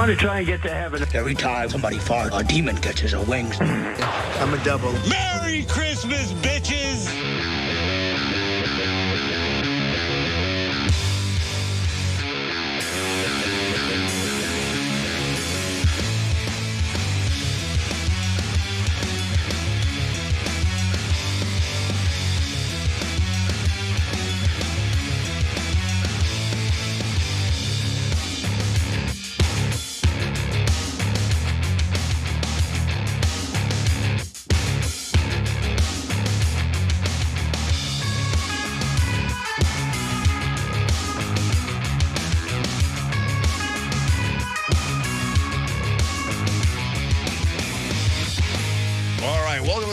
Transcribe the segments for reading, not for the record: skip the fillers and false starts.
want to try and get to heaven. Every time somebody farts, a demon catches her wings. I'm a double. Merry Christmas, bitches!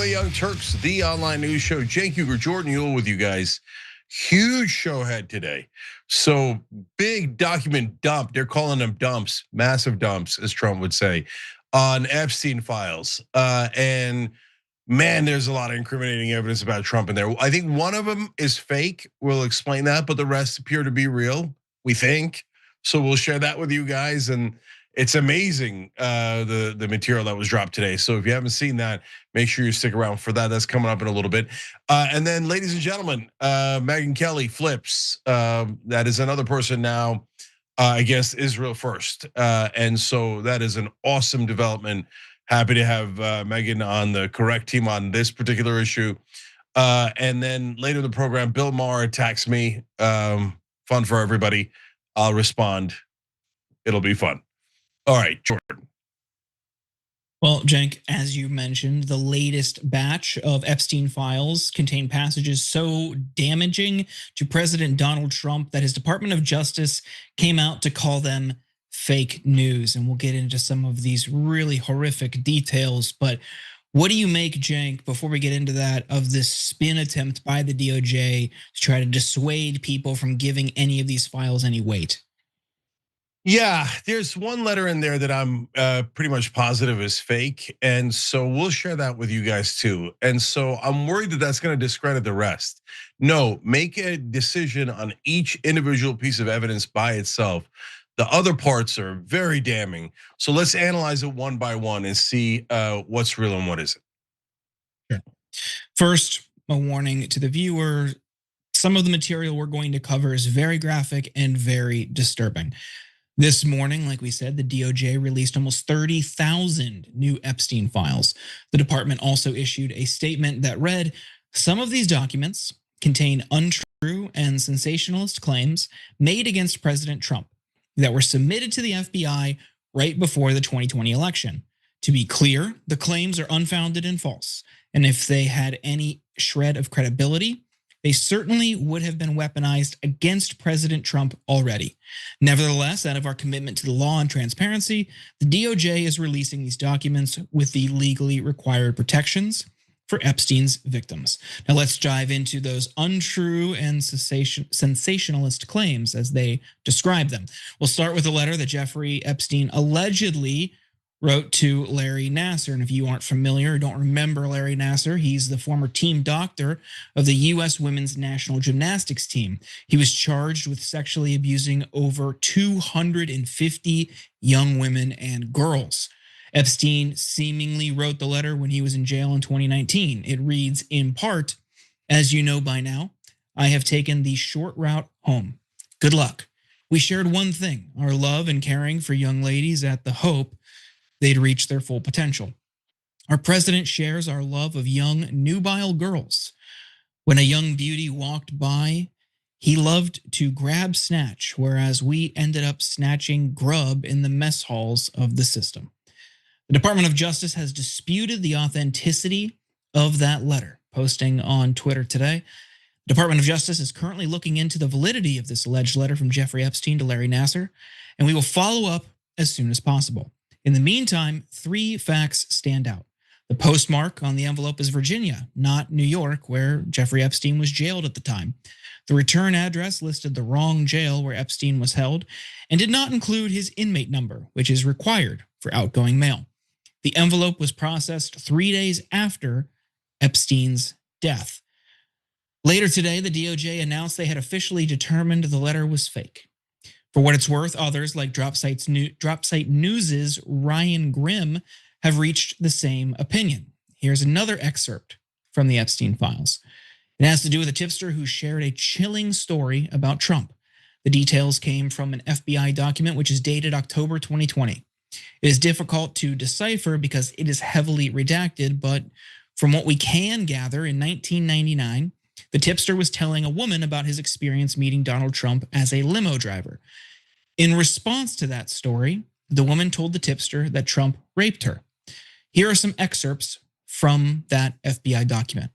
Young Turks, the online news show. Cenk Uygur, Jordan Uhl with you guys. Huge show ahead today. So big document dump. They're calling them dumps, massive dumps, as Trump would say, on Epstein files. And man, there's a lot of incriminating evidence about Trump in there. I think one of them is fake. We'll explain that, but the rest appear to be real, we think. So we'll share that with you guys. And it's amazing, the material that was dropped today. So if you haven't seen that, make sure you stick around for that. That's coming up in a little bit. And then, ladies and gentlemen, Megyn Kelly flips. That is another person now against Israel first. And so that is an awesome development. Happy to have Megyn on the correct team on this particular issue. And then later in the program, Bill Maher attacks me. Fun for everybody. I'll respond. It'll be fun. All right, Jordan. Well, Cenk, as you mentioned, the latest batch of Epstein files contain passages so damaging to President Donald Trump that his Department of Justice came out to call them fake news. And we'll get into some of these really horrific details. But what do you make, Cenk, before we get into that, of this spin attempt by the DOJ to try to dissuade people from giving any of these files any weight? Yeah, there's one letter in there that I'm pretty much positive is fake. And so we'll share that with you guys too. And so I'm worried that that's going to discredit the rest. No, make a decision on each individual piece of evidence by itself. The other parts are very damning. So let's analyze it one by one and see what's real and what isn't. Sure. First, a warning to the viewer. Some of the material we're going to cover is very graphic and very disturbing. This morning, like we said, the DOJ released almost 30,000 new Epstein files. The department also issued a statement that read, some of these documents contain untrue and sensationalist claims made against President Trump that were submitted to the FBI right before the 2020 election. To be clear, the claims are unfounded and false. And if they had any shred of credibility, they certainly would have been weaponized against President Trump already. Nevertheless, out of our commitment to the law and transparency, the DOJ is releasing these documents with the legally required protections for Epstein's victims. Now let's dive into those untrue and sensationalist claims as they describe them. We'll start with a letter that Jeffrey Epstein allegedly wrote to Larry Nassar. And if you aren't familiar or don't remember Larry Nassar, he's the former team doctor of the US women's national gymnastics team. He was charged with sexually abusing over 250 young women and girls. Epstein seemingly wrote the letter when he was in jail in 2019. It reads, in part, as you know by now, I have taken the short route home. Good luck. We shared one thing, our love and caring for young ladies at the hope they'd reach their full potential. Our president shares our love of young, nubile girls. When a young beauty walked by, he loved to grab snatch, whereas we ended up snatching grub in the mess halls of the system. The Department of Justice has disputed the authenticity of that letter, posting on Twitter today. The Department of Justice is currently looking into the validity of this alleged letter from Jeffrey Epstein to Larry Nassar, and we will follow up as soon as possible. In the meantime, 3 facts stand out. The postmark on the envelope is Virginia, not New York, where Jeffrey Epstein was jailed at the time. The return address listed the wrong jail where Epstein was held and did not include his inmate number, which is required for outgoing mail. The envelope was processed 3 days after Epstein's death. Later today, the DOJ announced they had officially determined the letter was fake. For what it's worth, others like Dropsite News's Ryan Grimm have reached the same opinion. Here's another excerpt from the Epstein files. It has to do with a tipster who shared a chilling story about Trump. The details came from an FBI document which is dated October 2020. It is difficult to decipher because it is heavily redacted, but from what we can gather, in 1999, the tipster was telling a woman about his experience meeting Donald Trump as a limo driver. In response to that story, the woman told the tipster that Trump raped her. Here are some excerpts from that FBI document.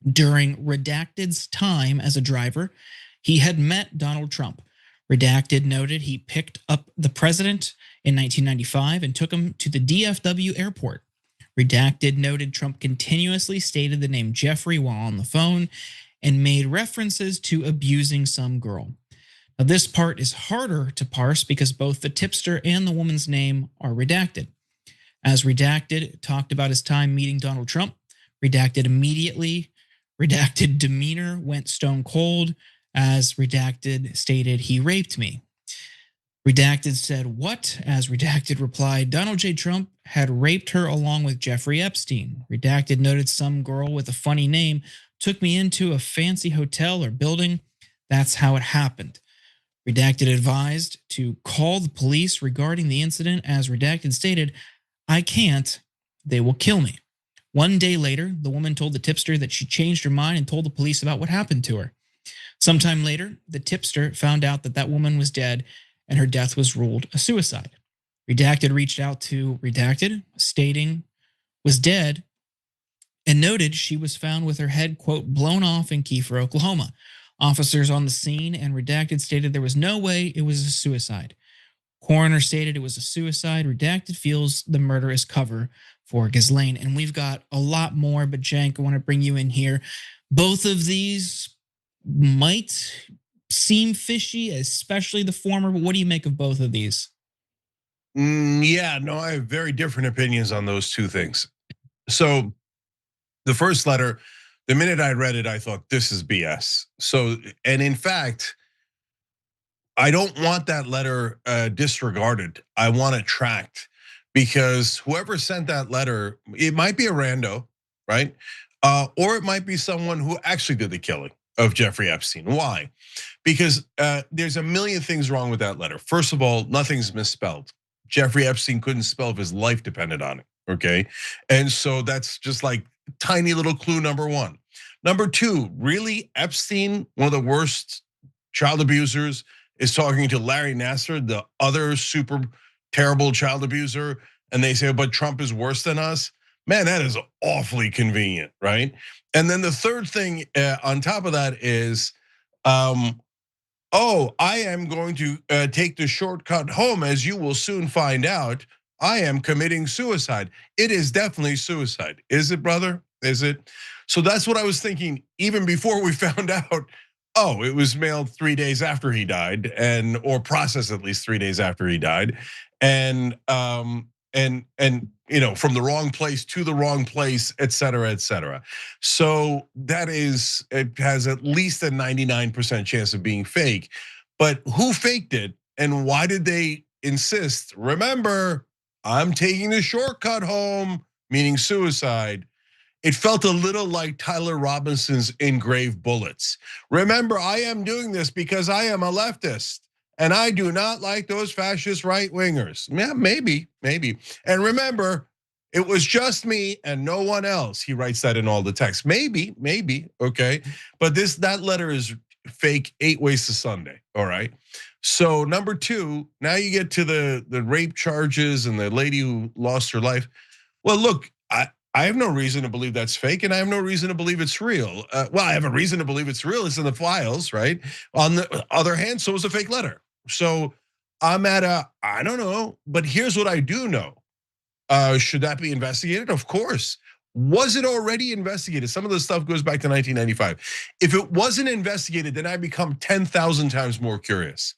During Redacted's time as a driver, he had met Donald Trump. Redacted noted he picked up the president in 1995 and took him to the DFW airport. Redacted noted Trump continuously stated the name Jeffrey while on the phone and made references to abusing some girl. Now, this part is harder to parse because both the tipster and the woman's name are redacted. As Redacted talked about his time meeting Donald Trump, Redacted demeanor went stone cold as Redacted stated, he raped me. Redacted said, what? As Redacted replied, Donald J. Trump had raped her along with Jeffrey Epstein. Redacted noted some girl with a funny name took me into a fancy hotel or building. That's how it happened. Redacted advised to call the police regarding the incident. As Redacted stated, I can't, they will kill me. One day later, the woman told the tipster that she changed her mind and told the police about what happened to her. Sometime later, the tipster found out that that woman was dead and her death was ruled a suicide. Redacted reached out to Redacted, stating was dead, and noted she was found with her head, quote, blown off in Kiefer, Oklahoma. Officers on the scene and Redacted stated there was no way it was a suicide. Coroner stated it was a suicide. Redacted feels the murder is cover for Ghislaine. And we've got a lot more, but Cenk, I want to bring you in here. Both of these might seem fishy, especially the former, but what do you make of both of these? Yeah, no, I have very different opinions on those two things. So the first letter, the minute I read it, I thought this is BS. So, and in fact, I don't want that letter disregarded. I want it tracked because whoever sent that letter, it might be a rando, right? Or it might be someone who actually did the killing of Jeffrey Epstein. Why? Because there's a million things wrong with that letter. First of all, nothing's misspelled. Jeffrey Epstein couldn't spell if his life depended on it, okay? And so that's just like tiny little clue number one. Number two, really, Epstein, one of the worst child abusers, is talking to Larry Nassar, the other super terrible child abuser, and they say, but Trump is worse than us. Man, that is awfully convenient, right? And then the third thing on top of that is, oh, I am going to take the shortcut home, as you will soon find out. I am committing suicide. It is definitely suicide. Is it, brother? Is it? So that's what I was thinking even before we found out, oh, it was mailed 3 days after he died, and or processed at least 3 days after he died. And you know, from the wrong place to the wrong place, et cetera, et cetera. So that is, it has at least a 99% chance of being fake. But who faked it and why did they insist? Remember, I'm taking the shortcut home, meaning suicide. It felt a little like Tyler Robinson's Engraved Bullets. Remember, I am doing this because I am a leftist. And I do not like those fascist right wingers. Yeah, maybe. And remember, it was just me and no one else. He writes that in all the text. Maybe, okay. But that letter is fake 8 ways to Sunday, all right? So number two, now you get to the rape charges and the lady who lost her life. Well, look, I have no reason to believe that's fake, and I have no reason to believe it's real. Well, I have a reason to believe it's real. It's in the files, right? On the other hand, so is a fake letter. So I'm at I don't know, but here's what I do know. Should that be investigated? Of course. Was it already investigated? Some of the stuff goes back to 1995. If it wasn't investigated, then I become 10,000 times more curious.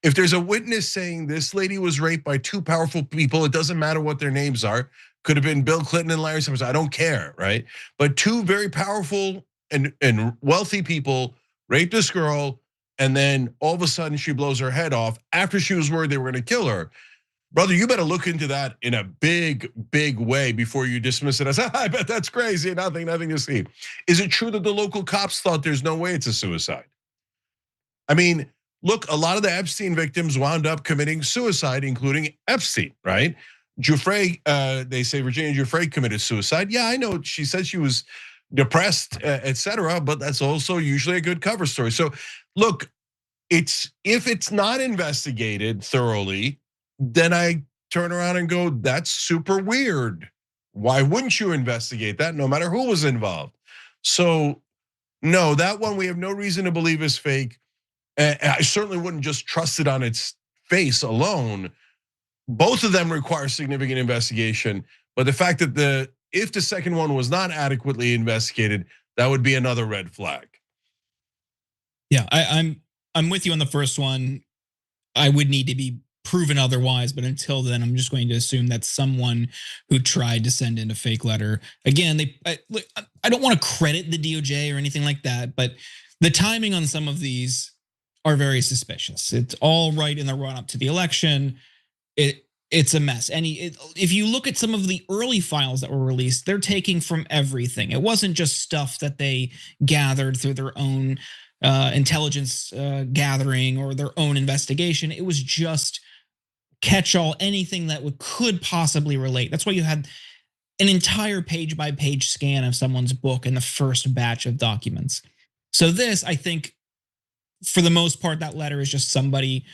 If there's a witness saying this lady was raped by two powerful people, it doesn't matter what their names are. Could have been Bill Clinton and Larry Summers. I don't care, right? But two very powerful and wealthy people raped this girl, and then all of a sudden she blows her head off after she was worried they were gonna kill her. Brother, you better look into that in a big, big way before you dismiss it as, I bet that's crazy, nothing to see. Is it true that the local cops thought there's no way it's a suicide? I mean, look, a lot of the Epstein victims wound up committing suicide, including Epstein, right? Giuffre, they say Virginia Giuffre committed suicide. Yeah, I know, she said she was depressed, etc., but that's also usually a good cover story. So look, if it's not investigated thoroughly, then I turn around and go, that's super weird. Why wouldn't you investigate that no matter who was involved? So no, that one we have no reason to believe is fake. I certainly wouldn't just trust it on its face alone. Both of them require significant investigation, but the fact that if the second one was not adequately investigated, that would be another red flag. Yeah, I'm with you on the first one. I would need to be proven otherwise, but until then, I'm just going to assume that's someone who tried to send in a fake letter. Again, I don't want to credit the DOJ or anything like that, but the timing on some of these are very suspicious. It's all right in the run up to the election. It's a mess. And if you look at some of the early files that were released, they're taking from everything. It wasn't just stuff that they gathered through their own intelligence gathering or their own investigation. It was just catch-all, anything that could possibly relate. That's why you had an entire page-by-page scan of someone's book in the first batch of documents. So this, I think, for the most part, that letter is just somebody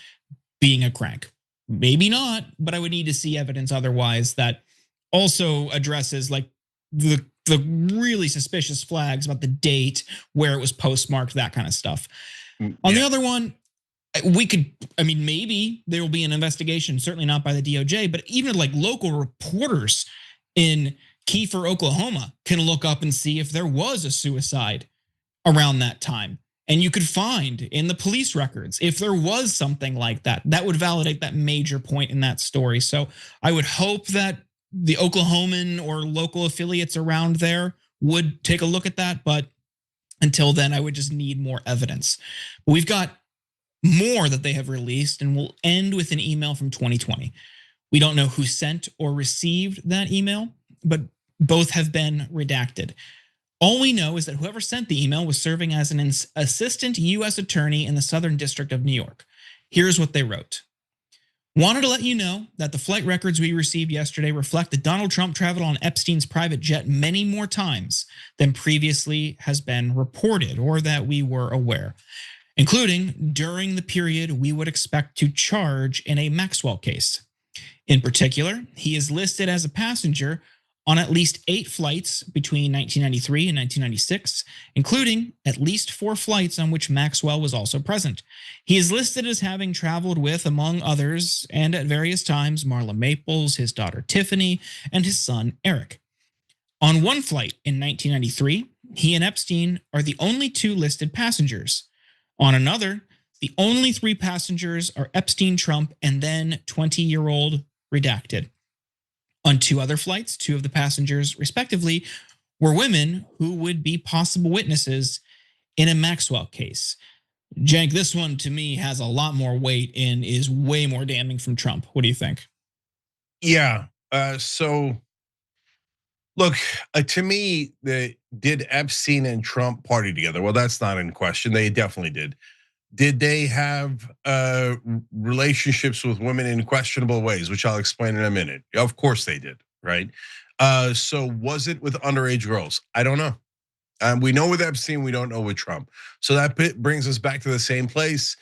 being a crank. Maybe not, but I would need to see evidence otherwise that also addresses like the really suspicious flags about the date, where it was postmarked, that kind of stuff. On the other one, maybe there will be an investigation, certainly not by the DOJ, but even like local reporters in Kiefer, Oklahoma can look up and see if there was a suicide around that time. And you could find in the police records, if there was something like that, that would validate that major point in that story. So I would hope that the Oklahoman or local affiliates around there would take a look at that. But until then, I would just need more evidence. But we've got more that they have released, and we'll end with an email from 2020. We don't know who sent or received that email, but both have been redacted. All we know is that whoever sent the email was serving as an assistant US attorney in the Southern District of New York. Here's what they wrote. Wanted to let you know that the flight records we received yesterday reflect that Donald Trump traveled on Epstein's private jet many more times than previously has been reported or that we were aware, including during the period we would expect to charge in a Maxwell case. In particular, he is listed as a passenger on at least 8 flights between 1993 and 1996, including at least 4 flights on which Maxwell was also present. He is listed as having traveled with, among others, and at various times, Marla Maples, his daughter Tiffany, and his son Eric. On one flight in 1993, he and Epstein are the only 2 listed passengers. On another, the only 3 passengers are Epstein, Trump, and then 20-year-old redacted. On 2 other flights, 2 of the passengers, respectively, were women who would be possible witnesses in a Maxwell case. Cenk, this one to me has a lot more weight and is way more damning from Trump. What do you think? Yeah, so look, to me, did Epstein and Trump party together? Well, that's not in question. They definitely did. Did they have relationships with women in questionable ways, which I'll explain in a minute? Of course they did, right? So was it with underage girls? I don't know. We know with Epstein, we don't know with Trump. So that brings us back to the same place.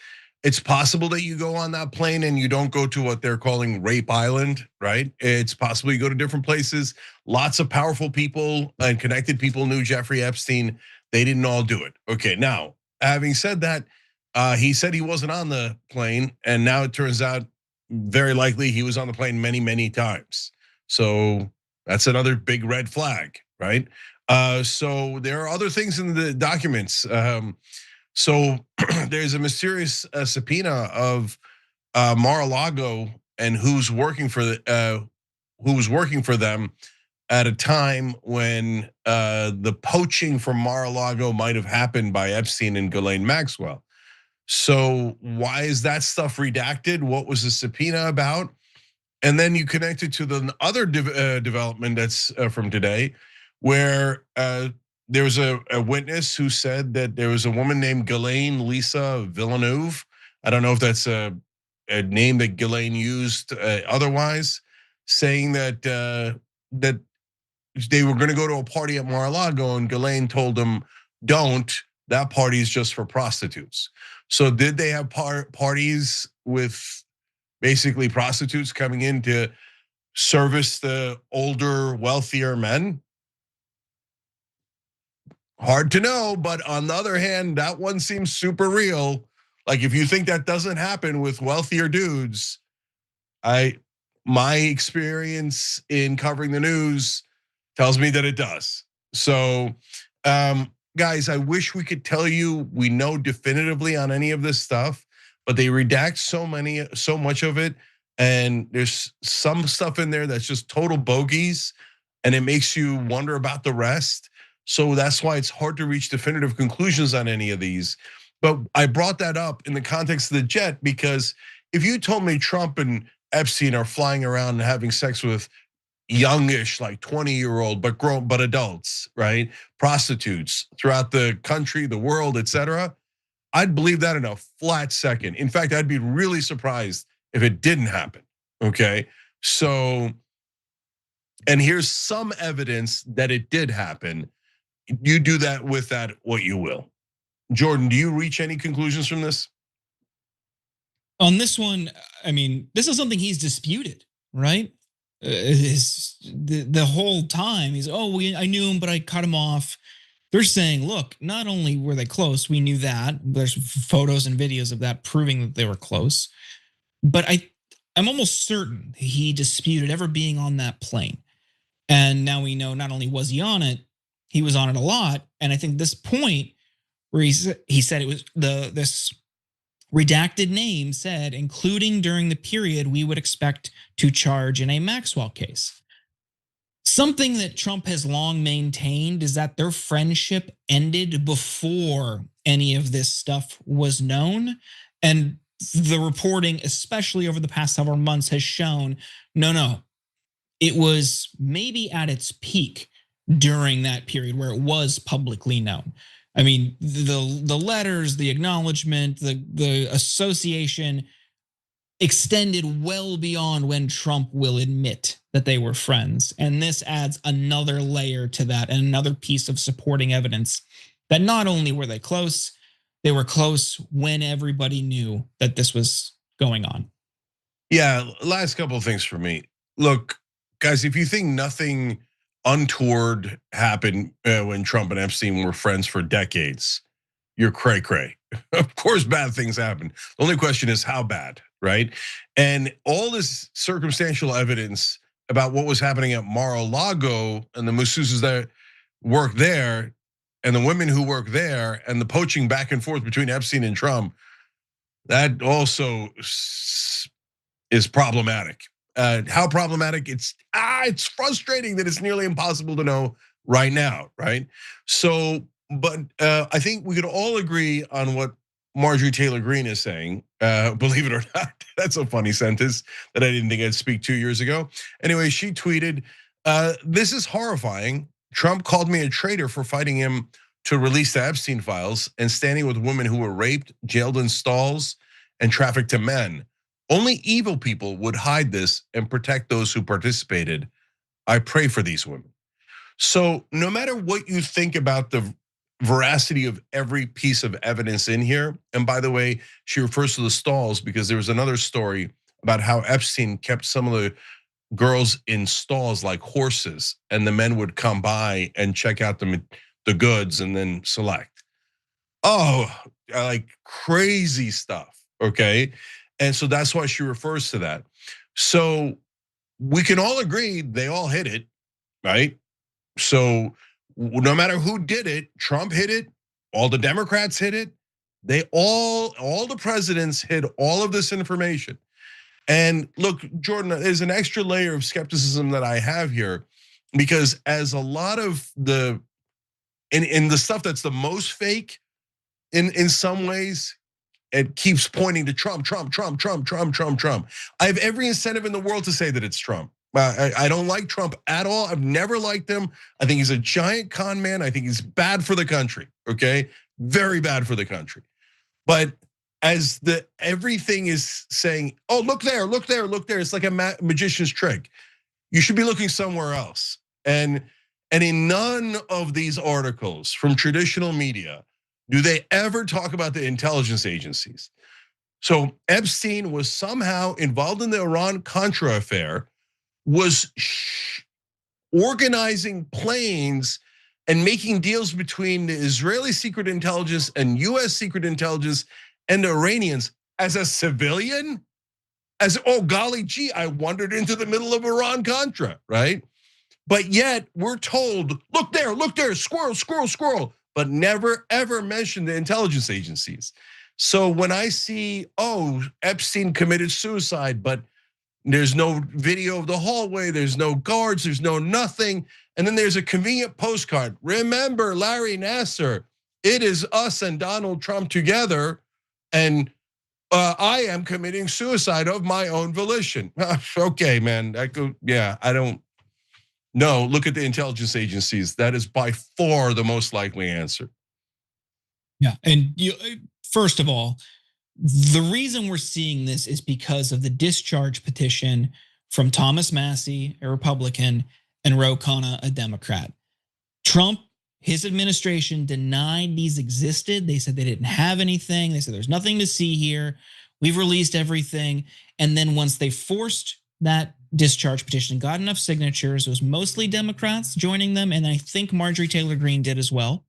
It's possible that you go on that plane and you don't go to what they're calling Rape Island, right? It's possible you go to different places. Lots of powerful people and connected people knew Jeffrey Epstein. They didn't all do it. Okay, now, having said that, he said he wasn't on the plane, and now it turns out very likely he was on the plane many, many times. So that's another big red flag, right? So there are other things in the documents. So there's a mysterious subpoena of Mar-a-Lago and who's working for them at a time when the poaching from Mar-a-Lago might have happened by Epstein and Ghislaine Maxwell. So why is that stuff redacted? What was the subpoena about? And then you connect it to the other development that's from today, where there was a witness who said that there was a woman named Ghislaine Lisa Villeneuve. I don't know if that's a name that Ghislaine used otherwise, saying that that they were going to go to a party at Mar-a-Lago, and Ghislaine told them, "Don't. That party is just for prostitutes." So did they have parties with basically prostitutes coming in to service the older, wealthier men? Hard to know, but on the other hand, that one seems super real. Like if you think that doesn't happen with wealthier dudes, my experience in covering the news tells me that it does. So, guys, I wish we could tell you we know definitively on any of this stuff, but they redact so much of it, and there's some stuff in there that's just total bogeys, and it makes you wonder about the rest. So that's why it's hard to reach definitive conclusions on any of these. But I brought that up in the context of the jet because if you told me Trump and Epstein are flying around and having sex with youngish, like 20-year-old, but adults, right? Prostitutes throughout the country, the world, etc. I'd believe that in a flat second. In fact, I'd be really surprised if it didn't happen. Okay, so, and here's some evidence that it did happen. You do that with that what you will. Jordan, do you reach any conclusions from this? On this one, I mean, this is something he's disputed, right? The whole time he's, oh, I knew him, but I cut him off. They're saying, look, not only were they close, we knew that. There's photos and videos of that proving that they were close. But I'm almost certain he disputed ever being on that plane. And now we know not only was he on it, he was on it a lot. And I think this point where he said it was this redacted name said, including during the period we would expect to charge in a Maxwell case. Something that Trump has long maintained is that their friendship ended before any of this stuff was known. And the reporting, especially over the past several months, has shown no, it was maybe at its peak during that period where it was publicly known. I mean, the letters, the acknowledgement, the association extended well beyond when Trump will admit that they were friends. And this adds another layer to that and another piece of supporting evidence that not only were they were close when everybody knew that this was going on. Yeah, last couple of things for me. Look, guys, if you think nothing untoward happened when Trump and Epstein were friends for decades, you're cray cray. Of course, bad things happen. The only question is how bad, right? And all this circumstantial evidence about what was happening at Mar-a-Lago and the masseuses that work there and the women who work there and the poaching back and forth between Epstein and Trump, that also is problematic. How problematic? It's frustrating that it's nearly impossible to know right now, right? So, but I think we could all agree on what Marjorie Taylor Greene is saying. Believe it or not, that's a funny sentence that I didn't think I'd speak 2 years ago. Anyway, she tweeted, "This is horrifying. Trump called me a traitor for fighting him to release the Epstein files and standing with women who were raped, jailed in stalls, and trafficked to men. Only evil people would hide this and protect those who participated. I pray for these women." So no matter what you think about the veracity of every piece of evidence in here, and by the way, she refers to the stalls because there was another story about how Epstein kept some of the girls in stalls like horses, and the men would come by and check out the goods and then select. Oh, like crazy stuff, okay? And so that's why she refers to that. So we can all agree they all hit it, right? So no matter who did it, Trump hit it, all the Democrats hit it. They all the presidents hid all of this information. And look, Jordan, there's an extra layer of skepticism that I have here, because as a lot of in the stuff that's the most fake in some ways, it keeps pointing to Trump, Trump, Trump, Trump, Trump, Trump, Trump. I have every incentive in the world to say that it's Trump. I don't like Trump at all. I've never liked him. I think he's a giant con man. I think he's bad for the country, okay? Very bad for the country. But as everything is saying, oh, look there, look there, look there. It's like a magician's trick. You should be looking somewhere else. And in none of these articles from traditional media do they ever talk about the intelligence agencies. So Epstein was somehow involved in the Iran-Contra affair, was organizing planes and making deals between the Israeli secret intelligence and US secret intelligence and the Iranians as a civilian? As, oh golly gee, I wandered into the middle of Iran-Contra, right? But yet we're told, look there, squirrel, squirrel, squirrel, but never ever mention the intelligence agencies. So when I see, oh, Epstein committed suicide, but there's no video of the hallway, there's no guards, there's no nothing. And then there's a convenient postcard. Remember Larry Nassar, it is us and Donald Trump together. And I am committing suicide of my own volition. Okay, man, I don't know. Look at the intelligence agencies. That is by far the most likely answer. Yeah, and first of all, the reason we're seeing this is because of the discharge petition from Thomas Massie, a Republican, and Ro Khanna, a Democrat. Trump, his administration denied these existed. They said they didn't have anything. They said there's nothing to see here. We've released everything. And then once they forced that discharge petition, got enough signatures, it was mostly Democrats joining them, and I think Marjorie Taylor Greene did as well.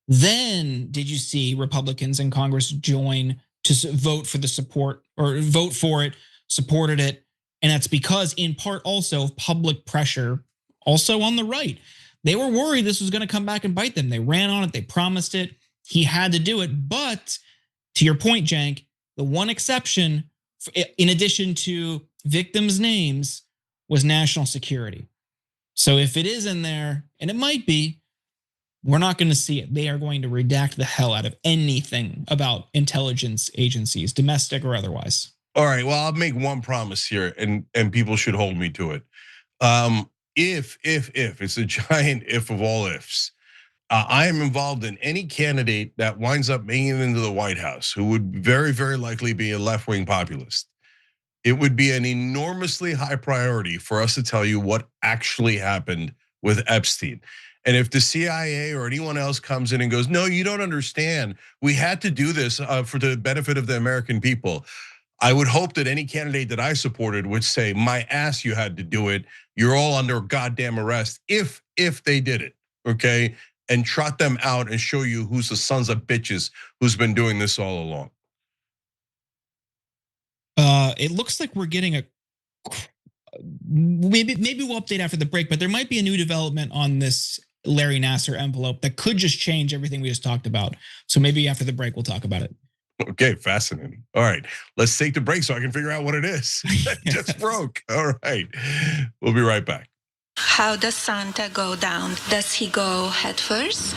Then did you see Republicans in Congress join to vote for the support, or vote for it, supported it. And that's because in part also of public pressure, also on the right. They were worried this was gonna come back and bite them. They ran on it, they promised it. He had to do it, but to your point, Cenk, the one exception, in addition to victims' names, was national security. So if it is in there, and it might be, we're not going to see it. They are going to redact the hell out of anything about intelligence agencies, domestic or otherwise. All right, well, I'll make one promise here, and people should hold me to it. If it's a giant if of all ifs, I am involved in any candidate that winds up making it into the White House, who would very, very likely be a left-wing populist. It would be an enormously high priority for us to tell you what actually happened with Epstein. And if the CIA or anyone else comes in and goes, no, you don't understand, we had to do this for the benefit of the American people, I would hope that any candidate that I supported would say, my ass, you had to do it. You're all under goddamn arrest if they did it, okay? And trot them out and show you who's the sons of bitches who's been doing this all along. It looks like we're getting a, maybe we'll update after the break, but there might be a new development on this Larry Nassar envelope that could just change everything we just talked about. So maybe after the break, we'll talk about it. Okay, fascinating. All right, let's take the break so I can figure out what it is. It just broke. All right, we'll be right back. How does Santa go down? Does he go head first?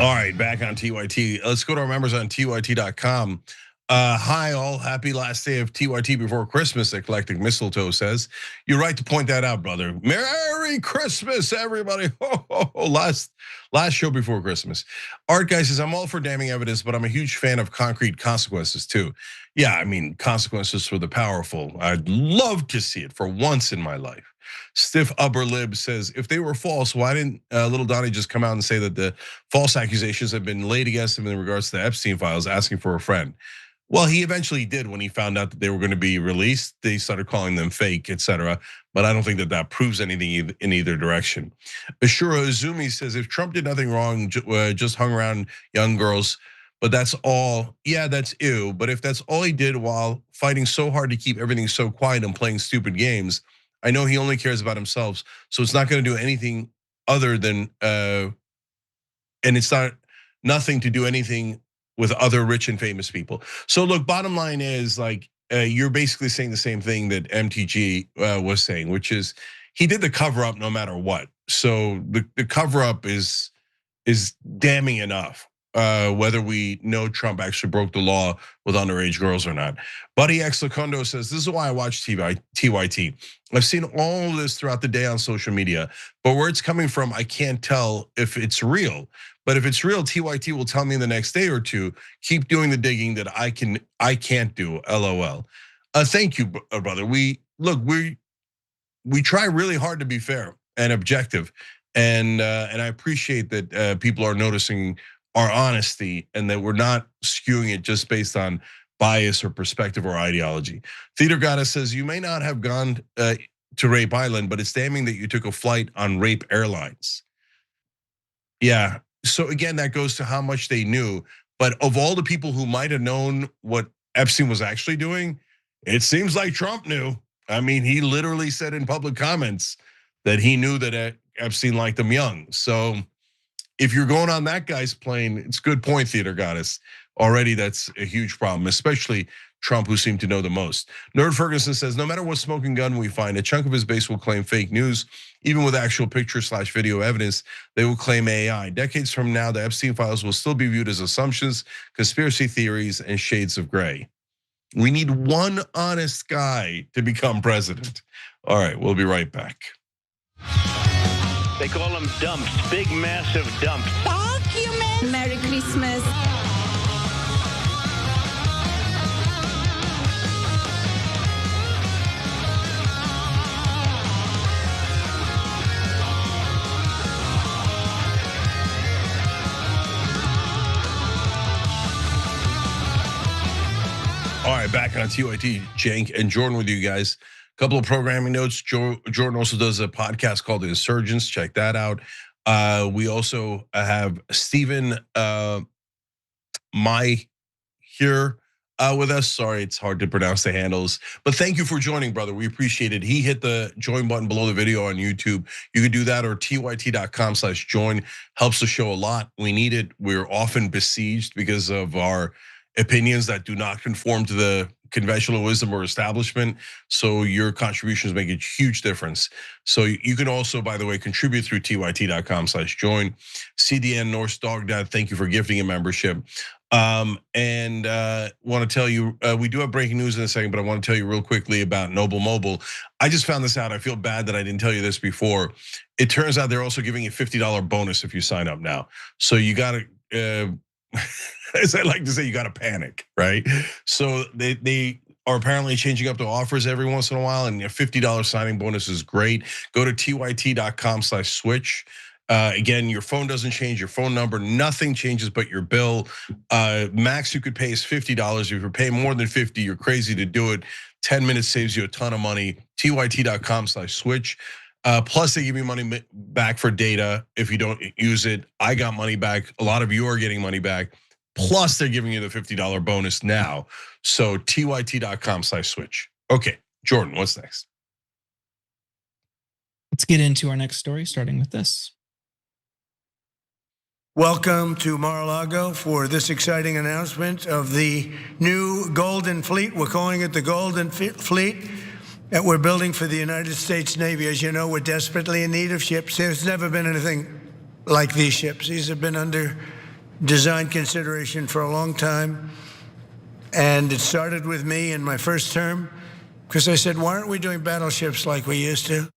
All right, back on TYT. Let's go to our members on TYT.com. Hi all, happy last day of TYT before Christmas, Eclectic Mistletoe says. You're right to point that out, brother. Merry Christmas, everybody. Ho, ho, ho. Last show before Christmas. Art Guy says, I'm all for damning evidence, but I'm a huge fan of concrete consequences too. Yeah, I mean, consequences for the powerful. I'd love to see it for once in my life. Stiff Upper Lib says, if they were false, why didn't little Donnie just come out and say that the false accusations have been laid against him in regards to the Epstein files, asking for a friend? Well, he eventually did when he found out that they were going to be released. They started calling them fake, etc. But I don't think that that proves anything in either direction. Ashura Azumi says, if Trump did nothing wrong, just hung around young girls, but that's all, yeah, that's ew. But if that's all he did while fighting so hard to keep everything so quiet and playing stupid games, I know he only cares about himself. So it's not going to do anything other than, and it's nothing to do anything with other rich and famous people. So look, bottom line is like, you're basically saying the same thing that MTG was saying, which is he did the cover up no matter what. So the cover up is damning enough, whether we know Trump actually broke the law with underage girls or not. Buddy X Lacondo says, this is why I watch TYT. I've seen all of this throughout the day on social media, but where it's coming from, I can't tell if it's real. But if it's real, TYT will tell me in the next day or two. Keep doing the digging that I can't do. LOL. Thank you, brother. We try really hard to be fair and objective, and I appreciate that people are noticing our honesty and that we're not skewing it just based on bias or perspective or ideology. Theater Goddess says, you may not have gone to Rape Island, but it's damning that you took a flight on Rape Airlines. Yeah. So again, that goes to how much they knew. But of all the people who might have known what Epstein was actually doing, it seems like Trump knew. I mean, he literally said in public comments that he knew that Epstein liked him young. So if you're going on that guy's plane, it's a good point, Theater Goddess. Already that's a huge problem, especially Trump, who seemed to know the most. Nerd Ferguson says, no matter what smoking gun we find, a chunk of his base will claim fake news. Even with actual picture/video evidence, they will claim AI. Decades from now, the Epstein files will still be viewed as assumptions, conspiracy theories, and shades of gray. We need one honest guy to become president. All right, we'll be right back. They call them dumps, big, massive dumps. Document. Merry Christmas. All right, back on TYT, Cenk and Jordan with you guys. A couple of programming notes. Jordan also does a podcast called The Insurgents. Check that out. We also have Stephen Mai here with us. Sorry, it's hard to pronounce the handles, but thank you for joining, brother. We appreciate it. He hit the join button below the video on YouTube. You can do that, or tyt.com/join. Helps the show a lot. We need it. We're often besieged because of our opinions that do not conform to the conventional wisdom or establishment. So your contributions make a huge difference. So you can also, by the way, contribute through tyt.com/join. CDN Norse Dog Dad, thank you for gifting a membership. And want to tell you, we do have breaking news in a second, but I want to tell you real quickly about Noble Mobile. I just found this out. I feel bad that I didn't tell you this before. It turns out they're also giving a $50 bonus if you sign up now. So you got to, as I like to say, you got to panic, right? So they are apparently changing up the offers every once in a while, and a $50 signing bonus is great. Go to tyt.com/switch. Again, your phone doesn't change, your phone number, nothing changes but your bill. Max you could pay is $50. If you're paying more than $50, you're crazy to do it. 10 minutes saves you a ton of money. tyt.com/switch. Plus, they give you money back for data if you don't use it. I got money back. A lot of you are getting money back. Plus, they're giving you the $50 bonus now. So tyt.com/switch. Okay, Jordan, what's next? Let's get into our next story, starting with this. Welcome to Mar-a-Lago for this exciting announcement of the new Golden Fleet. We're calling it the Golden Fleet that we're building for the United States Navy. As you know, we're desperately in need of ships. There's never been anything like these ships. These have been under design consideration for a long time. And it started with me in my first term, because I said, why aren't we doing battleships like we used to?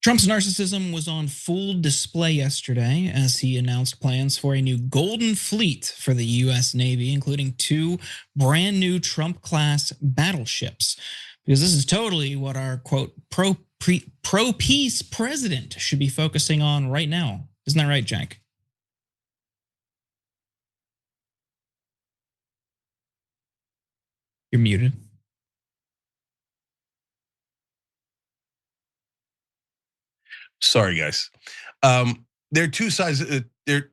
Trump's narcissism was on full display yesterday as he announced plans for a new Golden Fleet for the U.S. Navy, including 2 brand new Trump-class battleships. Because this is totally what our, quote, pro-peace president should be focusing on right now. Isn't that right, Cenk? You're muted. Sorry, guys. There are 2 sides. There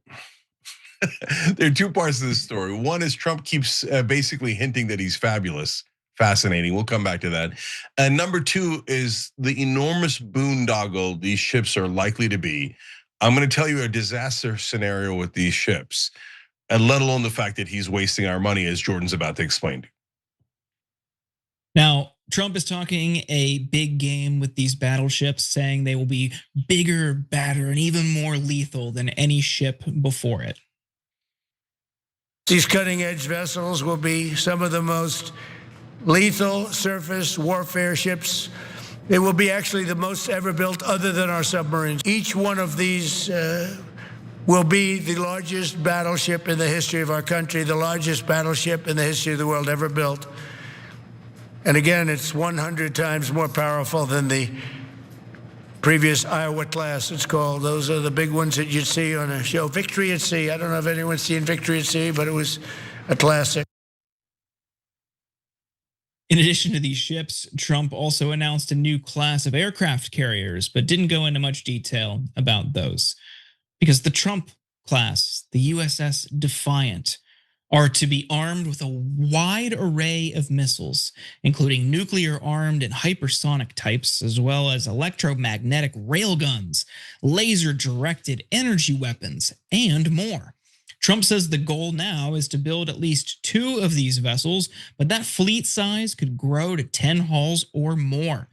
are 2 parts of this story. One is Trump keeps basically hinting that he's fabulous. Fascinating. We'll come back to that. And number 2 is the enormous boondoggle these ships are likely to be. I'm going to tell you a disaster scenario with these ships, and let alone the fact that he's wasting our money, as Jordan's about to explain. Now, Trump is talking a big game with these battleships, saying they will be bigger, badder, and even more lethal than any ship before it. These cutting-edge vessels will be some of the most lethal surface warfare ships. It will be actually the most ever built other than our submarines. Each one of these will be the largest battleship in the history of our country, the largest battleship in the history of the world ever built. And again, it's 100 times more powerful than the previous Iowa class, it's called. Those are the big ones that you'd see on a show. Victory at Sea. I don't know if anyone's seen Victory at Sea, but it was a classic. In addition to these ships, Trump also announced a new class of aircraft carriers, but didn't go into much detail about those. Because the Trump class, the USS Defiant, are to be armed with a wide array of missiles, including nuclear-armed and hypersonic types, as well as electromagnetic railguns, laser-directed energy weapons, and more. Trump says the goal now is to build at least 2 of these vessels, but that fleet size could grow to 10 hulls or more.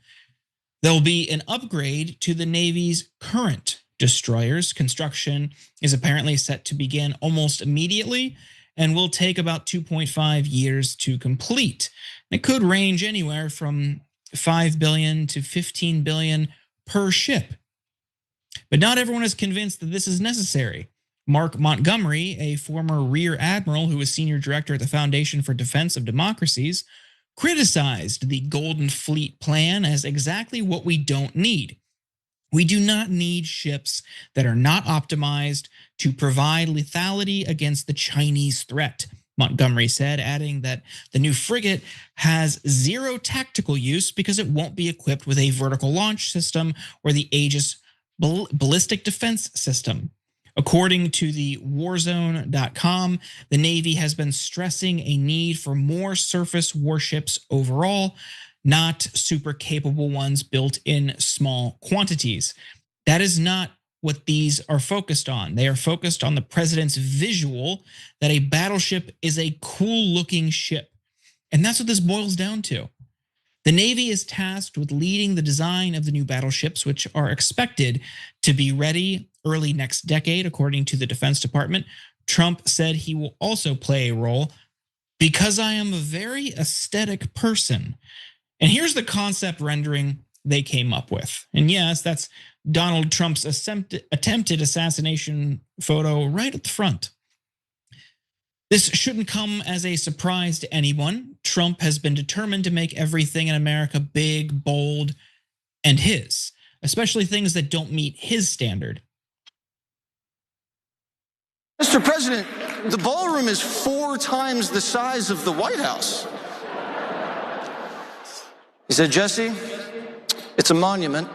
There'll be an upgrade to the Navy's current destroyers. Construction is apparently set to begin almost immediately and will take about 2.5 years to complete. It could range anywhere from $5 billion to $15 billion per ship. But not everyone is convinced that this is necessary. Mark Montgomery, a former rear admiral who was senior director at the Foundation for Defense of Democracies, criticized the Golden Fleet plan as exactly what we don't need. We do not need ships that are not optimized to provide lethality against the Chinese threat, Montgomery said, adding that the new frigate has 0 tactical use because it won't be equipped with a vertical launch system or the Aegis ballistic defense system. According to the warzone.com, the Navy has been stressing a need for more surface warships overall, not super capable ones built in small quantities. That is not what these are focused on. They are focused on the president's visual that a battleship is a cool looking ship. And that's what this boils down to. The Navy is tasked with leading the design of the new battleships, which are expected to be ready early next decade, according to the Defense Department. Trump said he will also play a role because I am a very aesthetic person. And here's the concept rendering they came up with. And yes, that's Donald Trump's attempted assassination photo right at the front. This shouldn't come as a surprise to anyone. Trump has been determined to make everything in America big, bold, and his, especially things that don't meet his standard. Mr. President, the ballroom is 4 times the size of the White House. He said, Jesse, it's a monument.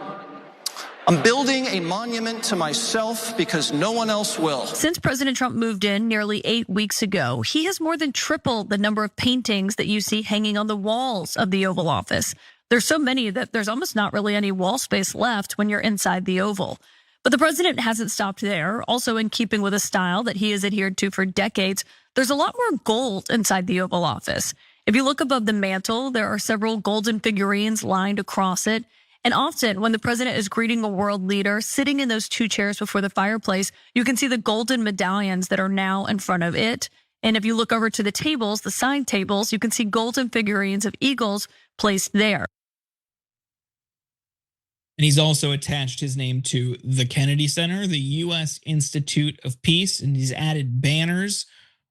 I'm building a monument to myself because no one else will. Since President Trump moved in nearly 8 weeks ago, he has more than tripled the number of paintings that you see hanging on the walls of the Oval Office. There's so many that there's almost not really any wall space left when you're inside the Oval. But the president hasn't stopped there. Also in keeping with a style that he has adhered to for decades, there's a lot more gold inside the Oval Office. If you look above the mantle, there are several golden figurines lined across it. And often when the president is greeting a world leader sitting in those two chairs before the fireplace, you can see the golden medallions that are now in front of it. And if you look over to the tables, the side tables, you can see golden figurines of eagles placed there. And he's also attached his name to the Kennedy Center, the U.S. Institute of Peace, and he's added banners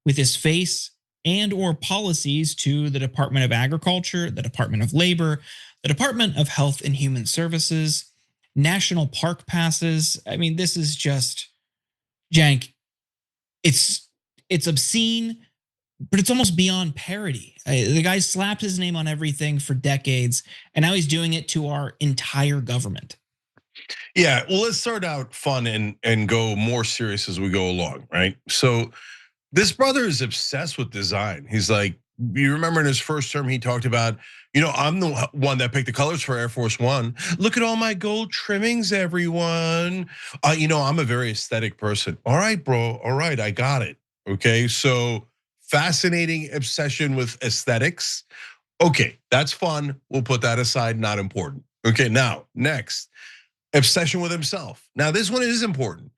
with his face and or policies to the Department of Agriculture, the Department of Labor, the Department of Health and Human Services, national park passes. I mean, this is just, Cenk, it's obscene, but it's almost beyond parody. The guy slapped his name on everything for decades, and now he's doing it to our entire government. Yeah, well, let's start out fun and go more serious as we go along, right? So this brother is obsessed with design. He's like, you remember in his first term, he talked about, I'm the one that picked the colors for Air Force One. Look at all my gold trimmings, everyone. I'm a very aesthetic person. All right, bro. All right, I got it. Okay, so fascinating obsession with aesthetics. Okay, that's fun. We'll put that aside, not important. Okay, now, next, obsession with himself. Now, this one is important.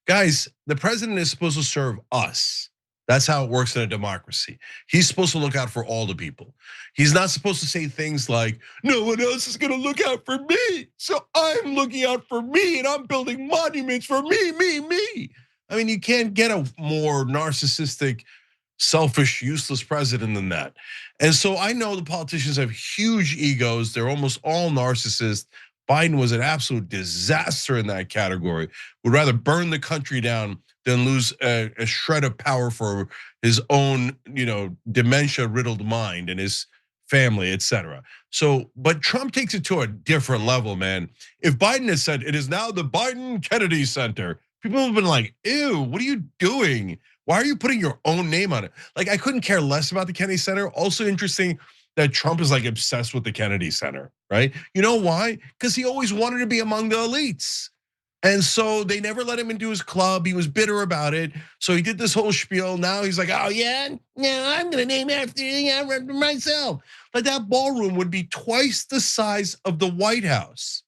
Guys, the president is supposed to serve us. That's how it works in a democracy. He's supposed to look out for all the people. He's not supposed to say things like, no one else is gonna look out for me, so I'm looking out for me and I'm building monuments for me, me. I mean, you can't get a more narcissistic, selfish, useless president than that. And so I know the politicians have huge egos. They're almost all narcissists. Biden was an absolute disaster in that category. Would rather burn the country down than lose a shred of power for his own, dementia-riddled mind and his family, etc. So, but Trump takes it to a different level, man. If Biden has said it is now the Biden Kennedy Center, people have been like, ew, what are you doing? Why are you putting your own name on it? Like, I couldn't care less about the Kennedy Center. Also interesting that Trump is like obsessed with the Kennedy Center, right? You know why? Because he always wanted to be among the elites. And so they never let him into his club. He was bitter about it. So he did this whole spiel. Now he's like, oh yeah, I'm gonna name after myself. But that ballroom would be twice the size of the White House.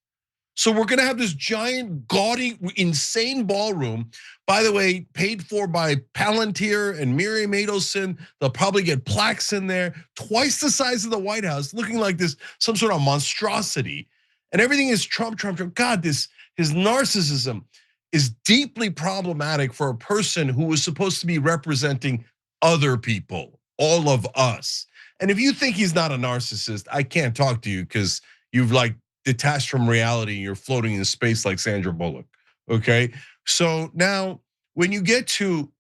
So we're gonna have this giant, gaudy, insane ballroom. By the way, paid for by Palantir and Miriam Adelson. They'll probably get plaques in there, twice the size of the White House, looking like this, some sort of monstrosity. And everything is Trump. God, his narcissism is deeply problematic for a person who is supposed to be representing other people, all of us. And if you think he's not a narcissist, I can't talk to you because you've like detached from reality. You're floating in space like Sandra Bullock. Okay, so now when you get to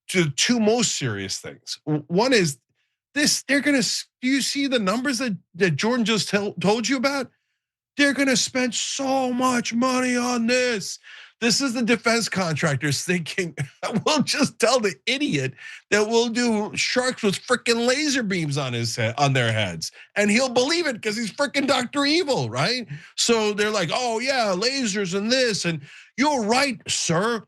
two most serious things, one is this: they're gonna. Do you see the numbers that Jordan just told you about? They're gonna spend so much money on this. This is the defense contractors thinking, we'll just tell the idiot that we'll do sharks with freaking laser beams on their heads. And he'll believe it because he's freaking Dr. Evil, right? So they're like, oh yeah, lasers and this. And you're right, sir.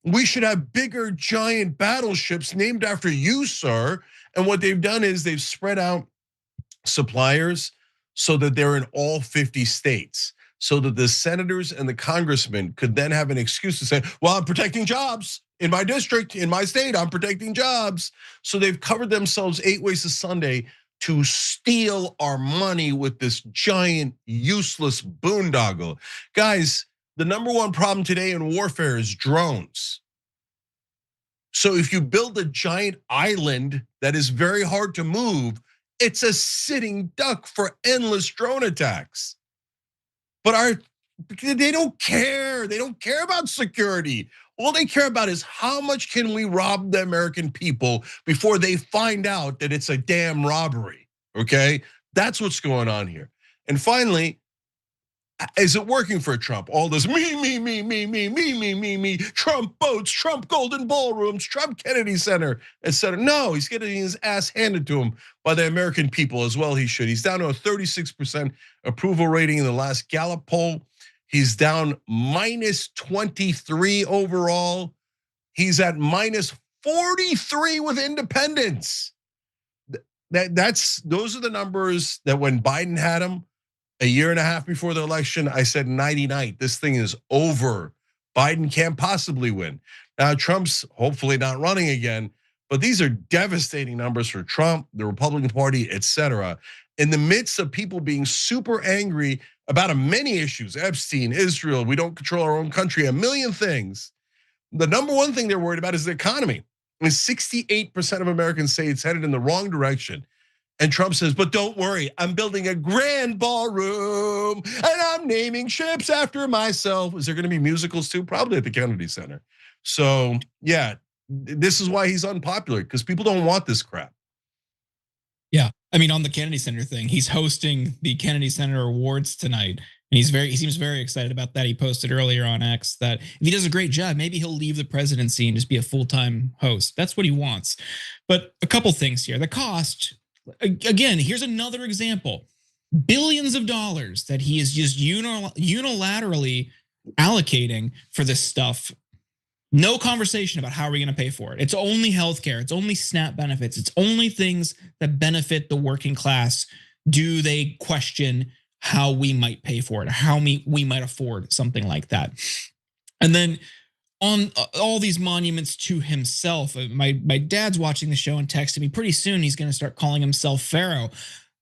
We should have bigger giant battleships named after you, sir. And what they've done is they've spread out suppliers so that they're in all 50 states, so that the senators and the congressmen could then have an excuse to say, well, I'm protecting jobs in my district, in my state, I'm protecting jobs. So they've covered themselves 8 ways to Sunday to steal our money with this giant, useless boondoggle. Guys, the number one problem today in warfare is drones. So if you build a giant island that is very hard to move, it's a sitting duck for endless drone attacks. But they don't care. They don't care about security. All they care about is how much can we rob the American people before they find out that it's a damn robbery, okay? That's what's going on here. And finally, is it working for Trump? All this me, Trump boats, Trump golden ballrooms, Trump Kennedy Center, etc. No, he's getting his ass handed to him by the American people as well. He should. He's down to a 36% approval rating in the last Gallup poll. He's down minus 23 overall. He's at minus 43 with independents. Those are the numbers that when Biden had him, A year and a half before the election, I said nighty-night. This thing is over. Biden can't possibly win. Now, Trump's hopefully not running again, but these are devastating numbers for Trump, the Republican Party, etc. In the midst of people being super angry about many issues, Epstein, Israel, we don't control our own country, a million things. The number one thing they're worried about is the economy. And 68% of Americans say it's headed in the wrong direction. And Trump says, but don't worry, I'm building a grand ballroom and I'm naming ships after myself. Is there gonna be musicals too? Probably at the Kennedy Center. So yeah, this is why he's unpopular, because people don't want this crap. Yeah, I mean, on the Kennedy Center thing, he's hosting the Kennedy Center Awards tonight. And he seems very excited about that. He posted earlier on X that if he does a great job, maybe he'll leave the presidency and just be a full-time host. That's what he wants. But a couple things here. The cost, again, here's another example. Billions of dollars that he is just unilaterally allocating for this stuff. No conversation about how are we going to pay for it. It's only healthcare. It's only SNAP benefits. It's only things that benefit the working class. Do they question how we might pay for it, how we might afford something like that? And then on all these monuments to himself, my dad's watching the show and texted me, pretty soon he's going to start calling himself Pharaoh.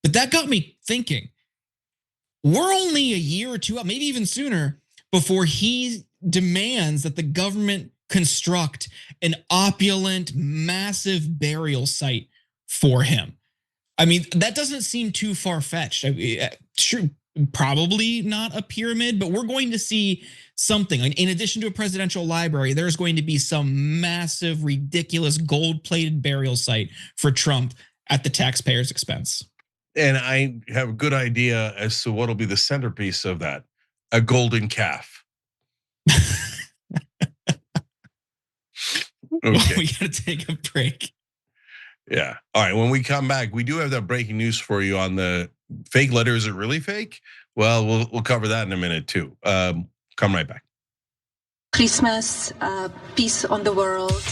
But that got me thinking, we're only a year or two out, maybe even sooner, before he demands that the government construct an opulent, massive burial site for him. I mean, that doesn't seem too far-fetched. Sure, probably not a pyramid, but we're going to see something. In addition to a presidential library, there's going to be some massive, ridiculous gold-plated burial site for Trump at the taxpayer's expense. And I have a good idea as to what'll be the centerpiece of that: a golden calf. Okay. We gotta take a break. Yeah. All right. When we come back, we do have that breaking news for you on the fake letter. Is it really fake? Well, we'll cover that in a minute too. Come right back. Christmas, peace on the world.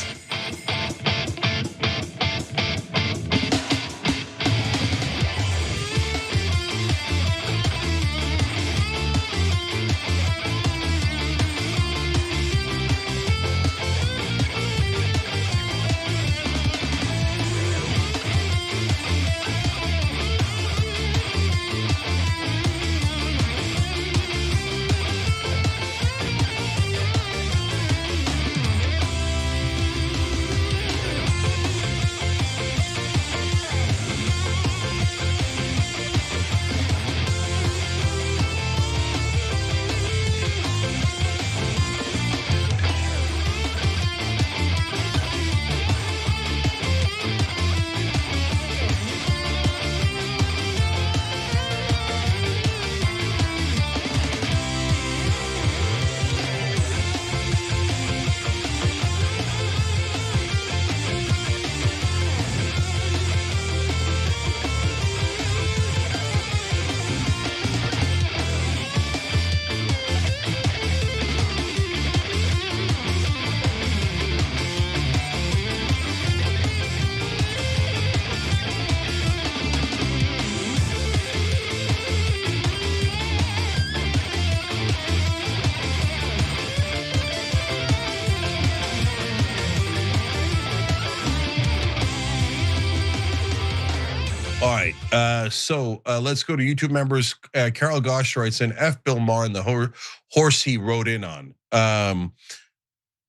All right, so let's go to YouTube members. Carol Gosh writes in, F Bill Maher and the horse he rode in on.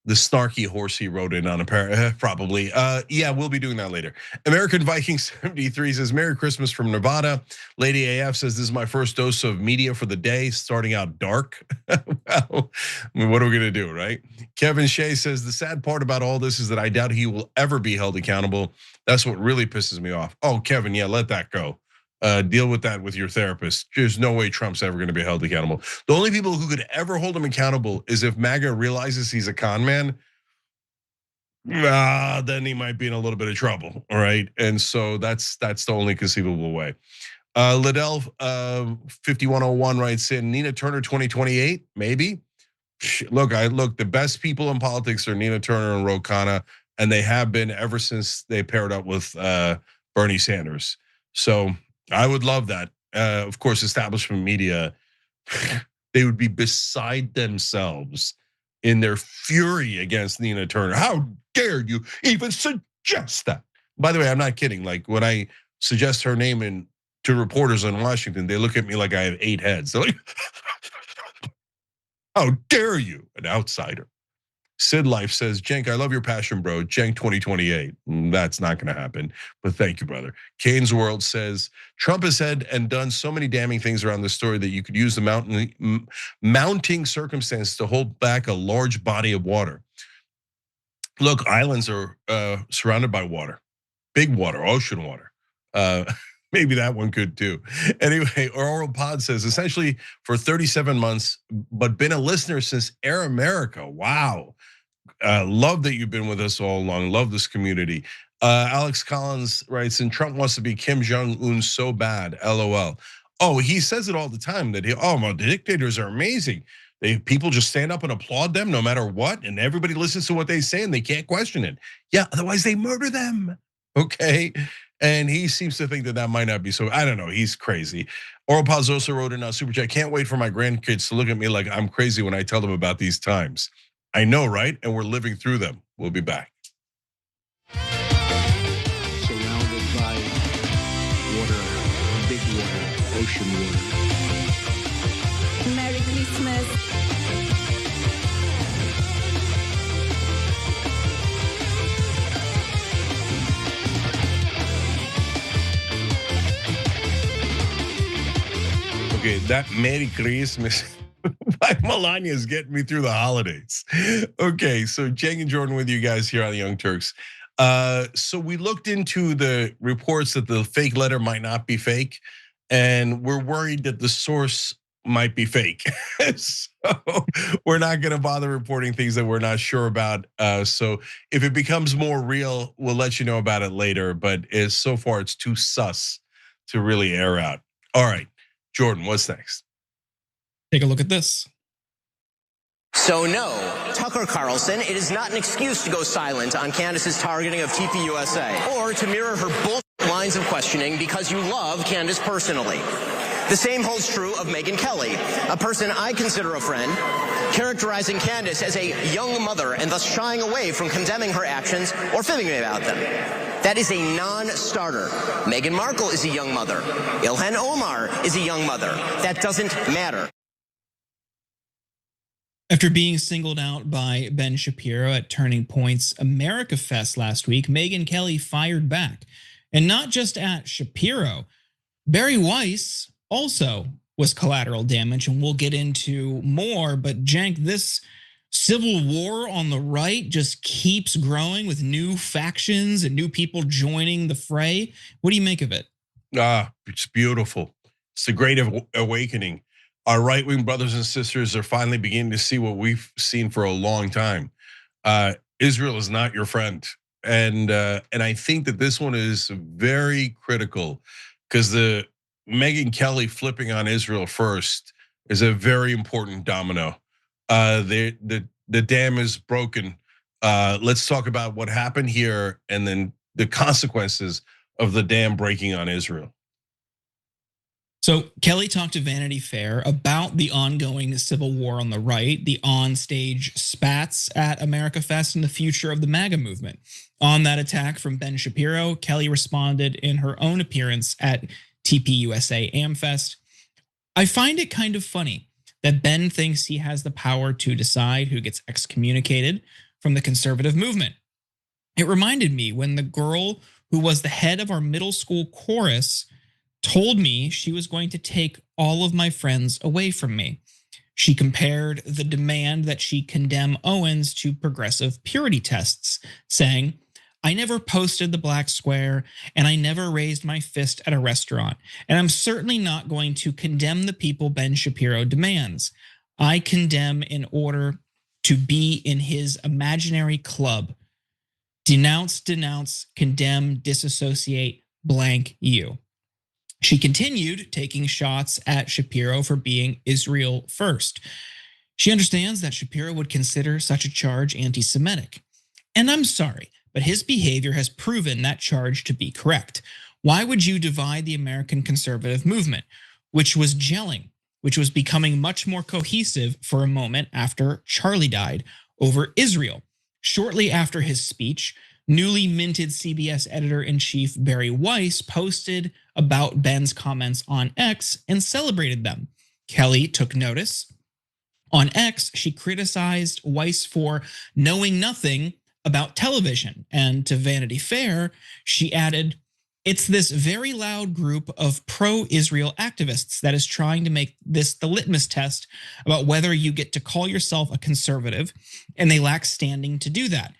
The snarky horse he rode in on, probably. Yeah, we'll be doing that later. American Viking 73 says, Merry Christmas from Nevada. Lady AF says, this is my first dose of media for the day, starting out dark. Well, I mean, what are we gonna do, right? Kevin Shea says, the sad part about all this is that I doubt he will ever be held accountable. That's what really pisses me off. Oh, Kevin, yeah, let that go. Deal with that with your therapist. There's no way Trump's ever gonna be held accountable. The only people who could ever hold him accountable is if MAGA realizes he's a con man. Then he might be in a little bit of trouble, all right? And so that's the only conceivable way. Liddell 5101 writes in, Nina Turner 2028, maybe. Look, the best people in politics are Nina Turner and Ro Khanna, and they have been ever since they paired up with Bernie Sanders. So I would love that. of course, establishment media, they would be beside themselves in their fury against Nina Turner. How dare you even suggest that? By the way, I'm not kidding. Like when I suggest her name to reporters in Washington, they look at me like I have 8 heads. They're like, how dare you, an outsider? Sid Life says, Cenk, I love your passion, bro. Cenk 2028. That's not going to happen, but thank you, brother. Kane's World says, Trump has said and done so many damning things around this story that you could use the mounting circumstances to hold back a large body of water. Look, islands are surrounded by water, big water, ocean water. Maybe that one could too. Anyway, Oral Pod says, essentially for 37 months, but been a listener since Air America. Wow. Love that you've been with us all along. Love this community. Alex Collins writes, and Trump wants to be Kim Jong-un so bad, LOL. Oh, he says it all the time that the dictators are amazing. People just stand up and applaud them no matter what, and everybody listens to what they say and they can't question it. Yeah, otherwise they murder them, okay? And he seems to think that might not be so. I don't know. He's crazy. Oral Paz also wrote in Super Chat. Can't wait for my grandkids to look at me like I'm crazy when I tell them about these times. I know, right? And we're living through them. We'll be back. Surrounded by water, big water, ocean water. Merry Christmas. Okay, that Merry Christmas by Melania is getting me through the holidays. Okay, so Cenk and Jordan with you guys here on the Young Turks. So we looked into the reports that the fake letter might not be fake, and we're worried that the source might be fake. So we're not gonna bother reporting things that we're not sure about. So if it becomes more real, we'll let you know about it later, but so far it's too sus to really air out. All right. Jordan, what's next? Take a look at this. So no, Tucker Carlson, it is not an excuse to go silent on Candace's targeting of TPUSA or to mirror her bullshit lines of questioning because you love Candace personally. The same holds true of Megyn Kelly, a person I consider a friend, characterizing Candace as a young mother and thus shying away from condemning her actions or fibbing about them. That is a non-starter. Meghan Markle is a young mother. Ilhan Omar is a young mother. That doesn't matter. After being singled out by Ben Shapiro at Turning Point's America Fest last week, Megyn Kelly fired back. And not just at Shapiro. Bari Weiss also was collateral damage, and we'll get into more. But Cenk, this civil war on the right just keeps growing with new factions and new people joining the fray. What do you make of it? It's beautiful. It's the great awakening. Our right-wing brothers and sisters are finally beginning to see what we've seen for a long time. Israel is not your friend. And I think that this one is very critical because the Megyn Kelly flipping on Israel first is a very important domino. The dam is broken. Let's talk about what happened here and then the consequences of the dam breaking on Israel. So Kelly talked to Vanity Fair about the ongoing civil war on the right, the on-stage spats at America Fest, and the future of the MAGA movement. On that attack from Ben Shapiro, Kelly responded in her own appearance at TPUSA AmFest. I find it kind of funny that Ben thinks he has the power to decide who gets excommunicated from the conservative movement. It reminded me when the girl who was the head of our middle school chorus told me she was going to take all of my friends away from me. She compared the demand that she condemn Owens to progressive purity tests, saying, I never posted the black square and I never raised my fist at a restaurant. And I'm certainly not going to condemn the people Ben Shapiro demands. I condemn in order to be in his imaginary club. Denounce, condemn, disassociate, blank you. She continued taking shots at Shapiro for being Israel first. She understands that Shapiro would consider such a charge anti-Semitic. And I'm sorry, but his behavior has proven that charge to be correct. Why would you divide the American conservative movement, which was gelling, which was becoming much more cohesive for a moment after Charlie died, over Israel? Shortly after his speech, newly minted CBS editor-in-chief Bari Weiss posted about Ben's comments on X and celebrated them. Kelly took notice. On X, she criticized Weiss for knowing nothing about television. And to Vanity Fair, she added, "It's this very loud group of pro-Israel activists that is trying to make this the litmus test about whether you get to call yourself a conservative, and they lack standing to do that."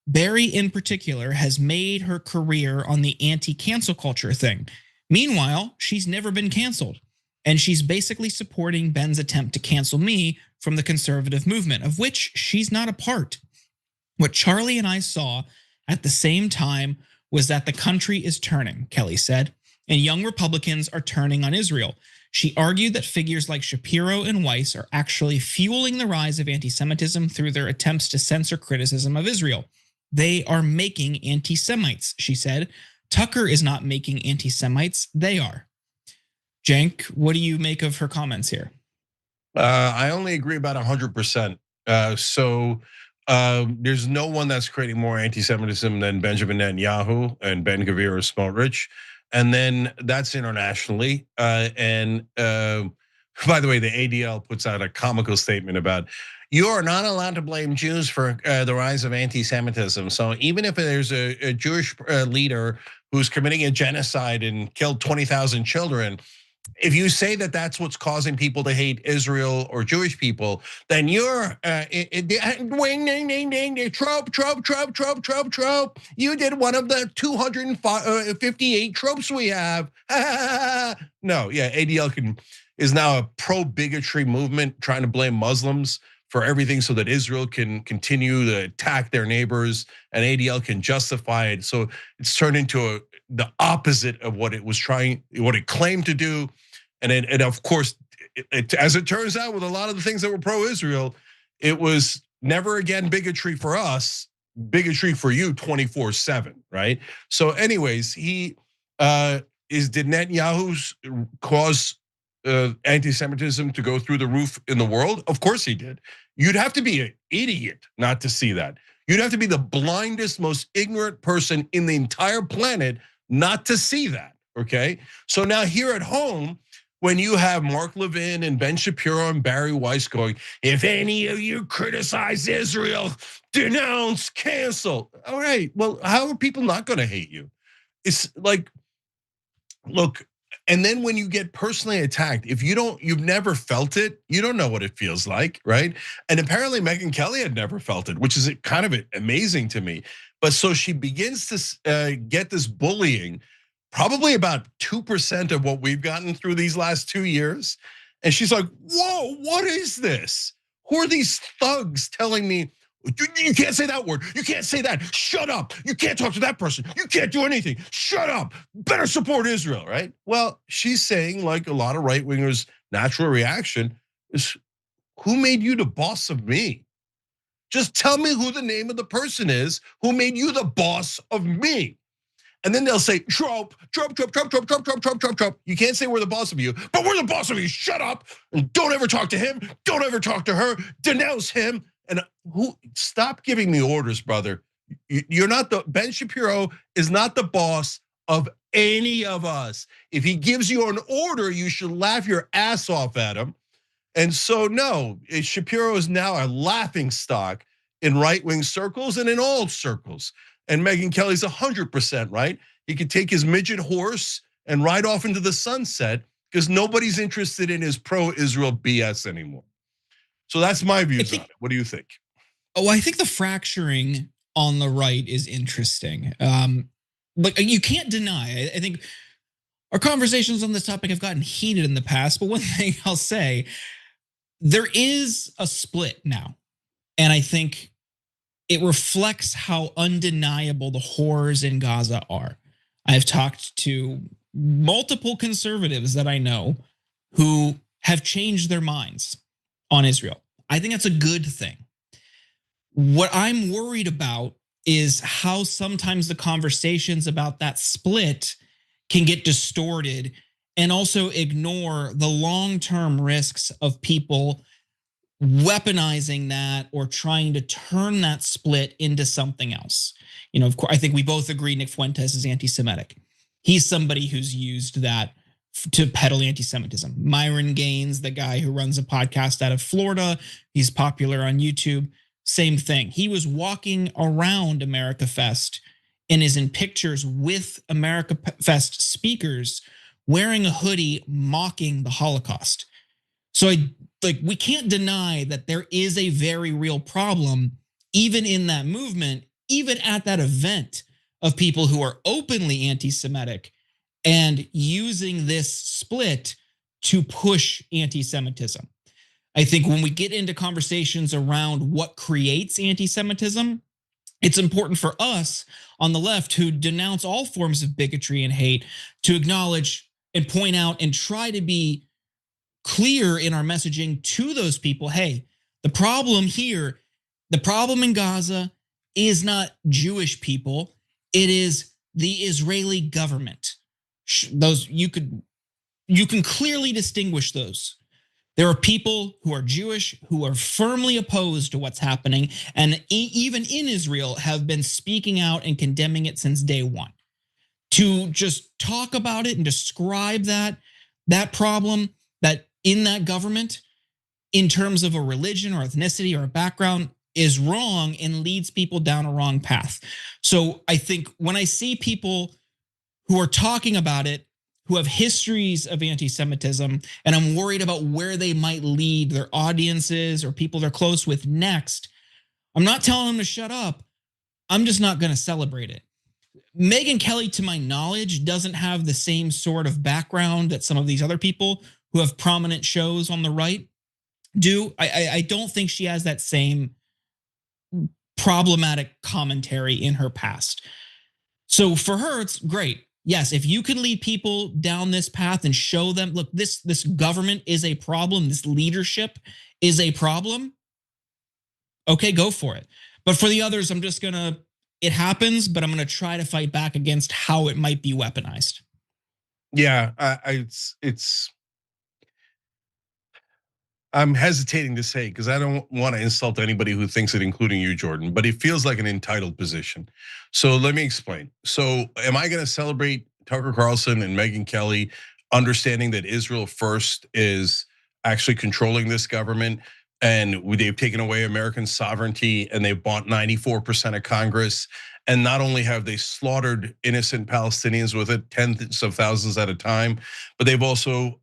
Bari, in particular, has made her career on the anti-cancel culture thing. Meanwhile, she's never been canceled. And she's basically supporting Ben's attempt to cancel me from the conservative movement, of which she's not a part. What Charlie and I saw at the same time was that the country is turning, Kelly said, and young Republicans are turning on Israel. She argued that figures like Shapiro and Weiss are actually fueling the rise of anti-Semitism through their attempts to censor criticism of Israel. They are making anti-Semites, she said. Tucker is not making anti-Semites, they are. Cenk, what do you make of her comments here? I only agree about 100%. There's no one that's creating more anti-Semitism than Benjamin Netanyahu and Ben Gvir or Smotrich. And then that's internationally. By the way, the ADL puts out a comical statement about, you are not allowed to blame Jews for the rise of anti-Semitism. So even if there's a Jewish leader who's committing a genocide and killed 20,000 children, if you say that that's what's causing people to hate Israel or Jewish people, then you're trope. You did one of the 258 tropes we have. No, yeah, ADL is now a pro-bigotry movement trying to blame Muslims for everything so that Israel can continue to attack their neighbors and ADL can justify it. So it's turned into the opposite of what it claimed to do. And of course, as it turns out, with a lot of the things that were pro-Israel, it was never again bigotry for us, bigotry for you 24/7, right? So anyways, did Netanyahu cause anti-Semitism to go through the roof in the world? Of course he did. You'd have to be an idiot not to see that. You'd have to be the blindest, most ignorant person in the entire planet not to see that, okay? So now here at home, when you have Mark Levin and Ben Shapiro and Bari Weiss going, if any of you criticize Israel, denounce, cancel. All right, well, how are people not gonna hate you? It's like, look, and then when you get personally attacked, if you've never felt it, you don't know what it feels like, right? And apparently Megyn Kelly had never felt it, which is kind of amazing to me. But so she begins to get this bullying, probably about 2% of what we've gotten through these last 2 years. And she's like, whoa, what is this? Who are these thugs telling me, you can't say that word, you can't say that, shut up, you can't talk to that person, you can't do anything, shut up, better support Israel, right? Well, she's saying, like a lot of right-wingers' natural reaction is, who made you the boss of me? Just tell me who the name of the person is who made you the boss of me. And then they'll say, Trump. You can't say we're the boss of you, but we're the boss of you, shut up, and don't ever talk to him, don't ever talk to her, denounce him. And stop giving me orders, brother. You're not Ben Shapiro is not the boss of any of us. If he gives you an order, you should laugh your ass off at him. And so no, Shapiro is now a laughing stock in right-wing circles and in all circles. And Megyn Kelly's 100% right. He could take his midget horse and ride off into the sunset because nobody's interested in his pro-Israel BS anymore. So that's my views on it. What do you think? Oh, I think the fracturing on the right is interesting. But you can't deny, I think our conversations on this topic have gotten heated in the past, but one thing I'll say, there is a split now. And I think it reflects how undeniable the horrors in Gaza are. I've talked to multiple conservatives that I know who have changed their minds on Israel. I think that's a good thing. What I'm worried about is how sometimes the conversations about that split can get distorted and also ignore the long-term risks of people weaponizing that or trying to turn that split into something else. Of course, I think we both agree Nick Fuentes is anti-Semitic. He's somebody who's used that to peddle anti-Semitism. Myron Gaines, the guy who runs a podcast out of Florida, he's popular on YouTube. Same thing. He was walking around America Fest and is in pictures with America Fest speakers wearing a hoodie mocking the Holocaust. So we can't deny that there is a very real problem, even in that movement, even at that event, of people who are openly anti-Semitic and using this split to push anti-Semitism. I think when we get into conversations around what creates anti-Semitism, it's important for us on the left who denounce all forms of bigotry and hate to acknowledge and point out and try to be clear in our messaging to those people. Hey, the problem here, the problem in Gaza is not Jewish people. It is the Israeli government. Those you can clearly distinguish those. There are people who are Jewish who are firmly opposed to what's happening, and even in Israel have been speaking out and condemning it since day one. To just talk about it and describe that problem that in that government in terms of a religion or ethnicity or a background is wrong and leads people down a wrong path. So I think when I see people who are talking about it, who have histories of anti-Semitism, and I'm worried about where they might lead their audiences or people they're close with next, I'm not telling them to shut up. I'm just not going to celebrate it. Megyn Kelly, to my knowledge, doesn't have the same sort of background that some of these other people who have prominent shows on the right do. I don't think she has that same problematic commentary in her past. So for her, it's great. Yes, if you can lead people down this path and show them, look, this government is a problem, this leadership is a problem, okay, go for it. But for the others, I'm just gonna, it happens, but I'm gonna try to fight back against how it might be weaponized. Yeah, I'm hesitating to say because I don't want to insult anybody who thinks it, including you, Jordan, but it feels like an entitled position. So let me explain. So am I going to celebrate Tucker Carlson and Megyn Kelly understanding that Israel first is actually controlling this government and they've taken away American sovereignty and they've bought 94% of Congress? And not only have they slaughtered innocent Palestinians with it, tens of thousands at a time, but they've also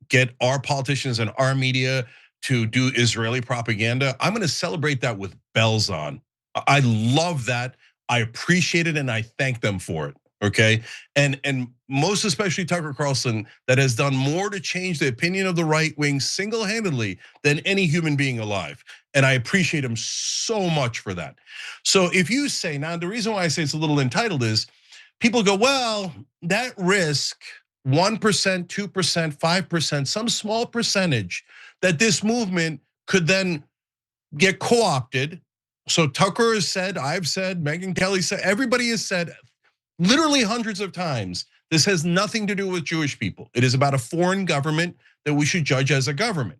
get our politicians and our media to do Israeli propaganda. I'm going to celebrate that with bells on. I love that. I appreciate it and I thank them for it. Okay. And most especially Tucker Carlson, that has done more to change the opinion of the right wing single-handedly than any human being alive. And I appreciate him so much for that. So if you say, now the reason why I say it's a little entitled is people go, well, that risk, 1%, 2%, 5%, some small percentage that this movement could then get co-opted. So Tucker has said, I've said, Megyn Kelly said, everybody has said literally hundreds of times, this has nothing to do with Jewish people. It is about a foreign government that we should judge as a government.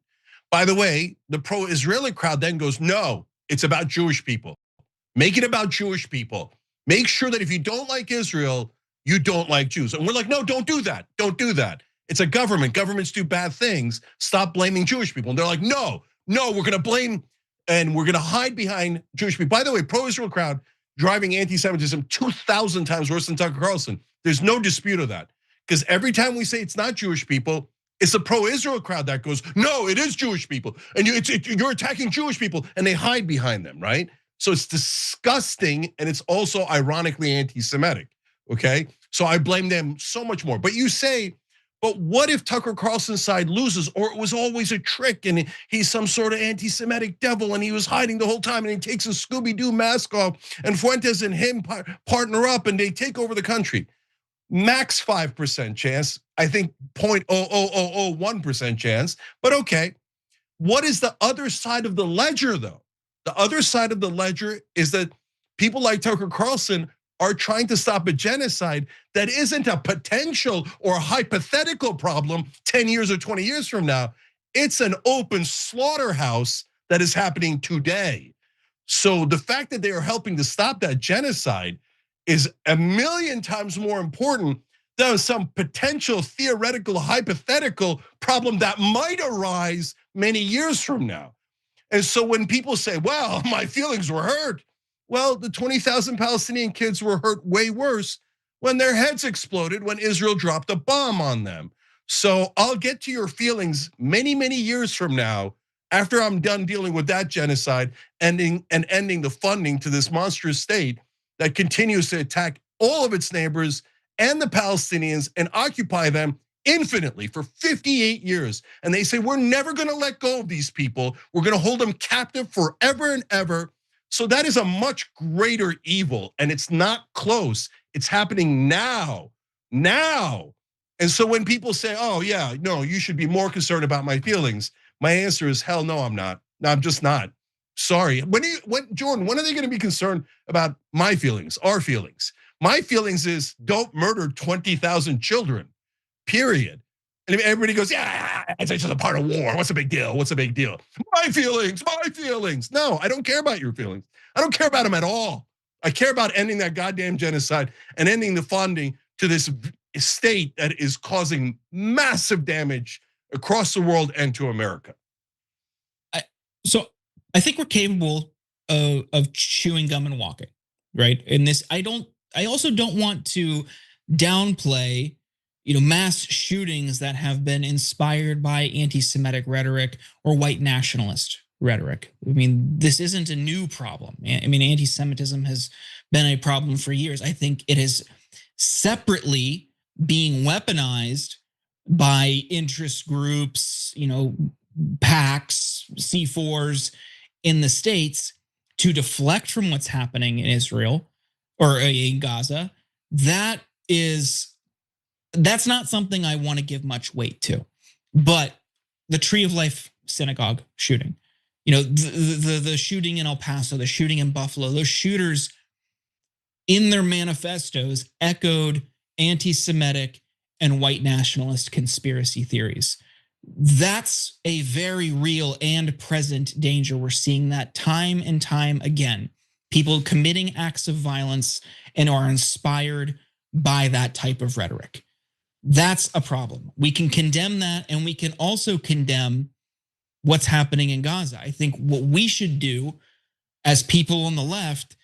By the way, the pro-Israeli crowd then goes, no, it's about Jewish people. Make it about Jewish people. Make sure that if you don't like Israel, you don't like Jews. And we're like, no, don't do that. Don't do that. It's a government. Governments do bad things. Stop blaming Jewish people. And they're like, no, we're gonna blame and we're gonna hide behind Jewish people. By the way, pro-Israel crowd driving anti-Semitism 2,000 times worse than Tucker Carlson. There's no dispute of that. Because every time we say it's not Jewish people, it's the pro-Israel crowd that goes, no, it is Jewish people. And you're attacking Jewish people and they hide behind them, right? So it's disgusting and it's also ironically anti-Semitic, okay? So I blame them so much more. But you say, but what if Tucker Carlson's side loses, or it was always a trick and he's some sort of anti-Semitic devil and he was hiding the whole time and he takes a Scooby-Doo mask off and Fuentes and him partner up and they take over the country? Max 5% chance, I think 0.00001% chance, but okay. What is the other side of the ledger though? The other side of the ledger is that people like Tucker Carlson are trying to stop a genocide that isn't a potential or hypothetical problem 10 years or 20 years from now. It's an open slaughterhouse that is happening today. So the fact that they are helping to stop that genocide is a million times more important than some potential theoretical, hypothetical problem that might arise many years from now. And so when people say, well, my feelings were hurt, well, the 20,000 Palestinian kids were hurt way worse when their heads exploded when Israel dropped a bomb on them. So I'll get to your feelings many, many years from now, after I'm done dealing with that genocide, ending the funding to this monstrous state that continues to attack all of its neighbors and the Palestinians and occupy them infinitely for 58 years. And they say, we're never gonna let go of these people. We're gonna hold them captive forever and ever. So that is a much greater evil, and it's not close. It's happening now. And so when people say, oh yeah, no, you should be more concerned about my feelings, my answer is hell no, I'm not. No, I'm just not. Sorry. Jordan, when are they gonna be concerned about my feelings, our feelings? My feelings is don't murder 20,000 children, period. And everybody goes, yeah, it's just a part of war. What's the big deal? What's the big deal? My feelings. No, I don't care about your feelings. I don't care about them at all. I care about ending that goddamn genocide and ending the funding to this state that is causing massive damage across the world and to America. So I think we're capable of chewing gum and walking, right? And this, I also don't want to downplay, mass shootings that have been inspired by anti-Semitic rhetoric or white nationalist rhetoric. I mean, this isn't a new problem. I mean, anti-Semitism has been a problem for years. I think it is separately being weaponized by interest groups, PACs, C4s in the States to deflect from what's happening in Israel or in Gaza. That's not something I want to give much weight to. But the Tree of Life synagogue shooting, the shooting in El Paso, the shooting in Buffalo, those shooters in their manifestos echoed anti-Semitic and white nationalist conspiracy theories. That's a very real and present danger. We're seeing that time and time again. People committing acts of violence and are inspired by that type of rhetoric. That's a problem. We can condemn that, and we can also condemn what's happening in Gaza. I think what we should do as people on the left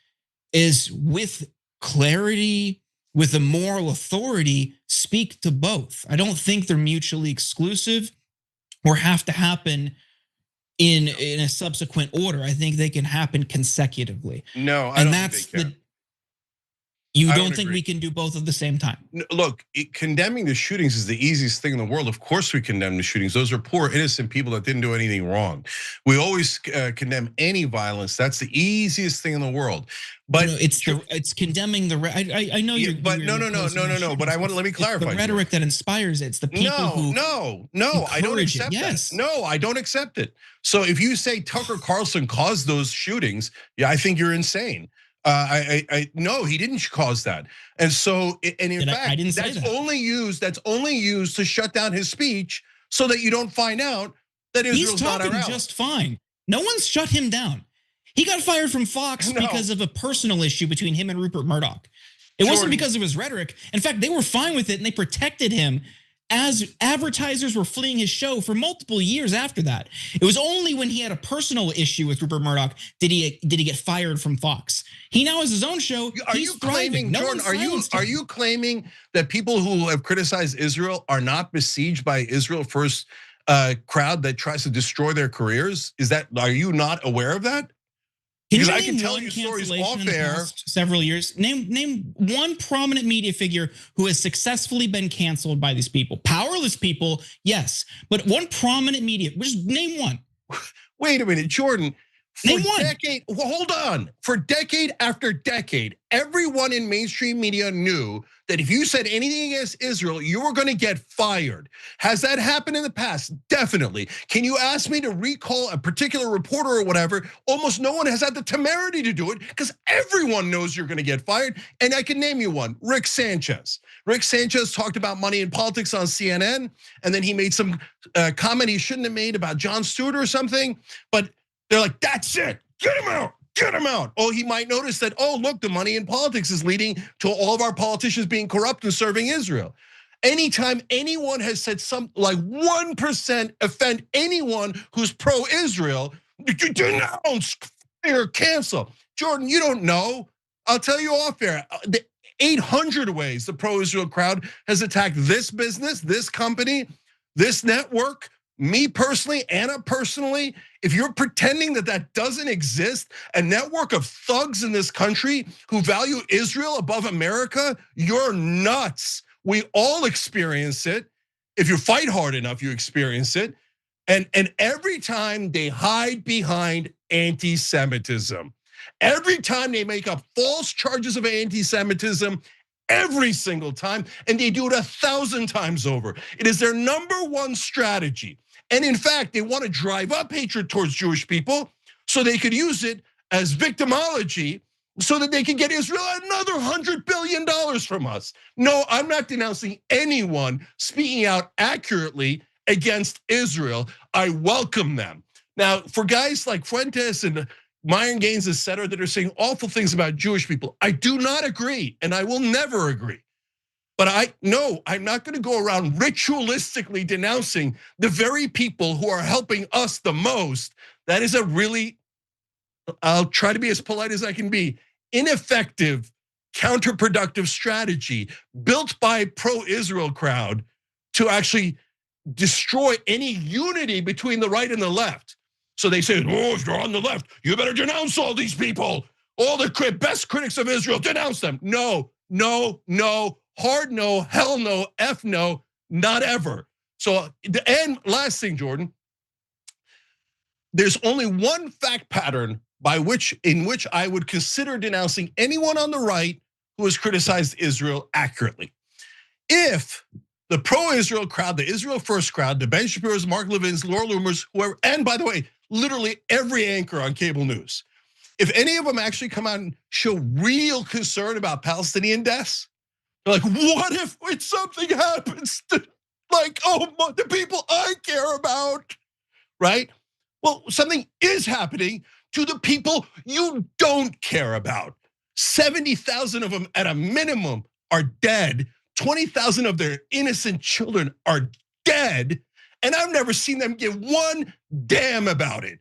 is, with clarity, with a moral authority, speak to both. I don't think they're mutually exclusive or have to happen in a subsequent order. I think they can happen consecutively. No, I don't think they can. You don't think we can do both at the same time? Look, condemning the shootings is the easiest thing in the world. Of course we condemn the shootings. Those are poor, innocent people that didn't do anything wrong. We always condemn any violence. That's the easiest thing in the world. But it's condemning the. I know you're. But no. But let me clarify. It's the rhetoric that inspires it. It's the people who. No. I don't accept that. No, I don't accept it. So if you say Tucker Carlson caused those shootings, yeah, I think you're insane. No, he didn't cause that. And so, and in fact, that's only used to shut down his speech so that you don't find out that Israel's not around. He's talking just fine. No one's shut him down. He got fired from Fox because of a personal issue between him and Rupert Murdoch. It wasn't because of his rhetoric. In fact, they were fine with it and they protected him as advertisers were fleeing his show for multiple years after that. It was only when he had a personal issue with Rupert Murdoch did he get fired from Fox. He now has his own show. He's thriving. Jordan, are you claiming that people who have criticized Israel are not besieged by Israel First crowd that tries to destroy their careers? Are you not aware of that? Because I can tell you stories off air. Several years. Name one prominent media figure who has successfully been canceled by these people. Powerless people, yes, but one prominent media. Just name one. Wait a minute, Jordan. For decade, well, hold on. For decade after decade, everyone in mainstream media knew that if you said anything against Israel, you were going to get fired. Has that happened in the past? Definitely. Can you ask me to recall a particular reporter or whatever? Almost no one has had the temerity to do it because everyone knows you're going to get fired. And I can name you one, Rick Sanchez. Rick Sanchez talked about money in politics on CNN, and then he made some comment he shouldn't have made about Jon Stewart or something, but they're like, that's it, get him out, get him out. Oh, he might notice that, oh, look, the money in politics is leading to all of our politicians being corrupt and serving Israel. Anytime anyone has said something like 1% offend anyone who's pro-Israel, denounce, fire, cancel. Jordan, you don't know. I'll tell you off air, the 800 ways the pro-Israel crowd has attacked this business, this company, this network, me personally, Anna personally. If you're pretending that that doesn't exist, a network of thugs in this country who value Israel above America, you're nuts. We all experience it. If you fight hard enough, you experience it. And every time they hide behind anti-Semitism, every time they make up false charges of anti-Semitism, every single time, and they do it 1,000 times over. It is their #1 strategy. And in fact, they want to drive up hatred towards Jewish people so they could use it as victimology so that they can get Israel another $100 billion from us. No, I'm not denouncing anyone speaking out accurately against Israel. I welcome them. Now, for guys like Fuentes and Myron Gaines, et cetera, that are saying awful things about Jewish people, I do not agree, and I will never agree. But I'm not going to go around ritualistically denouncing the very people who are helping us the most. That is a really, I'll try to be as polite as I can be, ineffective, counterproductive strategy built by pro-Israel crowd to actually destroy any unity between the right and the left. So they say, oh, if you're on the left, you better denounce all these people. All the best critics of Israel, denounce them. No, no, no. Hard no, hell no, F no, not ever. So, and last thing, Jordan, there's only one fact pattern in which I would consider denouncing anyone on the right who has criticized Israel accurately. If the pro-Israel crowd, the Israel First crowd, the Ben Shapiro's, Mark Levin's, Laura Loomer's, whoever, and by the way, literally every anchor on cable news, if any of them actually come out and show real concern about Palestinian deaths, they're like, what if something happens to, the people I care about, right? Well, something is happening to the people you don't care about. 70,000 of them at a minimum are dead. 20,000 of their innocent children are dead. And I've never seen them give one damn about it.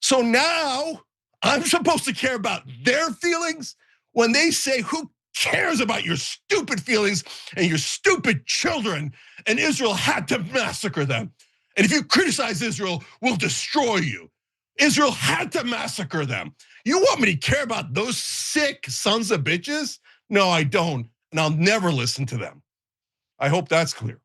So now I'm supposed to care about their feelings when they say, who cares about your stupid feelings and your stupid children, and Israel had to massacre them. And if you criticize Israel, we'll destroy you. Israel had to massacre them. You want me to care about those sick sons of bitches? No, I don't, and I'll never listen to them. I hope that's clear.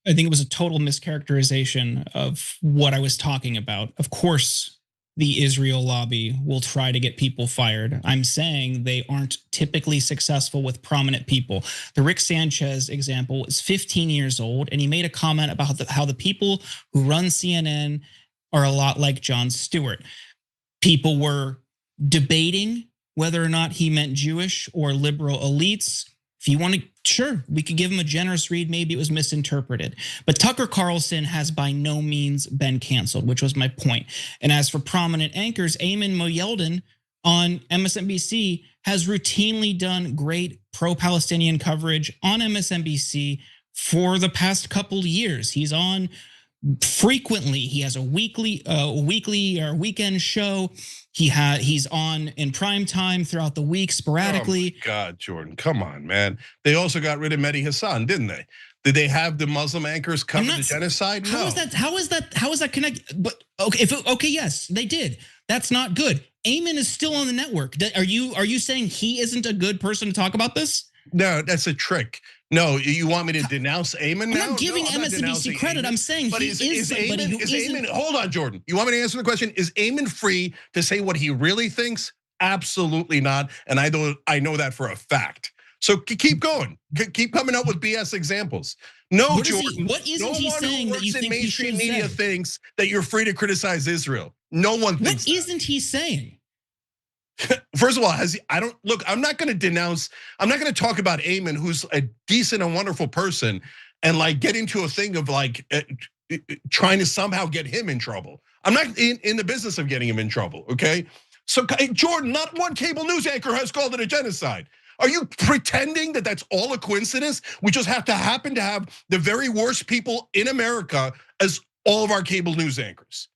I think it was a total mischaracterization of what I was talking about. Of course, the Israel lobby will try to get people fired. I'm saying they aren't typically successful with prominent people. The Rick Sanchez example is 15 years old, and he made a comment about how the people who run CNN are a lot like Jon Stewart. People were debating whether or not he meant Jewish or liberal elites. If you want to, sure, we could give him a generous read. Maybe it was misinterpreted. But Tucker Carlson has by no means been canceled, which was my point. And as for prominent anchors, Ayman Mohyeldin on MSNBC has routinely done great pro-Palestinian coverage on MSNBC for the past couple years. He's on frequently. He has a weekly or weekend show. He's on in prime time throughout the week sporadically. Oh my God, Jordan, come on, man. They also got rid of Mehdi Hassan, didn't they? Did they have the Muslim anchors cover the genocide? No. How is that connected? But okay, yes, they did. That's not good. Ayman is still on the network. Are you saying he isn't a good person to talk about this? No, that's a trick. No, you want me to denounce Ayman now? I'm not giving MSNBC credit. I'm saying he is somebody who isn't. Hold on, Jordan. You want me to answer the question? Is Ayman free to say what he really thinks? Absolutely not. And I know that for a fact. So keep going. Keep coming up with BS examples. No, Jordan. What isn't he saying that you think he should say? No one who works in mainstream media thinks that you're free to criticize Israel. No one thinks that. What isn't he saying? First of all, I'm not going to denounce. I'm not going to talk about Ayman, who's a decent and wonderful person, and like get into a thing of like trying to somehow get him in trouble. I'm not in the business of getting him in trouble. Okay, so Jordan, not one cable news anchor has called it a genocide. Are you pretending that that's all a coincidence? We just happen to have the very worst people in America as all of our cable news anchors.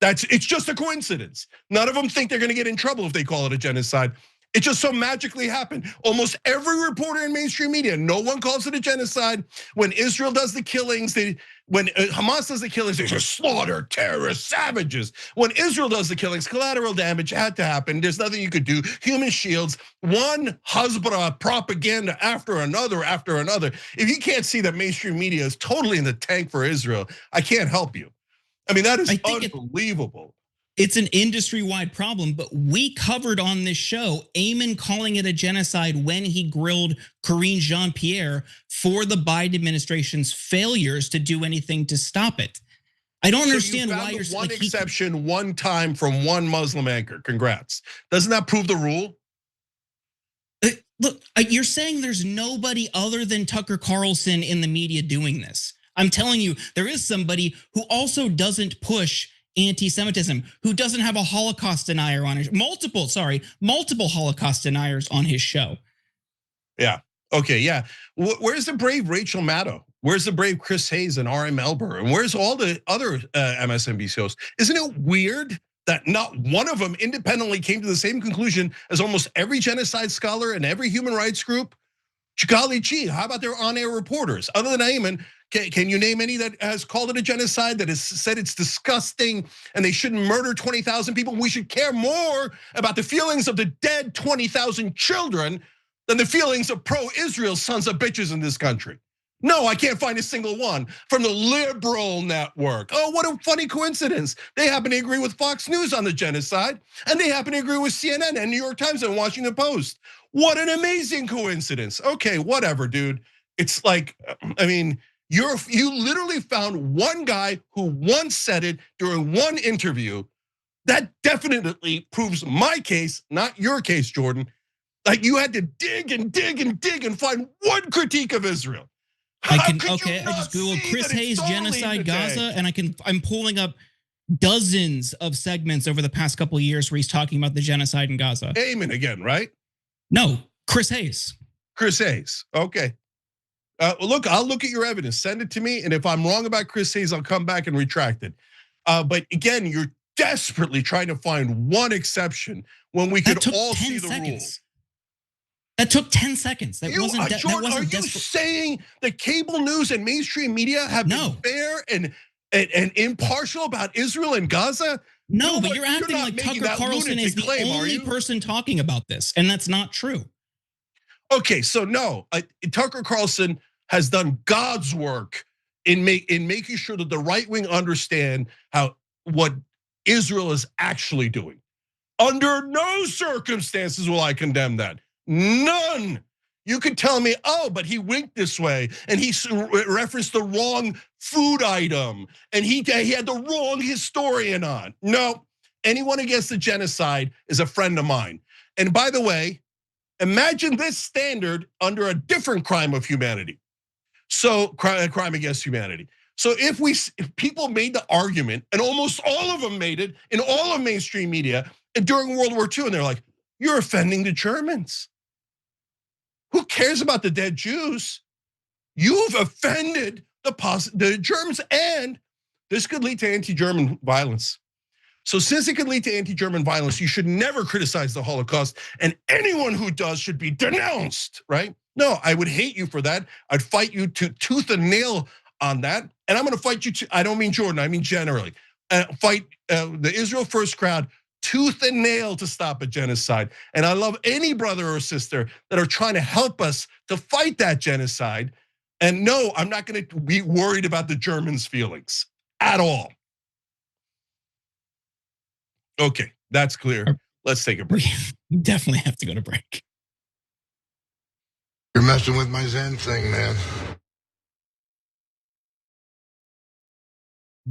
It's just a coincidence. None of them think they're gonna get in trouble if they call it a genocide. It just so magically happened. Almost every reporter in mainstream media, no one calls it a genocide. When Israel does the killings, when Hamas does the killings, they just slaughter terrorists, savages. When Israel does the killings, collateral damage had to happen. There's nothing you could do. Human shields, one Hezbollah propaganda after another. If you can't see that mainstream media is totally in the tank for Israel, I can't help you. I mean, that is unbelievable. It's an industry-wide problem, but we covered on this show Ayman calling it a genocide when he grilled Karine Jean-Pierre for the Biden administration's failures to do anything to stop it. I don't understand why you're one exception, one time from one Muslim anchor. Congrats. Doesn't that prove the rule? Look, you're saying there's nobody other than Tucker Carlson in the media doing this. I'm telling you, there is somebody who also doesn't push anti-Semitism, who doesn't have a Holocaust denier on his multiple Holocaust deniers on his show. Yeah. Okay. Yeah. Where's the brave Rachel Maddow? Where's the brave Chris Hayes and R.M. Elber? And where's all the other MSNBC hosts? Isn't it weird that not one of them independently came to the same conclusion as almost every genocide scholar and every human rights group? Golly gee, how about their on-air reporters? Other than Ayman, can you name any that has called it a genocide, that has said it's disgusting and they shouldn't murder 20,000 people? We should care more about the feelings of the dead 20,000 children than the feelings of pro-Israel sons of bitches in this country. No, I can't find a single one from the liberal network. Oh, what a funny coincidence. They happen to agree with Fox News on the genocide, and they happen to agree with CNN and New York Times and Washington Post. What an amazing coincidence. Okay, whatever, dude. It's like, I mean, you literally found one guy who once said it during one interview. That definitely proves my case, not your case, Jordan. Like you had to dig and dig and dig and find one critique of Israel. I just Googled Chris Hayes genocide Gaza, and I'm pulling up dozens of segments over the past couple of years where he's talking about the genocide in Gaza. Ayman again, right? No, Chris Hayes. Chris Hayes, okay. Look, I'll look at your evidence, send it to me, and if I'm wrong about Chris Hayes, I'll come back and retract it. But again, you're desperately trying to find one exception when we could all see the rules. That took 10 seconds. That wasn't Jordan, are you saying that cable news and mainstream media have been fair and impartial about Israel and Gaza? No, but you're acting like Tucker Carlson is the only person talking about this, and that's not true. Okay, so no, Tucker Carlson has done God's work in making sure that the right wing understand what Israel is actually doing. Under no circumstances will I condemn that. None. You could tell me, oh, but he winked this way, and he referenced the wrong food item, and he had the wrong historian on. No, anyone against the genocide is a friend of mine. And by the way, imagine this standard under a different crime of humanity. So crime against humanity. So if people made the argument, and almost all of them made it in all of mainstream media during World War II, and they're like, you're offending the Germans. Who cares about the dead Jews? You've offended the Germans, and this could lead to anti-German violence. So since it could lead to anti-German violence, you should never criticize the Holocaust, and anyone who does should be denounced, right? No, I would hate you for that. I'd fight you to tooth and nail on that, and I'm gonna fight you I don't mean Jordan, I mean generally. Fight the Israel First crowd tooth and nail to stop a genocide. And I love any brother or sister that are trying to help us to fight that genocide. And no, I'm not gonna be worried about the Germans' feelings at all. Okay, that's clear. Let's take a break. We definitely have to go to break. You're messing with my Zen thing, man.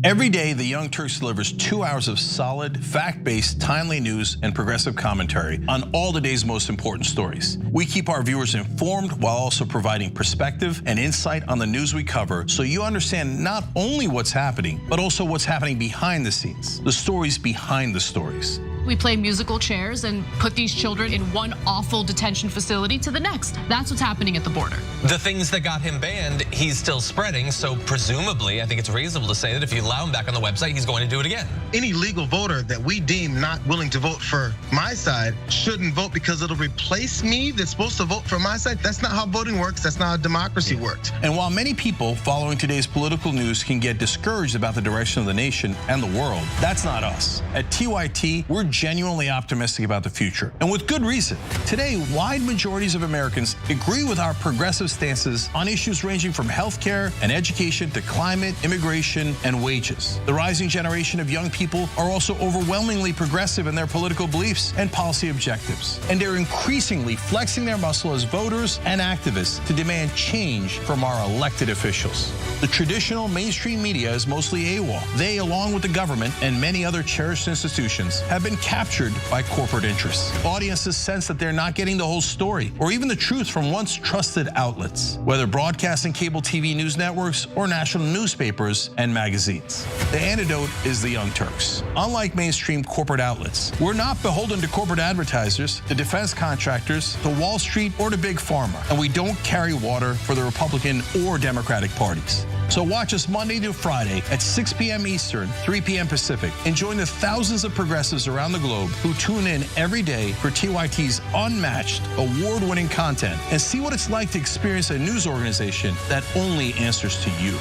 Every day, the Young Turks delivers 2 hours of solid, fact-based, timely news and progressive commentary on all the day's most important stories. We keep our viewers informed while also providing perspective and insight on the news we cover, so you understand not only what's happening, but also what's happening behind the scenes, the stories behind the stories. We play musical chairs and put these children in one awful detention facility to the next. That's what's happening at the border. The things that got him banned, he's still spreading. So presumably, I think it's reasonable to say that if you allow him back on the website, he's going to do it again. Any legal voter that we deem not willing to vote for my side shouldn't vote because it'll replace me that's supposed to vote for my side. That's not how voting works. That's not how democracy works. And while many people following today's political news can get discouraged about the direction of the nation and the world, that's not us. At TYT, we're genuinely optimistic about the future, and with good reason. Today, wide majorities of Americans agree with our progressive stances on issues ranging from healthcare and education to climate, immigration, and wages. The rising generation of young people are also overwhelmingly progressive in their political beliefs and policy objectives, and they're increasingly flexing their muscle as voters and activists to demand change from our elected officials. The traditional mainstream media is mostly AWOL. They, along with the government and many other cherished institutions, have been captured by corporate interests. Audiences sense that they're not getting the whole story or even the truth from once trusted outlets, whether broadcast and cable TV news networks or national newspapers and magazines. The antidote is the Young Turks. Unlike mainstream corporate outlets, we're not beholden to corporate advertisers, to defense contractors, to Wall Street, or to Big Pharma, and we don't carry water for the Republican or Democratic parties. So watch us Monday through Friday at 6 p.m. Eastern, 3 p.m. Pacific, and join the thousands of progressives around the globe who tune in every day for TYT's unmatched, award-winning content and see what it's like to experience a news organization that only answers to you.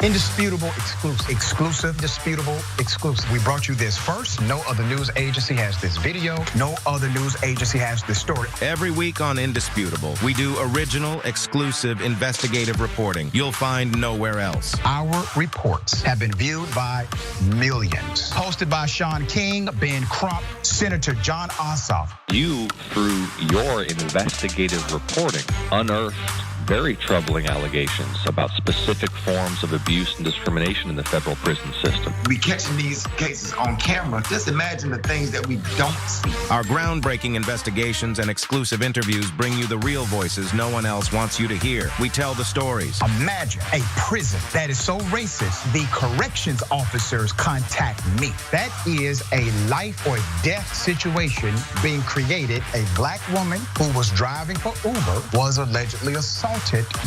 Indisputable, exclusive. Exclusive, disputable, exclusive. We brought you this first. No other news agency has this video. No other news agency has this story. Every week on Indisputable, we do original, exclusive, investigative reporting you'll find nowhere else. Our reports have been viewed by millions. Hosted by Sean King, Ben Crump, Senator John Ossoff. You, through your investigative reporting, unearthed very troubling allegations about specific forms of abuse and discrimination in the federal prison system. We catching these cases on camera. Just imagine the things that we don't see. Our groundbreaking investigations and exclusive interviews bring you the real voices no one else wants you to hear. We tell the stories. Imagine a prison that is so racist, the corrections officers contact me. That is a life or death situation being created. A black woman who was driving for Uber was allegedly assaulted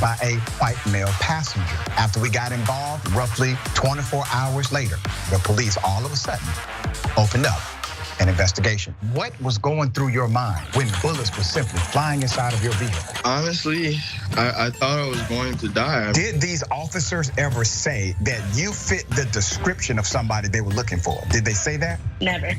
by a white male passenger. After we got involved, roughly 24 hours later, the police all of a sudden opened up an investigation. What was going through your mind when bullets were simply flying inside of your vehicle? Honestly, I thought I was going to die. Did these officers ever say that you fit the description of somebody they were looking for? Did they say that? Never.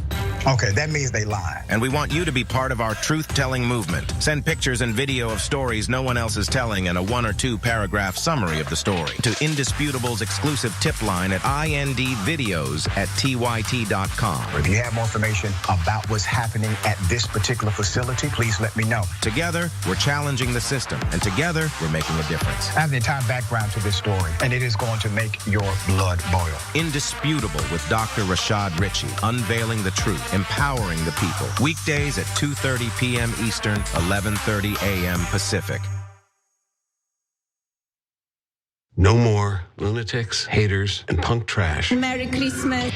Okay, that means they lied. And we want you to be part of our truth-telling movement. Send pictures and video of stories no one else is telling and a 1 or 2 paragraph summary of the story to Indisputable's exclusive tip line at indvideos@tyt.com. If you have more information about what's happening at this particular facility, please let me know. Together, we're challenging the system, and together, we're making a difference. I have the entire background to this story, and it is going to make your blood boil. Indisputable with Dr. Rashad Ritchie, unveiling the truth, empowering the people. Weekdays at 2:30 p.m. Eastern, 11:30 a.m. Pacific. No more lunatics, haters, and punk trash. Merry Christmas.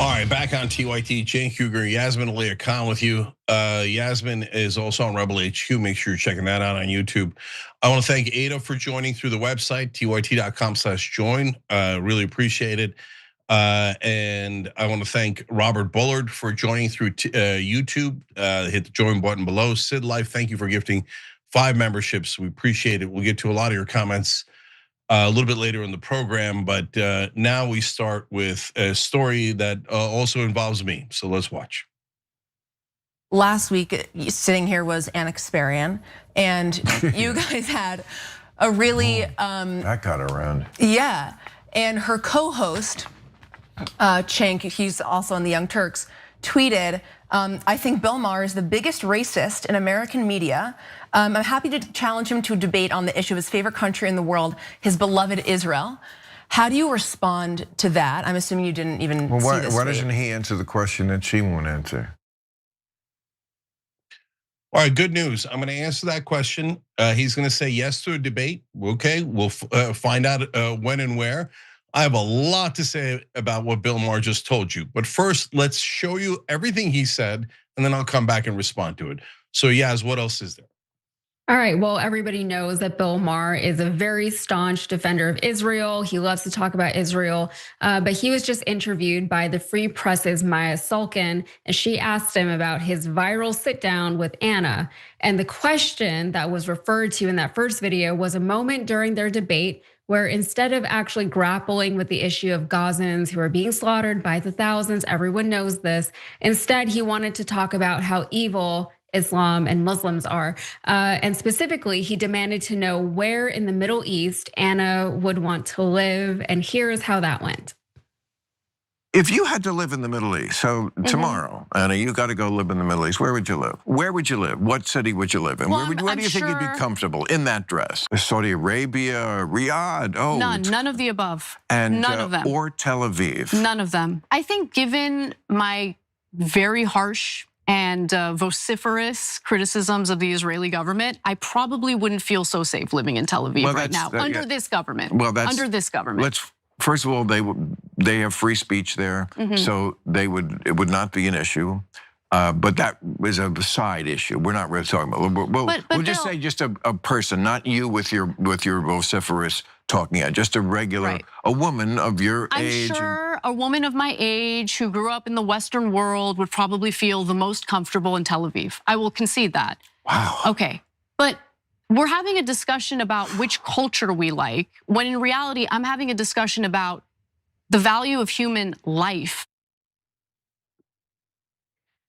All right, back on TYT, Cenk Uygur, Yasmin Aliyah Khan with you. Yasmin is also on Rebel HQ. Make sure you're checking that out on YouTube. I want to thank Ada for joining through the website, tyt.com/join. Really appreciate it. And I want to thank Robert Bullard for joining through YouTube. Hit the join button below. Sid Life, thank you for gifting 5 memberships. We appreciate it. We'll get to a lot of your comments a little bit later in the program, but now we start with a story that also involves me. So let's watch. Last week, sitting here was Ana Kasparian, and you guys had a really that got around. Yeah, and her co-host Cenk, he's also on the Young Turks, tweeted, "I think Bill Maher is the biggest racist in American media. I'm happy to challenge him to a debate on the issue of his favorite country in the world, his beloved Israel." How do you respond to that? I'm assuming you didn't even see this. Why doesn't he answer the question that she won't answer? All right, good news. I'm going to answer that question. He's going to say yes to a debate. Okay, we'll find out when and where. I have a lot to say about what Bill Maher just told you. But first, let's show you everything he said, and then I'll come back and respond to it. So Yaz, what else is there? All right, well, everybody knows that Bill Maher is a very staunch defender of Israel. He loves to talk about Israel, but he was just interviewed by the Free Press's Maya Sulkin, and she asked him about his viral sit down with Ana. And the question that was referred to in that first video was a moment during their debate where instead of actually grappling with the issue of Gazans who are being slaughtered by the thousands, everyone knows this, instead he wanted to talk about how evil Islam and Muslims are. And specifically, he demanded to know where in the Middle East Ana would want to live, and here is how that went. If you had to live in the Middle East, so tomorrow, Ana, you got to go live in the Middle East, where would you live? Where would you live? What city would you live in? Well, where do you think you'd be comfortable in that dress? Saudi Arabia, Riyadh? Oh, None of the above. And, none of them. Or Tel Aviv? None of them. I think given my very harsh and vociferous criticisms of the Israeli government, I probably wouldn't feel so safe living in Tel Aviv right now under this government. Well, that's under this government. First of all, they have free speech there, so it would not be an issue. But that was a side issue. We're not really talking about. We'll just say just a person, not you with your vociferous talking at, just a regular, a woman of your age. I'm sure a woman of my age who grew up in the Western world would probably feel the most comfortable in Tel Aviv. I will concede that. Wow. Okay, but we're having a discussion about which culture we like, when in reality, I'm having a discussion about the value of human life.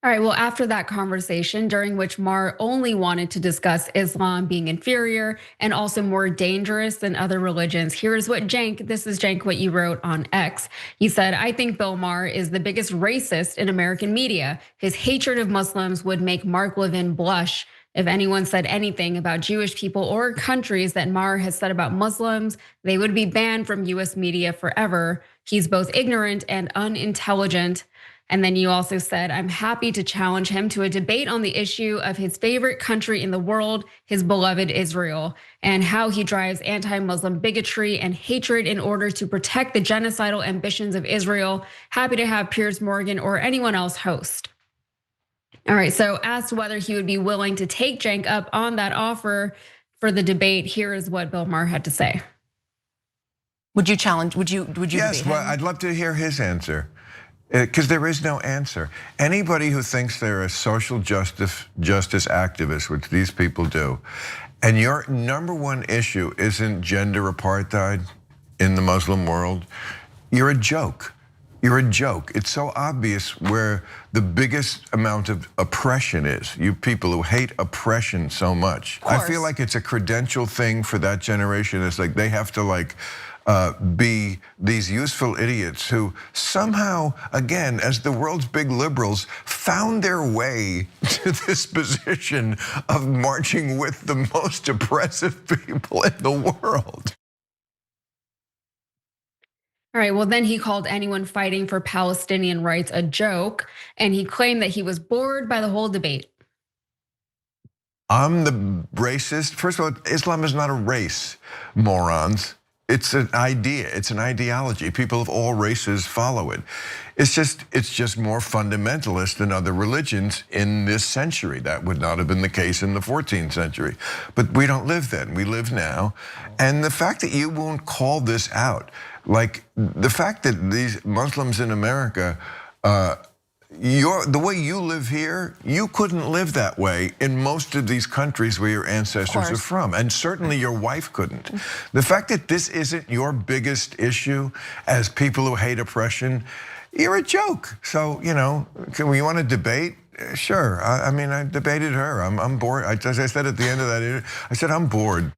All right, well, after that conversation, during which Maher only wanted to discuss Islam being inferior and also more dangerous than other religions, here's what this is Cenk, what you wrote on X. He said, "I think Bill Maher is the biggest racist in American media. His hatred of Muslims would make Mark Levin blush. If anyone said anything about Jewish people or countries that Maher has said about Muslims, they would be banned from US media forever. He's both ignorant and unintelligent." And then you also said, "I'm happy to challenge him to a debate on the issue of his favorite country in the world, his beloved Israel, and how he drives anti-Muslim bigotry and hatred in order to protect the genocidal ambitions of Israel. Happy to have Piers Morgan or anyone else host." All right, so asked whether he would be willing to take Cenk up on that offer for the debate, here is what Bill Maher had to say. Would you challenge, would you Yes, well, I'd love to hear his answer. Because there is no answer. Anybody who thinks they're a social justice activist, which these people do, and your number one issue isn't gender apartheid in the Muslim world, you're a joke. You're a joke. It's so obvious where the biggest amount of oppression is. You people who hate oppression so much. I feel like it's a credential thing for that generation. It's like they have to be these useful idiots who somehow, again, as the world's big liberals, found their way to this position of marching with the most oppressive people in the world. All right, well, then he called anyone fighting for Palestinian rights a joke, and he claimed that he was bored by the whole debate. I'm the racist. First of all, Islam is not a race, morons. It's an idea, it's an ideology. People of all races follow it. It's just more fundamentalist than other religions in this century. That would not have been the case in the 14th century. But we don't live then, we live now. And the fact that you won't call this out, like the fact that these Muslims in America, the way you live here, you couldn't live that way in most of these countries where your ancestors are from, and certainly your wife couldn't. The fact that this isn't your biggest issue as people who hate oppression, you're a joke. So, you know, you want to debate? Sure. I mean, I debated her. I'm bored. As I said at the end of that, I said, I'm bored.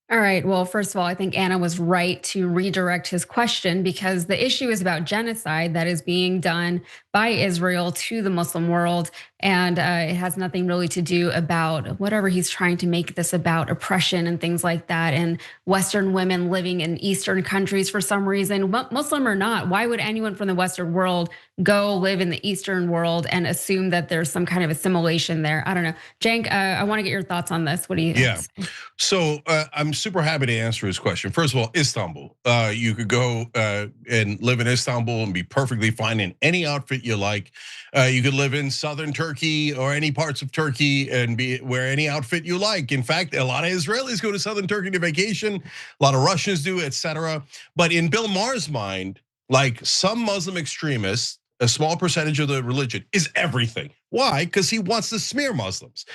All right. Well, first of all, I think Anna was right to redirect his question because the issue is about genocide that is being done by Israel to the Muslim world. And it has nothing really to do about whatever he's trying to make this about, oppression and things like that. And Western women living in Eastern countries for some reason, Muslim or not, why would anyone from the Western world go live in the Eastern world and assume that there's some kind of assimilation there? I don't know. Cenk, I want to get your thoughts on this. What do you think? Yeah. So I'm super happy to answer his question. First of all, Istanbul. You could go and live in Istanbul and be perfectly fine in any outfit you like. You could live in southern Turkey or any parts of Turkey and wear any outfit you like. In fact, a lot of Israelis go to southern Turkey to vacation. A lot of Russians do, etc. But in Bill Maher's mind, like some Muslim extremists, a small percentage of the religion is everything. Why? Because he wants to smear Muslims.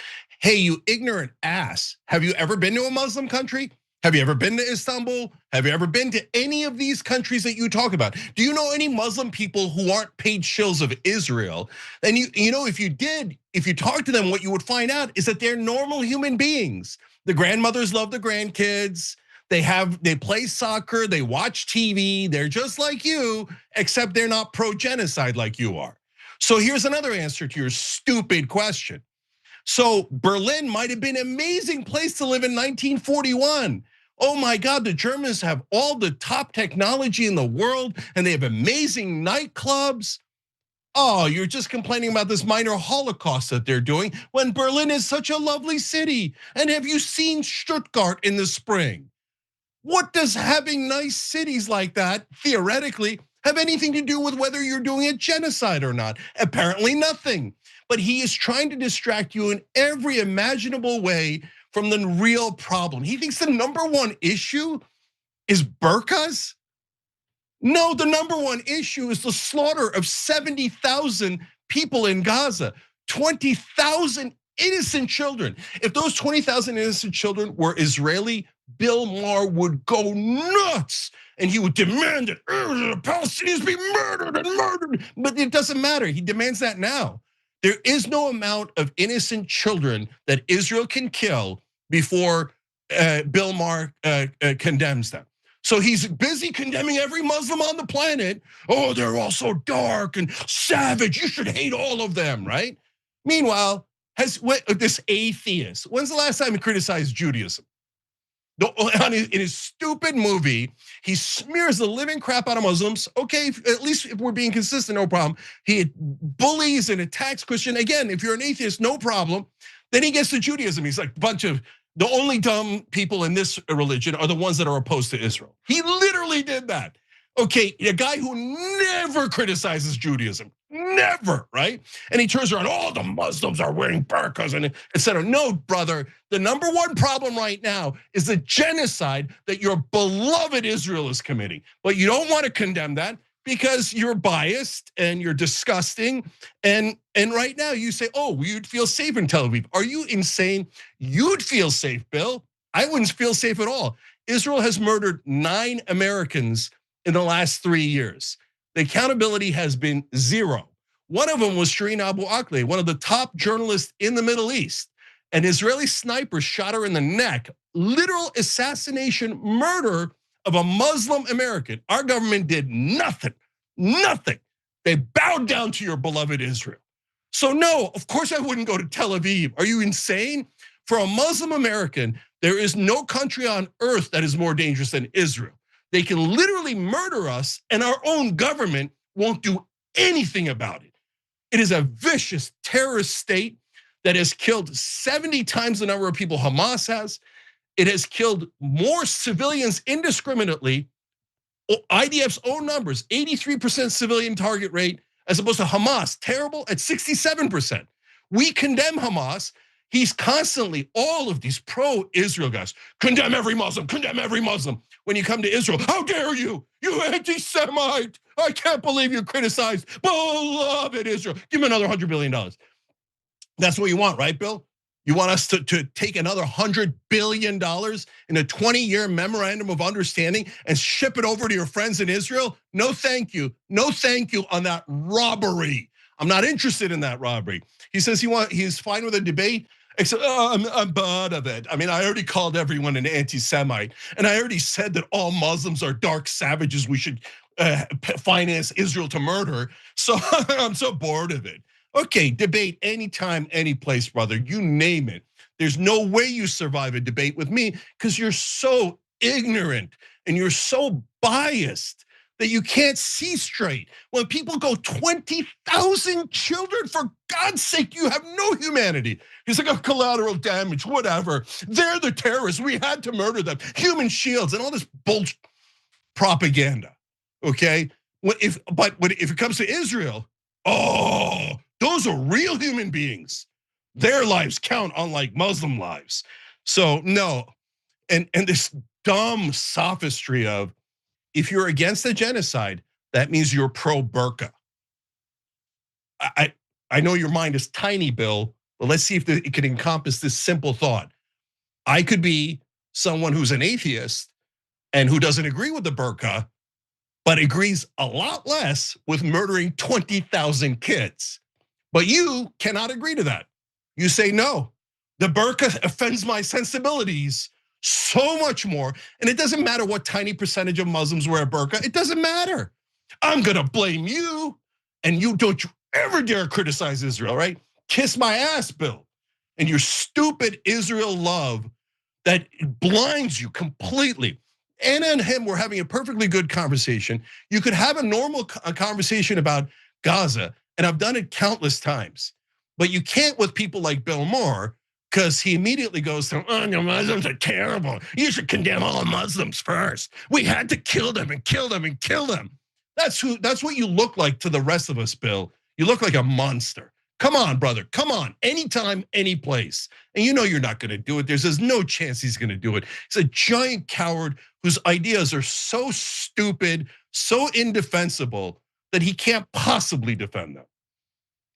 Hey, you ignorant ass. Have you ever been to a Muslim country? Have you ever been to Istanbul? Have you ever been to any of these countries that you talk about? Do you know any Muslim people who aren't paid shills of Israel? And you know, if you did, if you talk to them, what you would find out is that they're normal human beings. The grandmothers love the grandkids. They play soccer, they watch TV, they're just like you, except they're not pro-genocide like you are. So here's another answer to your stupid question. So Berlin might have been an amazing place to live in 1941. Oh my God, the Germans have all the top technology in the world and they have amazing nightclubs. Oh, you're just complaining about this minor Holocaust that they're doing when Berlin is such a lovely city. And have you seen Stuttgart in the spring? What does having nice cities like that, theoretically, have anything to do with whether you're doing a genocide or not? Apparently nothing. But he is trying to distract you in every imaginable way from the real problem. He thinks the #1 issue is burqas. No, the #1 issue is the slaughter of 70,000 people in Gaza, 20,000 innocent children. If those 20,000 innocent children were Israeli, Bill Maher would go nuts and he would demand that the Palestinians be murdered and murdered. But it doesn't matter. He demands that now. There is no amount of innocent children that Israel can kill before Bill Maher condemns them. So he's busy condemning every Muslim on the planet. Oh, they're all so dark and savage. You should hate all of them, right? Meanwhile, this atheist, when's the last time he criticized Judaism? In his stupid movie, he smears the living crap out of Muslims. Okay, at least if we're being consistent, no problem. He bullies and attacks Christian. Again, if you're an atheist, no problem. Then he gets to Judaism. He's like, the only dumb people in this religion are the ones that are opposed to Israel. He literally did that. Okay, a guy who never criticizes Judaism, never, right? And he turns around, oh, the Muslims are wearing burqas and etc. No, brother, the #1 problem right now is the genocide that your beloved Israel is committing. But you don't want to condemn that because you're biased and you're disgusting. And right now you say, oh, you'd feel safe in Tel Aviv. Are you insane? You'd feel safe, Bill. I wouldn't feel safe at all. Israel has murdered 9 Americans in the last 3 years. The accountability has been 0. One of them was Shireen Abu Akleh, one of the top journalists in the Middle East. An Israeli sniper shot her in the neck, literal assassination, murder of a Muslim American. Our government did nothing, nothing. They bowed down to your beloved Israel. So no, of course I wouldn't go to Tel Aviv. Are you insane? For a Muslim American, there is no country on earth that is more dangerous than Israel. They can literally murder us and our own government won't do anything about it. It is a vicious terrorist state that has killed 70 times the number of people Hamas has. It has killed more civilians indiscriminately. IDF's own numbers, 83% civilian target rate, as opposed to Hamas, terrible at 67%. We condemn Hamas. He's constantly, all of these pro-Israel guys, condemn every Muslim, condemn every Muslim. When you come to Israel, how dare you? You anti-Semite. I can't believe you criticized beloved Israel. Give him another $100 billion. That's what you want, right, Bill? You want us to take another $100 billion in a 20-year memorandum of understanding and ship it over to your friends in Israel? No, thank you. No, thank you on that robbery. I'm not interested in that robbery. He says he's fine with a debate, except I'm bored of it. I mean, I already called everyone an anti-Semite, and I already said that all Muslims are dark savages we should finance Israel to murder. So I'm so bored of it. Okay, debate anytime, any place, brother. You name it. There's no way you survive a debate with me because you're so ignorant and you're so biased that you can't see straight. When people go 20,000 children, for God's sake, you have no humanity. He's like, a collateral damage, whatever. They're the terrorists. We had to murder them. Human shields and all this bullshit propaganda, okay? But if it comes to Israel, oh, those are real human beings. Their lives count unlike Muslim lives. So no, and this dumb sophistry of, if you're against the genocide, that means you're pro-burqa. I know your mind is tiny, Bill, but let's see if it can encompass this simple thought. I could be someone who's an atheist and who doesn't agree with the burqa, but agrees a lot less with murdering 20,000 kids. But you cannot agree to that. You say, no, the burqa offends my sensibilities so much more. And it doesn't matter what tiny percentage of Muslims wear a burqa, it doesn't matter. I'm gonna blame you, and you don't ever dare criticize Israel, right? Kiss my ass, Bill. And your stupid Israel love that blinds you completely. Anna and him were having a perfectly good conversation. You could have a normal conversation about Gaza, and I've done it countless times. But you can't with people like Bill Maher, because he immediately goes to, oh, the Muslims are terrible. You should condemn all Muslims first. We had to kill them and kill them and kill them. That's what you look like to the rest of us, Bill. You look like a monster. Come on, brother, come on, anytime, any place. And you know you're not gonna do it. There's no chance he's gonna do it. He's a giant coward whose ideas are so stupid, so indefensible that he can't possibly defend them.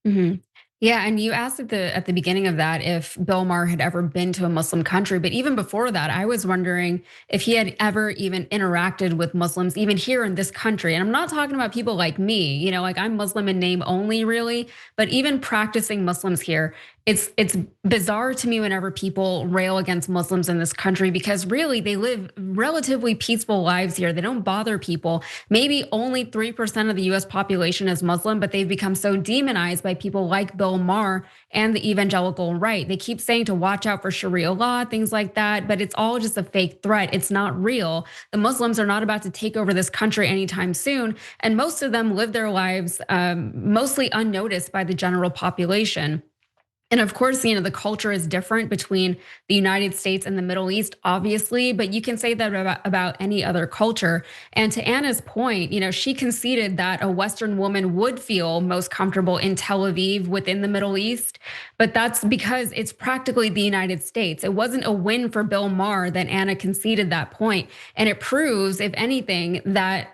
Mm-hmm. Yeah, and you asked at the beginning of that if Bill Maher had ever been to a Muslim country, but even before that, I was wondering if he had ever even interacted with Muslims, even here in this country. And I'm not talking about people like me, like I'm Muslim in name only, really, but even practicing Muslims here. It's bizarre to me whenever people rail against Muslims in this country, because really they live relatively peaceful lives here. They don't bother people. Maybe only 3% of the US population is Muslim, but they've become so demonized by people like Bill Maher and the evangelical right. They keep saying to watch out for Sharia law, things like that, but it's all just a fake threat. It's not real. The Muslims are not about to take over this country anytime soon, and most of them live their lives mostly unnoticed by the general population. And of course, the culture is different between the United States and the Middle East, obviously, but you can say that about any other culture. And to Anna's point, she conceded that a Western woman would feel most comfortable in Tel Aviv within the Middle East, but that's because it's practically the United States. It wasn't a win for Bill Maher that Anna conceded that point. And it proves, if anything, that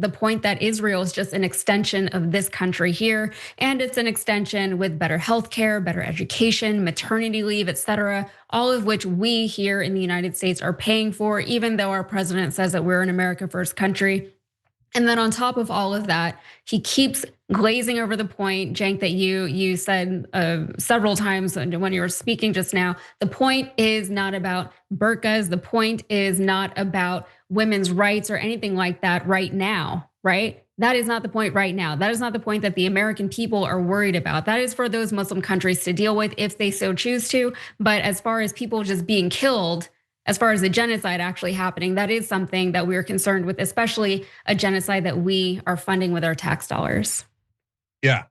the point that Israel is just an extension of this country here, and it's an extension with better healthcare, better education, maternity leave, et cetera, all of which we here in the United States are paying for, even though our president says that we're an America first country. And then on top of all of that, he keeps glazing over the point, Cenk, that you said several times when you were speaking just now. The point is not about burqas. The point is not about women's rights or anything like that right now, right? That is not the point right now. That is not the point that the American people are worried about. That is for those Muslim countries to deal with if they so choose to. But as far as people just being killed, as far as the genocide actually happening, that is something that we're concerned with, especially a genocide that we are funding with our tax dollars. Yeah,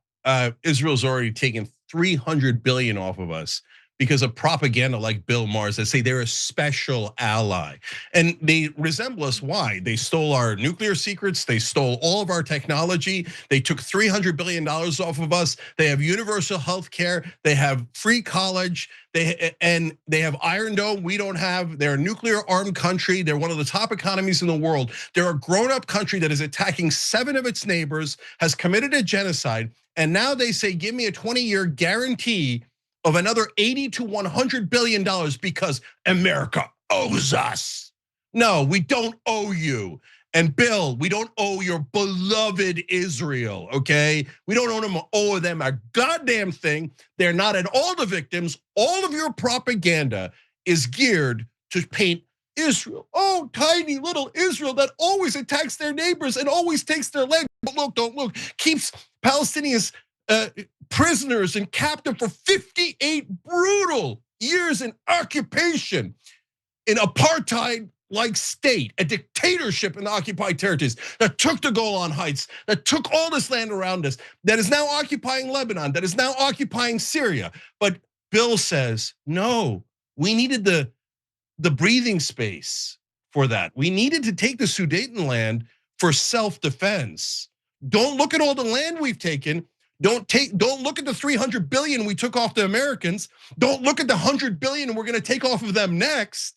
Israel's already taken $300 billion off of us because of propaganda like Bill Maher that say they're a special ally. And they resemble us. Why? They stole our nuclear secrets. They stole all of our technology. They took $300 billion off of us. They have universal health care. They have free college. They have Iron Dome. We don't have. They're a nuclear armed country. They're one of the top economies in the world. They're a grown up country that is attacking 7 of its neighbors, has committed a genocide. And now they say, give me a 20-year guarantee of another 80 to 100 billion dollars because America owes us. No, we don't owe you. And Bill, we don't owe your beloved Israel, okay? We don't owe them a goddamn thing. They're not at all the victims. All of your propaganda is geared to paint Israel, oh, tiny little Israel that always attacks their neighbors and always takes their land. Don't look, keeps Palestinians prisoners and captive for 58 brutal years in occupation, in apartheid-like state, a dictatorship in the occupied territories that took the Golan Heights, that took all this land around us, that is now occupying Lebanon, that is now occupying Syria. But Bill says, no, we needed the breathing space for that. We needed to take the Sudetenland for self-defense. Don't look at all the land we've taken. Don't look at the 300 billion we took off the Americans. Don't look at the 100 billion we're gonna take off of them next.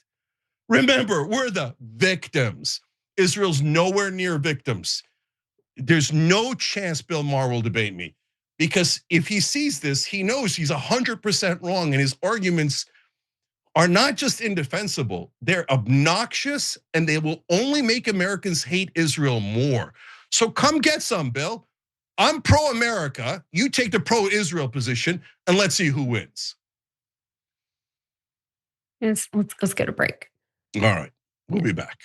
Remember, we're the victims. Israel's nowhere near victims. There's no chance Bill Maher will debate me, because if he sees this, he knows he's 100% wrong, and his arguments are not just indefensible, they're obnoxious, and they will only make Americans hate Israel more. So come get some, Bill. I'm pro-America, you take the pro-Israel position, and let's see who wins. Let's get a break. All right, we'll be back.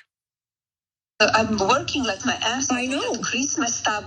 I'm working like my ass. I know. Christmas stuff.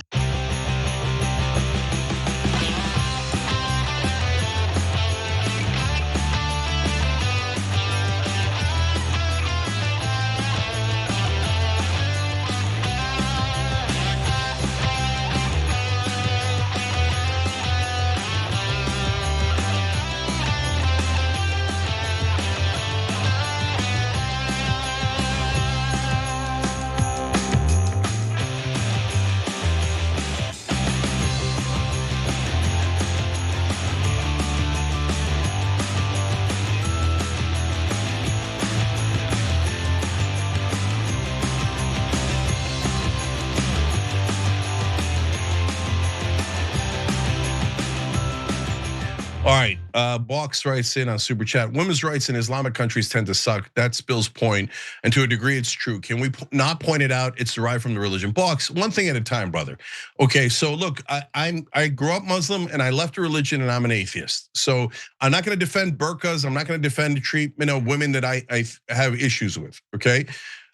All right, Box writes in on Super Chat, women's rights in Islamic countries tend to suck. That's Bill's point, and to a degree it's true. Can we not point it out? It's derived from the religion. Box, one thing at a time, brother. Okay, so look, I grew up Muslim and I left the religion and I'm an atheist. So I'm not gonna defend burqas, I'm not gonna defend the treatment of women that I have issues with, okay?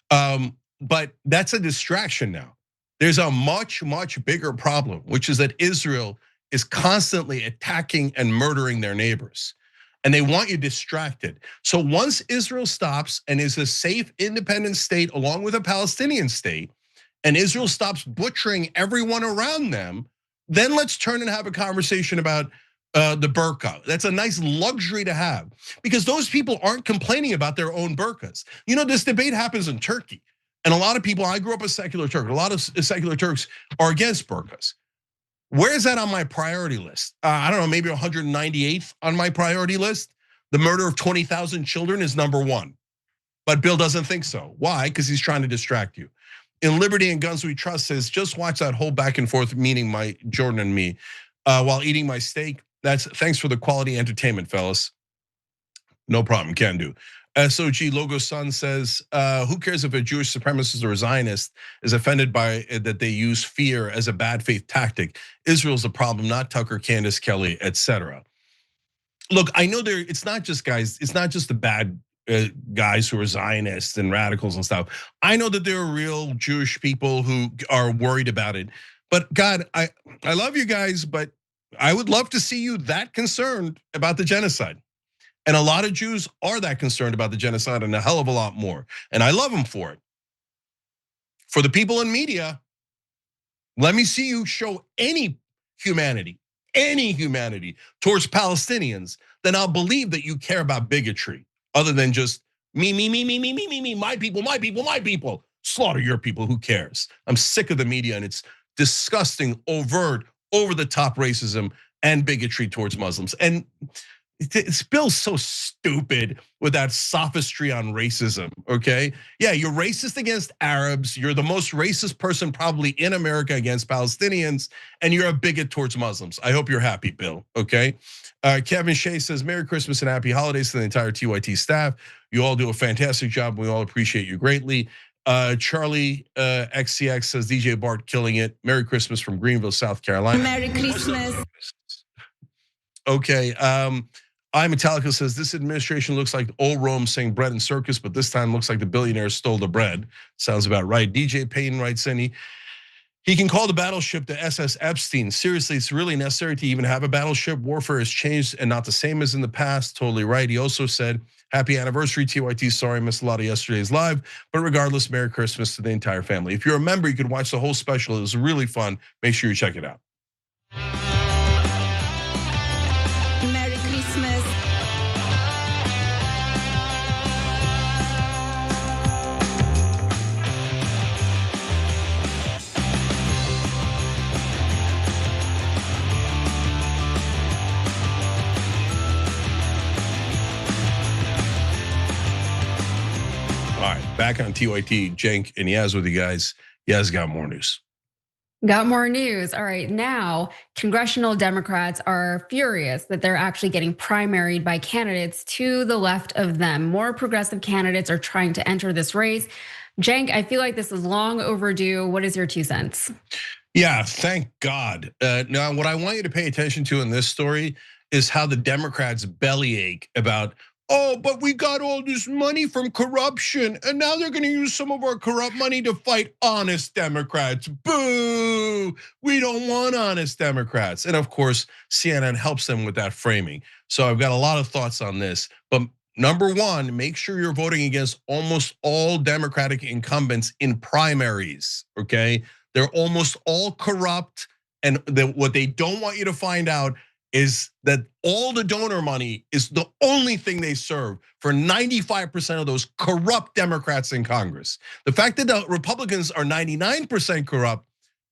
But that's a distraction now. There's a much, much bigger problem, which is that Israel is constantly attacking and murdering their neighbors. And they want you distracted. So once Israel stops and is a safe, independent state along with a Palestinian state, and Israel stops butchering everyone around them, then let's turn and have a conversation about the burqa. That's a nice luxury to have, because those people aren't complaining about their own burqas. You know, this debate happens in Turkey. And a lot of people, I grew up a secular Turk, a lot of secular Turks are against burqas. Where is that on my priority list? I don't know, maybe 198th on my priority list. The murder of 20,000 children is number 1. But Bill doesn't think so. Why? Because he's trying to distract you. In Liberty and Guns We Trust says, just watch that whole back and forth meeting my Jordan and me while eating my steak. Thanks for the quality entertainment, fellas. No problem, can do. SOG Logo Sun says, who cares if a Jewish supremacist or a Zionist is offended by that they use fear as a bad faith tactic? Israel's the problem, not Tucker, Candace, Kelly, etc. Look, I know it's not just guys, it's not just the bad guys who are Zionists and radicals and stuff. I know that there are real Jewish people who are worried about it. But God, I love you guys, but I would love to see you that concerned about the genocide. And a lot of Jews are that concerned about the genocide and a hell of a lot more. And I love them for it. For the people in media, let me see you show any humanity, any humanity towards Palestinians, then I'll believe that you care about bigotry, other than just me, my people, my people, my people. Slaughter your people, who cares? I'm sick of the media and its disgusting, overt, over-the-top racism and bigotry towards Muslims. And Bill's so stupid with that sophistry on racism, okay? Yeah, you're racist against Arabs. You're the most racist person probably in America against Palestinians, and you're a bigot towards Muslims. I hope you're happy, Bill, okay? Kevin Shea says, Merry Christmas and Happy Holidays to the entire TYT staff. You all do a fantastic job. We all appreciate you greatly. Charlie XCX says, DJ Bart killing it. Merry Christmas from Greenville, South Carolina. Merry Christmas. Okay, I Metallica says, this administration looks like old Rome saying bread and circus, but this time looks like the billionaires stole the bread. Sounds about right. DJ Payne writes in, he can call the battleship the SS Epstein. Seriously, it's really necessary to even have a battleship. Warfare has changed and not the same as in the past. Totally right. He also said, happy anniversary, TYT. Sorry, I missed a lot of yesterday's live, but regardless, Merry Christmas to the entire family. If you're a member, you could watch the whole special. It was really fun. Make sure you check it out. Merry Christmas. All right, back on TYT, Cenk and Yaz with you guys. Yaz got more news. Got more news. All right, now congressional Democrats are furious that they're actually getting primaried by candidates to the left of them. More progressive candidates are trying to enter this race. Cenk, I feel like this is long overdue. What is your 2 cents? Yeah, thank God. Now, what I want you to pay attention to in this story is how the Democrats bellyache about, oh, but we got all this money from corruption, and now they're gonna use some of our corrupt money to fight honest Democrats. Boo! We don't want honest Democrats. And of course, CNN helps them with that framing. So I've got a lot of thoughts on this. But number one, make sure you're voting against almost all Democratic incumbents in primaries, okay? They're almost all corrupt, and what they don't want you to find out is that all the donor money is the only thing they serve for 95% of those corrupt Democrats in Congress. The fact that the Republicans are 99% corrupt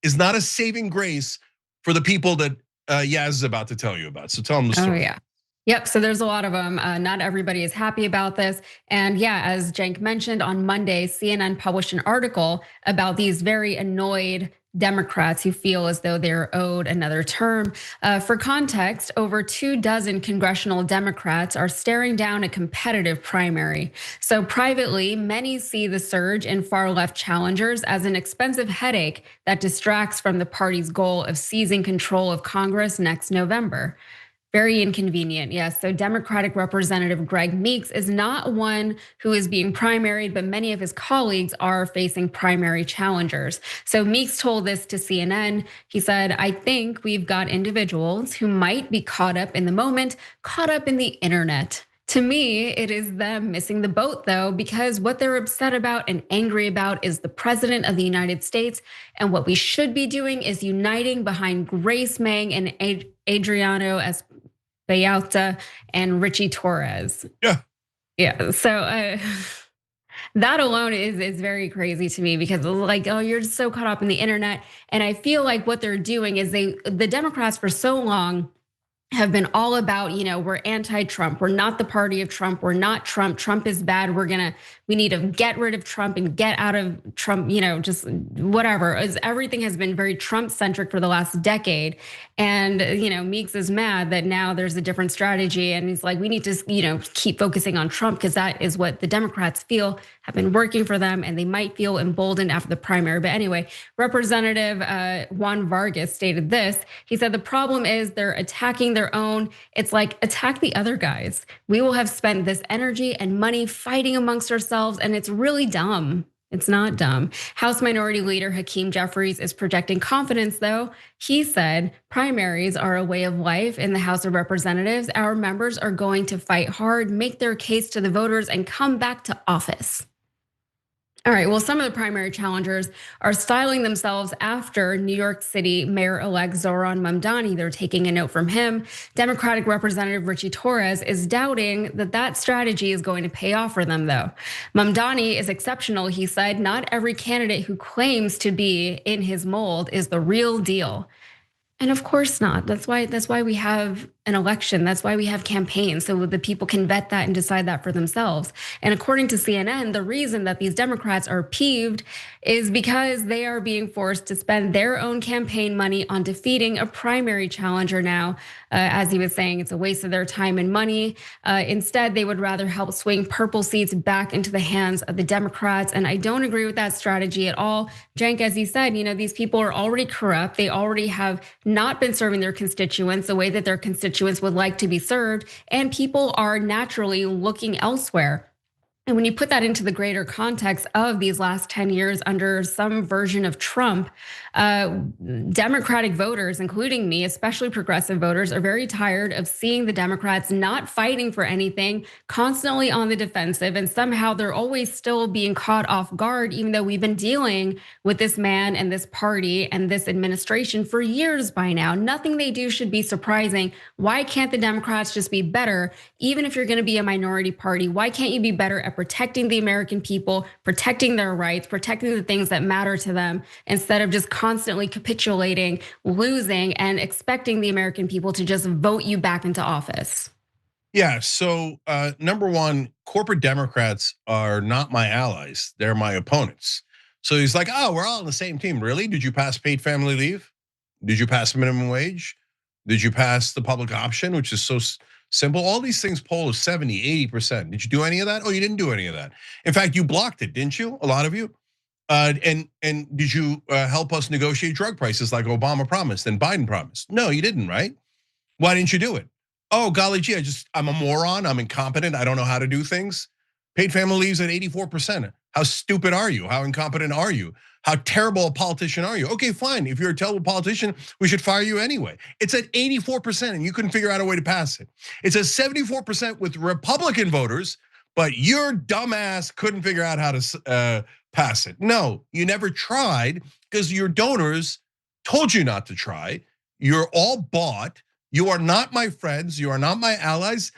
is not a saving grace for the people that Yaz is about to tell you about. So tell them the story. Oh yeah. Yep, so there's a lot of them. Not everybody is happy about this. And yeah, as Cenk mentioned, on Monday, CNN published an article about these very annoyed Democrats who feel as though they're owed another term. For context, over 24 congressional Democrats are staring down a competitive primary. So privately, many see the surge in far left challengers as an expensive headache that distracts from the party's goal of seizing control of Congress next November. Very inconvenient, yes. So Democratic Representative Greg Meeks is not one who is being primaried, but many of his colleagues are facing primary challengers. So Meeks told this to CNN. He said, I think we've got individuals who might be caught up in the moment, caught up in the internet. To me, it is them missing the boat though, because what they're upset about and angry about is the president of the United States. And what we should be doing is uniting behind Grace Meng and Adriano Espeauta and Richie Torres. Yeah, so that alone is very crazy to me, because like, oh, you're just so caught up in the internet. And I feel like what they're doing is the Democrats for so long have been all about, we're anti-Trump. We're not the party of Trump. We're not Trump. Trump is bad. We need to get rid of Trump and get out of Trump, just whatever. Everything has been very Trump-centric for the last decade. And, Meeks is mad that now there's a different strategy. And he's like, we need to, keep focusing on Trump, because that is what the Democrats feel have been working for them, and they might feel emboldened after the primary. But anyway, Representative Juan Vargas stated this. He said, the problem is they're attacking their own. It's like, attack the other guys. We will have spent this energy and money fighting amongst ourselves, and it's really dumb. It's not dumb. House Minority Leader Hakeem Jeffries is projecting confidence though. He said, primaries are a way of life in the House of Representatives. Our members are going to fight hard, make their case to the voters, and come back to office. All right, well, some of the primary challengers are styling themselves after New York City Mayor-elect Zohran Mamdani. They're taking a note from him. Democratic Representative Richie Torres is doubting that strategy is going to pay off for them, though. Mamdani is exceptional, he said. Not every candidate who claims to be in his mold is the real deal. And of course not. That's why we have an election. That's why we have campaigns, so the people can vet that and decide that for themselves. And according to CNN, the reason that these Democrats are peeved is because they are being forced to spend their own campaign money on defeating a primary challenger now. As he was saying, it's a waste of their time and money. Instead, they would rather help swing purple seats back into the hands of the Democrats. And I don't agree with that strategy at all. Cenk, as you said, these people are already corrupt. They already have not been serving their constituents the way that their constituents would like to be served, and people are naturally looking elsewhere. And when you put that into the greater context of these last 10 years under some version of Trump, Democratic voters, including me, especially progressive voters, are very tired of seeing the Democrats not fighting for anything, constantly on the defensive, and somehow they're always still being caught off guard, even though we've been dealing with this man and this party and this administration for years by now. Nothing they do should be surprising. Why can't the Democrats just be better? Even if you're gonna be a minority party, why can't you be better at protecting the American people, protecting their rights, protecting the things that matter to them, instead of just constantly capitulating, losing, and expecting the American people to just vote you back into office? Yeah, so number one, corporate Democrats are not my allies, they're my opponents. So he's like, oh, we're all on the same team. Really? Did you pass paid family leave? Did you pass minimum wage? Did you pass the public option, which is so simple? All these things poll is 70, 80%. Did you do any of that? Oh, you didn't do any of that. In fact, you blocked it, didn't you? A lot of you. And did you help us negotiate drug prices like Obama promised and Biden promised? No, you didn't, right? Why didn't you do it? Oh, golly gee, I'm a moron, I'm incompetent, I don't know how to do things. Paid family leave's at 84%. How stupid are you? How incompetent are you? How terrible a politician are you? Okay, fine, if you're a terrible politician, we should fire you anyway. It's at 84% and you couldn't figure out a way to pass it. It's at 74% with Republican voters, but your dumbass couldn't figure out how to pass it. No, you never tried because your donors told you not to try. You're all bought. You are not my friends. You are not my allies.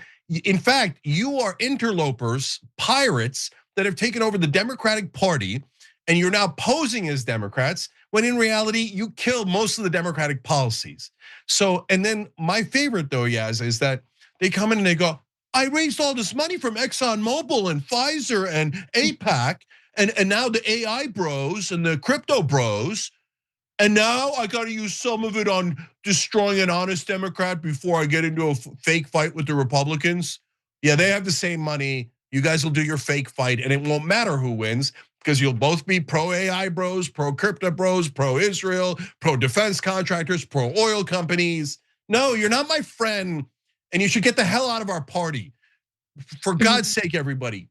In fact, you are interlopers, pirates that have taken over the Democratic Party, and you're now posing as Democrats when in reality you killed most of the Democratic policies. So, and then my favorite though, Yaz, is that they come in and they go, I raised all this money from ExxonMobil and Pfizer and AIPAC, and now the AI bros and the crypto bros, and now I got to use some of it on destroying an honest Democrat before I get into a fake fight with the Republicans. Yeah, they have the same money. You guys will do your fake fight, and it won't matter who wins because you'll both be pro AI bros, pro crypto bros, pro Israel, pro defense contractors, pro oil companies. No, you're not my friend, and you should get the hell out of our party. For God's sake, everybody,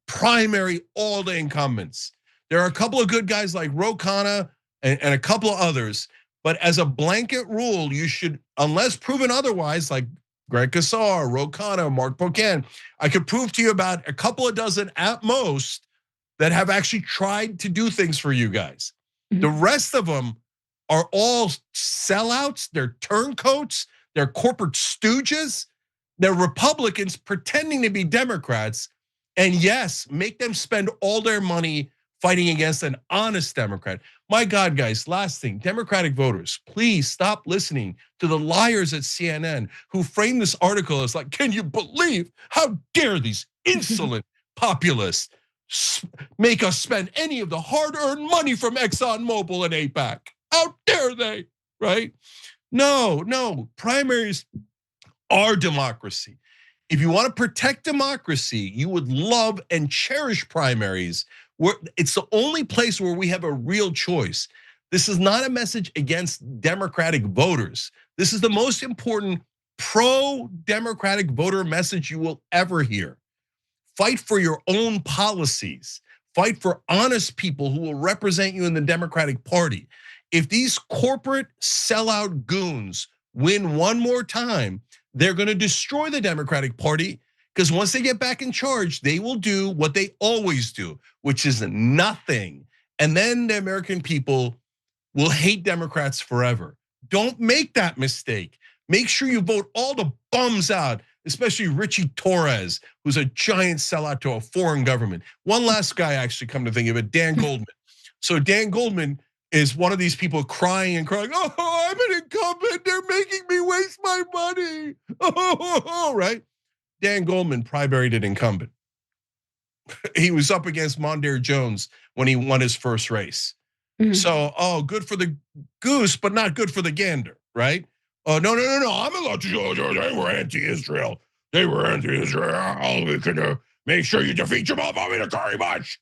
primary all the incumbents. There are a couple of good guys like Ro Khanna and a couple of others, but as a blanket rule, you should, unless proven otherwise, like Greg Casar, Ro Khanna, Mark Pocan, I could prove to you about a couple of dozen at most that have actually tried to do things for you guys. The rest of them are all sellouts, they're turncoats, they're corporate stooges, they're Republicans pretending to be Democrats, and yes, make them spend all their money fighting against an honest Democrat. My God, guys, last thing, Democratic voters, please stop listening to the liars at CNN who frame this article as like, can you believe, how dare these insolent populists make us spend any of the hard-earned money from ExxonMobil and AIPAC? How dare they, right? No, primaries are democracy. If you want to protect democracy, you would love and cherish primaries. It's the only place where we have a real choice. This is not a message against Democratic voters. This is the most important pro-Democratic voter message you will ever hear. Fight for your own policies. Fight for honest people who will represent you in the Democratic Party. If these corporate sellout goons win one more time, they're going to destroy the Democratic Party Because once they get back in charge, they will do what they always do, which is nothing. And then the American people will hate Democrats forever. Don't make that mistake. Make sure you vote all the bums out, especially Richie Torres, who's a giant sellout to a foreign government. One last guy, actually, come to think of it, Dan Goldman. So Dan Goldman is one of these people crying and crying, oh, I'm an incumbent, they're making me waste my money, right? Dan Goldman primaried an incumbent. He was up against Mondaire Jones when he won his first race. So, good for the goose, but not good for the gander, right? No, I'm allowed to, they were anti-Israel. They were anti-Israel. We can make sure you defeat your mom, I'm in a curry much.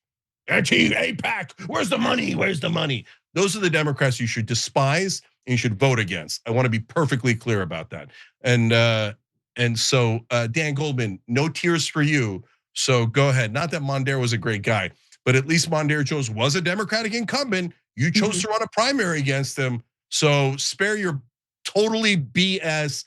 Anti-APAC, where's the money? Where's the money? Those are the Democrats you should despise and you should vote against. I want to be perfectly clear about that. And so Dan Goldman, no tears for you. So go ahead. Not that Mondaire was a great guy, but at least Mondaire Jones was a Democratic incumbent. You chose to run a primary against him. So spare your totally BS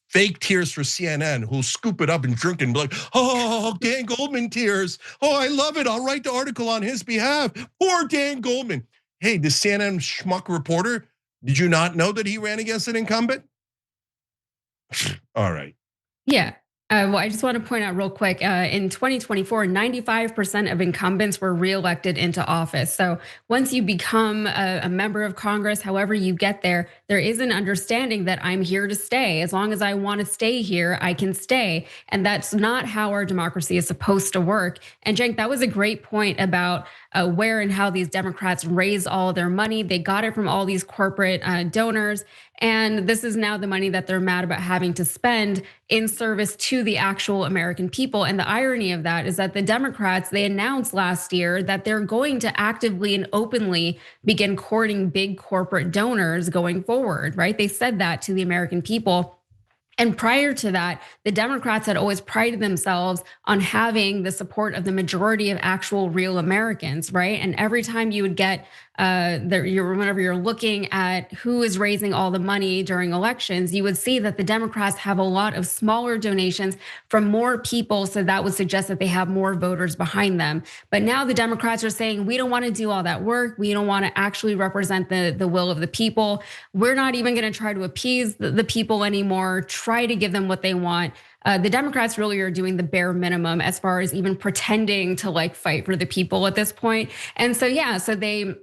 fake tears for CNN, who'll scoop it up and drink and be like, oh, Dan Goldman tears. Oh, I love it. I'll write the article on his behalf. Poor Dan Goldman. Hey, the CNN schmuck reporter, did you not know that he ran against an incumbent? All right. Yeah. Well, I just want to point out real quick, in 2024, 95% of incumbents were reelected into office. So once you become a member of Congress, however you get there, there is an understanding that I'm here to stay. As long as I want to stay here, I can stay. And that's not how our democracy is supposed to work. And Cenk, that was a great point about where and how these Democrats raise all their money. They got it from all these corporate donors. And this is now the money that they're mad about having to spend in service to the actual American people. And the irony of that is that the Democrats, they announced last year that they're going to actively and openly begin courting big corporate donors going forward, right? They said that to the American people. And prior to that, the Democrats had always prided themselves on having the support of the majority of actual real Americans, right? And every time you would get, whenever you're looking at who is raising all the money during elections, you would see that the Democrats have a lot of smaller donations from more people. So that would suggest that they have more voters behind them. But now the Democrats are saying, we don't want to do all that work. We don't want to actually represent the will of the people. We're not even going to try to appease the people anymore, try to give them what they want. The Democrats really are doing the bare minimum as far as even pretending to like fight for the people at this point. And so, yeah, so they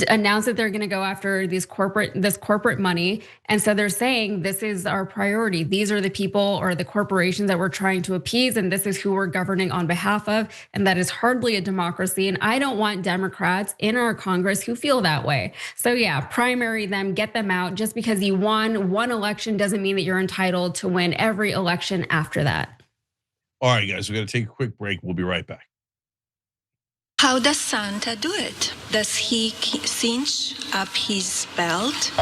announced that they're going to go after this corporate money. And so they're saying this is our priority. These are the people or the corporations that we're trying to appease. And this is who we're governing on behalf of. And that is hardly a democracy. And I don't want Democrats in our Congress who feel that way. So yeah, primary them, get them out. Just because you won one election doesn't mean that you're entitled to win every election after that. All right, guys, we're going to take a quick break. We'll be right back. How does Santa do it? Does he cinch up his belt?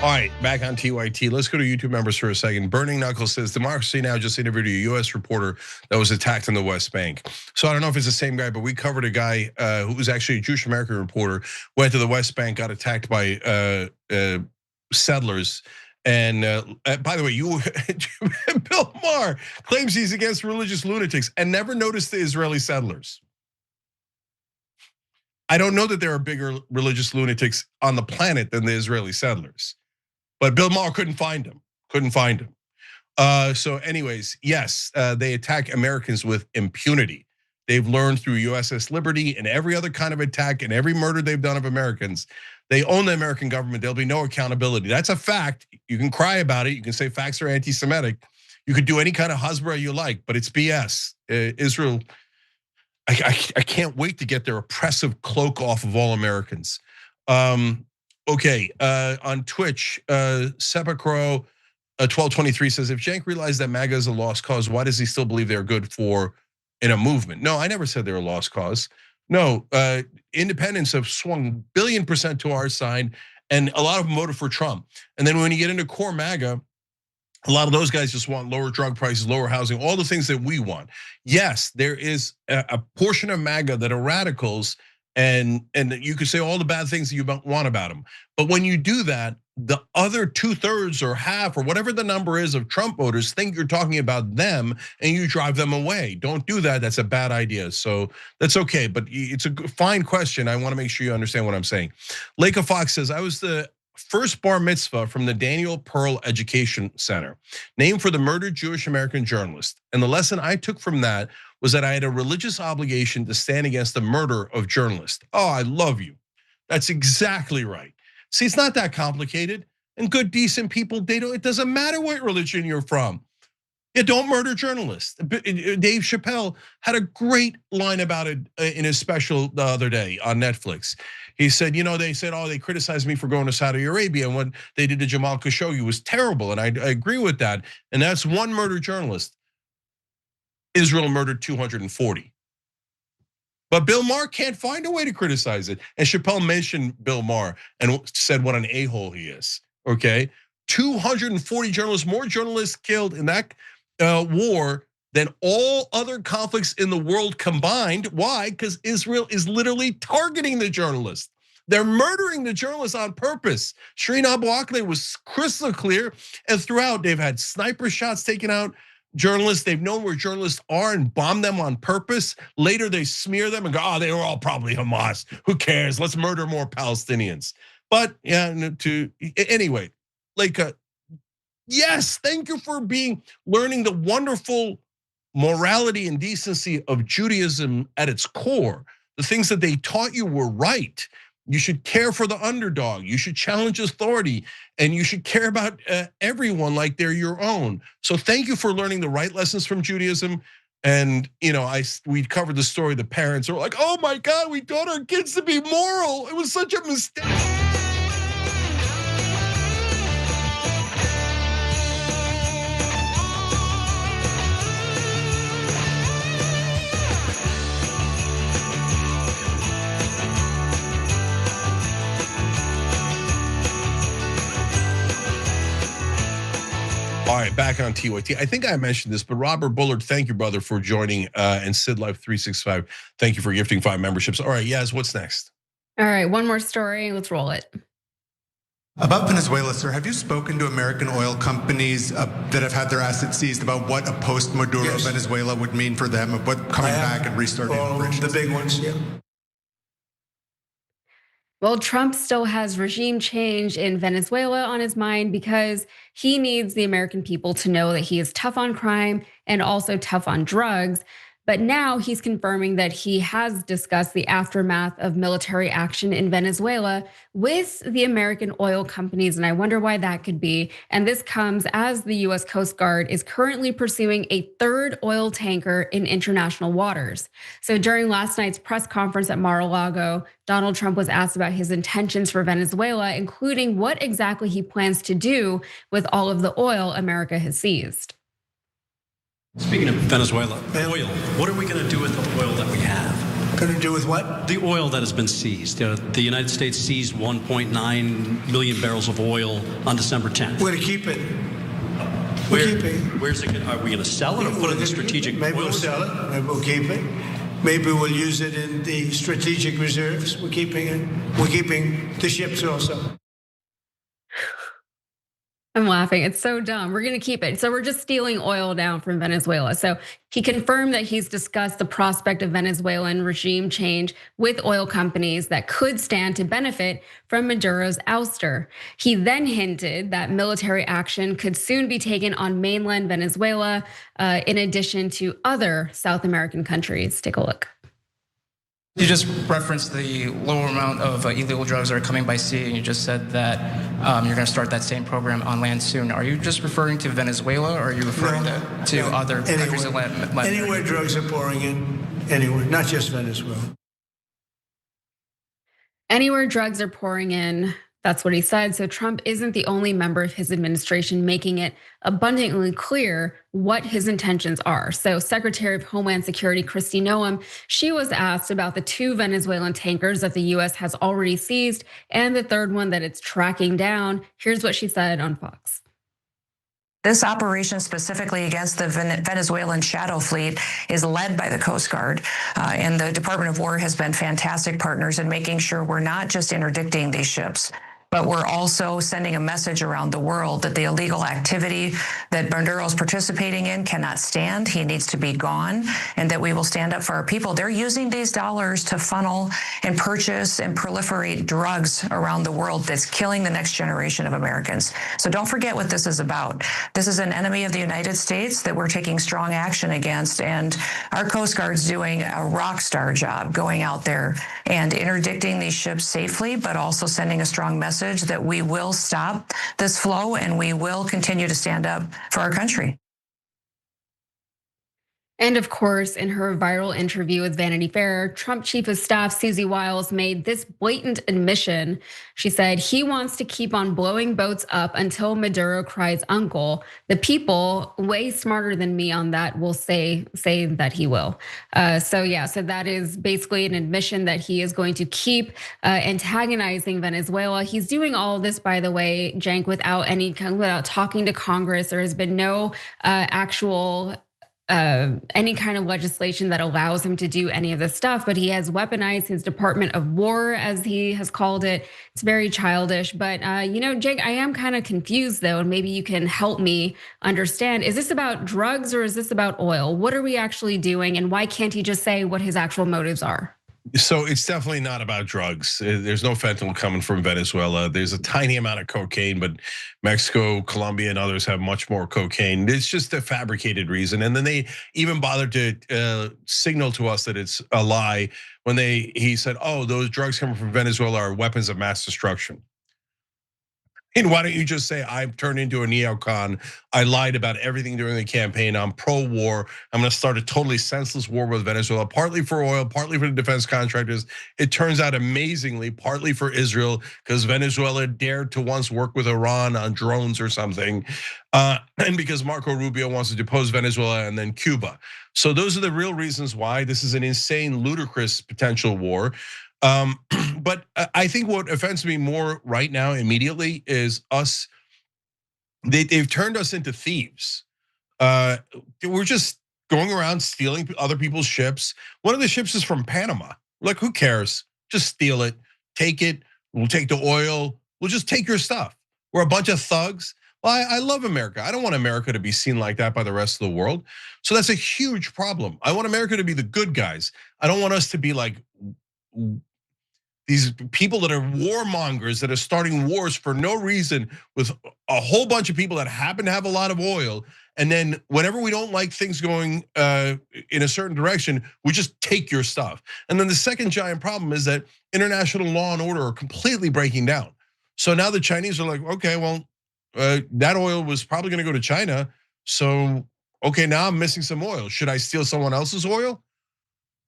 All right, back on TYT. Let's go to YouTube members for a second. Burning Knuckles says, Democracy Now! Just interviewed a US reporter that was attacked in the West Bank. So I don't know if it's the same guy, but we covered a guy who was actually a Jewish American reporter, went to the West Bank, got attacked by settlers. And by the way, Bill Maher claims he's against religious lunatics and never noticed the Israeli settlers. I don't know that there are bigger religious lunatics on the planet than the Israeli settlers. But Bill Maher couldn't find him. So anyways, yes, they attack Americans with impunity. They've learned through USS Liberty and every other kind of attack and every murder they've done of Americans. They own the American government. There'll be no accountability. That's a fact. You can cry about it. You can say facts are anti-Semitic. You could do any kind of hasbara you like, but it's BS. Israel, I can't wait to get their oppressive cloak off of all Americans. Okay, on Twitch, Sepacro 1223 says, if Cenk realized that MAGA is a lost cause, why does he still believe they're good for in a movement? No, I never said they're a lost cause. No, independents have swung billion% to our side, and a lot of them voted for Trump. And then when you get into core MAGA, a lot of those guys just want lower drug prices, lower housing, all the things that we want. Yes, there is a portion of MAGA that are radicals, and you could say all the bad things that you want about them. But when you do that, the other 2/3 or half or whatever the number is of Trump voters think you're talking about them and you drive them away. Don't do that. That's a bad idea. So that's okay, but it's a fine question. I want to make sure you understand what I'm saying. Lake of Fox says, I was the first bar mitzvah from the Daniel Pearl Education Center, named for the murdered Jewish American journalist. And the lesson I took from that was that I had a religious obligation to stand against the murder of journalists. Oh, I love you. That's exactly right. See, it's not that complicated. And good, decent people, it doesn't matter what religion you're from. Yeah, don't murder journalists. Dave Chappelle had a great line about it in his special the other day on Netflix. He said, they said, oh, they criticized me for going to Saudi Arabia, and what they did to Jamal Khashoggi was terrible, and I agree with that. And that's one murdered journalist. Israel murdered 240. But Bill Maher can't find a way to criticize it. And Chappelle mentioned Bill Maher and said what an a-hole he is, okay? 240 journalists, more journalists killed in that war than all other conflicts in the world combined. Why? Because Israel is literally targeting the journalists. They're murdering the journalists on purpose. Shireen Abu Akleh was crystal clear, and throughout they've had sniper shots taken out journalists. They've known where journalists are and bomb them on purpose. Later they smear them and go, oh, they were all probably Hamas. Who cares? Let's murder more Palestinians. But yeah, anyway, like, yes, thank you for learning the wonderful morality and decency of Judaism at its core. The things that they taught you were right. You should care for the underdog. You should challenge authority, and you should care about everyone like they're your own. So thank you for learning the right lessons from Judaism. And we covered the story. The parents are like, "Oh my God, we taught our kids to be moral. It was such a mistake." All right, back on TYT. I think I mentioned this, but Robert Bullard, thank you, brother, for joining. And Sid Life 365, thank you for gifting 5 memberships. All right, Yaz, what's next? All right, one more story. Let's roll it. About Venezuela, sir, have you spoken to American oil companies that have had their assets seized about what a post-Maduro Venezuela would mean for them, of what coming back and restarting operations? The big ones, yeah. Well, Trump still has regime change in Venezuela on his mind because he needs the American people to know that he is tough on crime and also tough on drugs. But now he's confirming that he has discussed the aftermath of military action in Venezuela with the American oil companies, and I wonder why that could be. And this comes as the US Coast Guard is currently pursuing a 3rd oil tanker in international waters. So during last night's press conference at Mar-a-Lago, Donald Trump was asked about his intentions for Venezuela, including what exactly he plans to do with all of the oil America has seized. Speaking of Venezuela, oil, what are we going to do with the oil that we have? Going to do with what? The oil that has been seized. The United States seized 1.9 million barrels of oil on December 10th. We're going to keep it. We're keeping it. Where's it? Are we going to sell it or put it in the strategic? Maybe we'll sell it. Maybe we'll keep it. Maybe we'll use it in the strategic reserves. We're keeping it. We're keeping the ships also. I'm laughing. It's so dumb. We're going to keep it. So we're just stealing oil down from Venezuela. So he confirmed that he's discussed the prospect of Venezuelan regime change with oil companies that could stand to benefit from Maduro's ouster. He then hinted that military action could soon be taken on mainland Venezuela, in addition to other South American countries. Take a look. You just referenced the lower amount of illegal drugs that are coming by sea, and you just said that you're going to start that same program on land soon. Are you just referring to Venezuela, or are you referring to other countries in Latin America? Anywhere drugs are pouring in, anywhere, not just Venezuela. Anywhere drugs are pouring in, That's what he said. So Trump isn't the only member of his administration making it abundantly clear what his intentions are. So Secretary of Homeland Security Kristi Noem, she was asked about the 2 Venezuelan tankers that the US has already seized and the third one that it's tracking down. Here's what she said on Fox. This operation specifically against the Venezuelan shadow fleet is led by the Coast Guard. And the Department of War has been fantastic partners in making sure we're not just interdicting these ships, but we're also sending a message around the world that the illegal activity that Maduro's participating in cannot stand. He needs to be gone, and that we will stand up for our people. They're using these dollars to funnel and purchase and proliferate drugs around the world that's killing the next generation of Americans. So don't forget what this is about. This is an enemy of the United States that we're taking strong action against, and our Coast Guard's doing a rock star job going out there and interdicting these ships safely, but also sending a strong message that we will stop this flow and we will continue to stand up for our country. And of course, in her viral interview with Vanity Fair, Trump Chief of Staff Susie Wiles made this blatant admission. She said he wants to keep on blowing boats up until Maduro cries uncle. The people, way smarter than me on that, will say that he will. So that is basically an admission that he is going to keep antagonizing Venezuela. He's doing all of this, by the way, Cenk, without talking to Congress. There has been no actual any kind of legislation that allows him to do any of this stuff, but he has weaponized his Department of War, as he has called it. It's very childish, but Cenk, I am kind of confused though, and maybe you can help me understand. Is this about drugs or is this about oil? What are we actually doing, and why can't he just say what his actual motives are? So it's definitely not about drugs. There's no fentanyl coming from Venezuela. There's a tiny amount of cocaine, but Mexico, Colombia, and others have much more cocaine. It's just a fabricated reason. And then they even bothered to signal to us that it's a lie when he said, oh, those drugs coming from Venezuela are weapons of mass destruction. And why don't you just say, I've turned into a neocon. I lied about everything during the campaign. I'm pro-war. I'm gonna start a totally senseless war with Venezuela, partly for oil, partly for the defense contractors. It turns out amazingly, partly for Israel, because Venezuela dared to once work with Iran on drones or something. And because Marco Rubio wants to depose Venezuela and then Cuba. So those are the real reasons why this is an insane, ludicrous potential war. But I think what offends me more right now immediately is us. They've turned us into thieves. We're just going around stealing other people's ships. One of the ships is from Panama. Like, who cares? Just steal it, take it. We'll take the oil. We'll just take your stuff. We're a bunch of thugs. Well, I love America. I don't want America to be seen like that by the rest of the world. So that's a huge problem. I want America to be the good guys. I don't want us to be like these people that are warmongers that are starting wars for no reason with a whole bunch of people that happen to have a lot of oil. And then whenever we don't like things going in a certain direction, we just take your stuff. And then the second giant problem is that international law and order are completely breaking down. So now the Chinese are like, okay, well, that oil was probably gonna go to China. So, okay, now I'm missing some oil. Should I steal someone else's oil?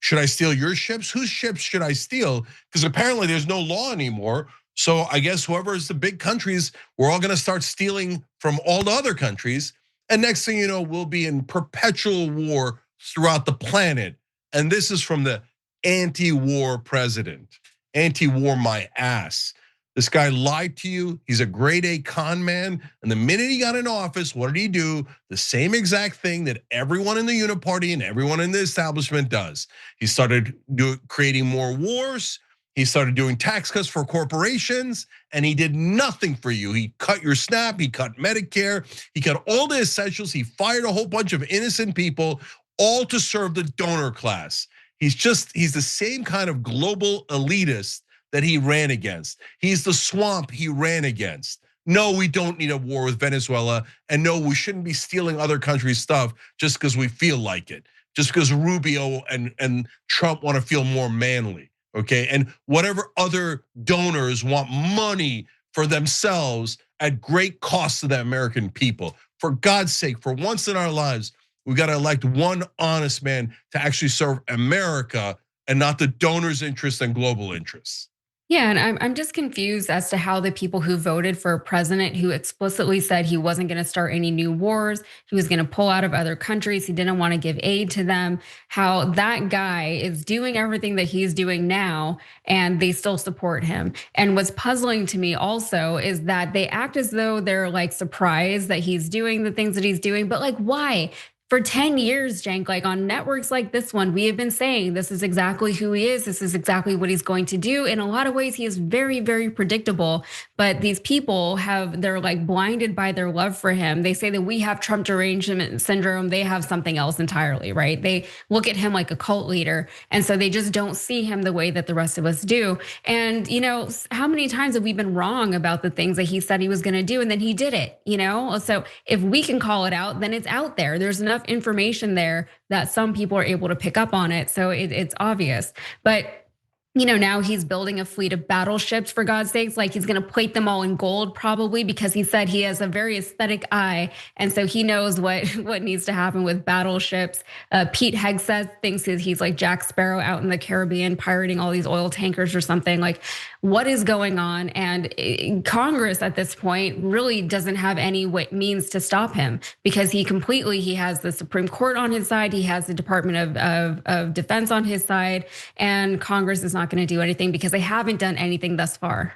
Should I steal your ships? Whose ships should I steal? Because apparently there's no law anymore. So I guess whoever is the big countries, we're all gonna start stealing from all the other countries. And next thing you know, we'll be in perpetual war throughout the planet. And this is from the anti-war president. Anti-war my ass. This guy lied to you. He's a grade A con man. And the minute he got in office, what did he do? The same exact thing that everyone in the uniparty and everyone in the establishment does. He started creating more wars. He started doing tax cuts for corporations, and he did nothing for you. He cut your SNAP, he cut Medicare, he cut all the essentials. He fired a whole bunch of innocent people, all to serve the donor class. He's the same kind of global elitist that he ran against. He's the swamp he ran against. No, we don't need a war with Venezuela. And no, we shouldn't be stealing other countries' stuff just because we feel like it. Just because Rubio and Trump want to feel more manly, okay? And whatever other donors want money for themselves at great cost to the American people. For God's sake, for once in our lives, we got to elect one honest man to actually serve America and not the donors' interests and global interests. Yeah, and I'm just confused as to how the people who voted for a president who explicitly said he wasn't going to start any new wars, he was going to pull out of other countries, he didn't want to give aid to them, how that guy is doing everything that he's doing now and they still support him. And what's puzzling to me also is that they act as though they're like surprised that he's doing the things that he's doing, but like why? For 10 years, Cenk, like on networks like this one, we have been saying this is exactly who he is. This is exactly what he's going to do. In a lot of ways, he is very, very predictable. But these people they're like blinded by their love for him. They say that we have Trump derangement syndrome. They have something else entirely, right? They look at him like a cult leader. And so they just don't see him the way that the rest of us do. And, how many times have we been wrong about the things that he said he was going to do? And then he did it, So if we can call it out, then it's out there. There's enough information there that some people are able to pick up on it. So it's obvious. But now he's building a fleet of battleships, for God's sakes. Like he's going to plate them all in gold, probably because he said he has a very aesthetic eye, and so he knows what needs to happen with battleships. Pete Hegseth thinks he's like Jack Sparrow out in the Caribbean pirating all these oil tankers or something. Like, what is going on? And Congress at this point really doesn't have any means to stop him because he has the Supreme Court on his side, he has the Department of Defense on his side, and Congress is not going to do anything because they haven't done anything thus far.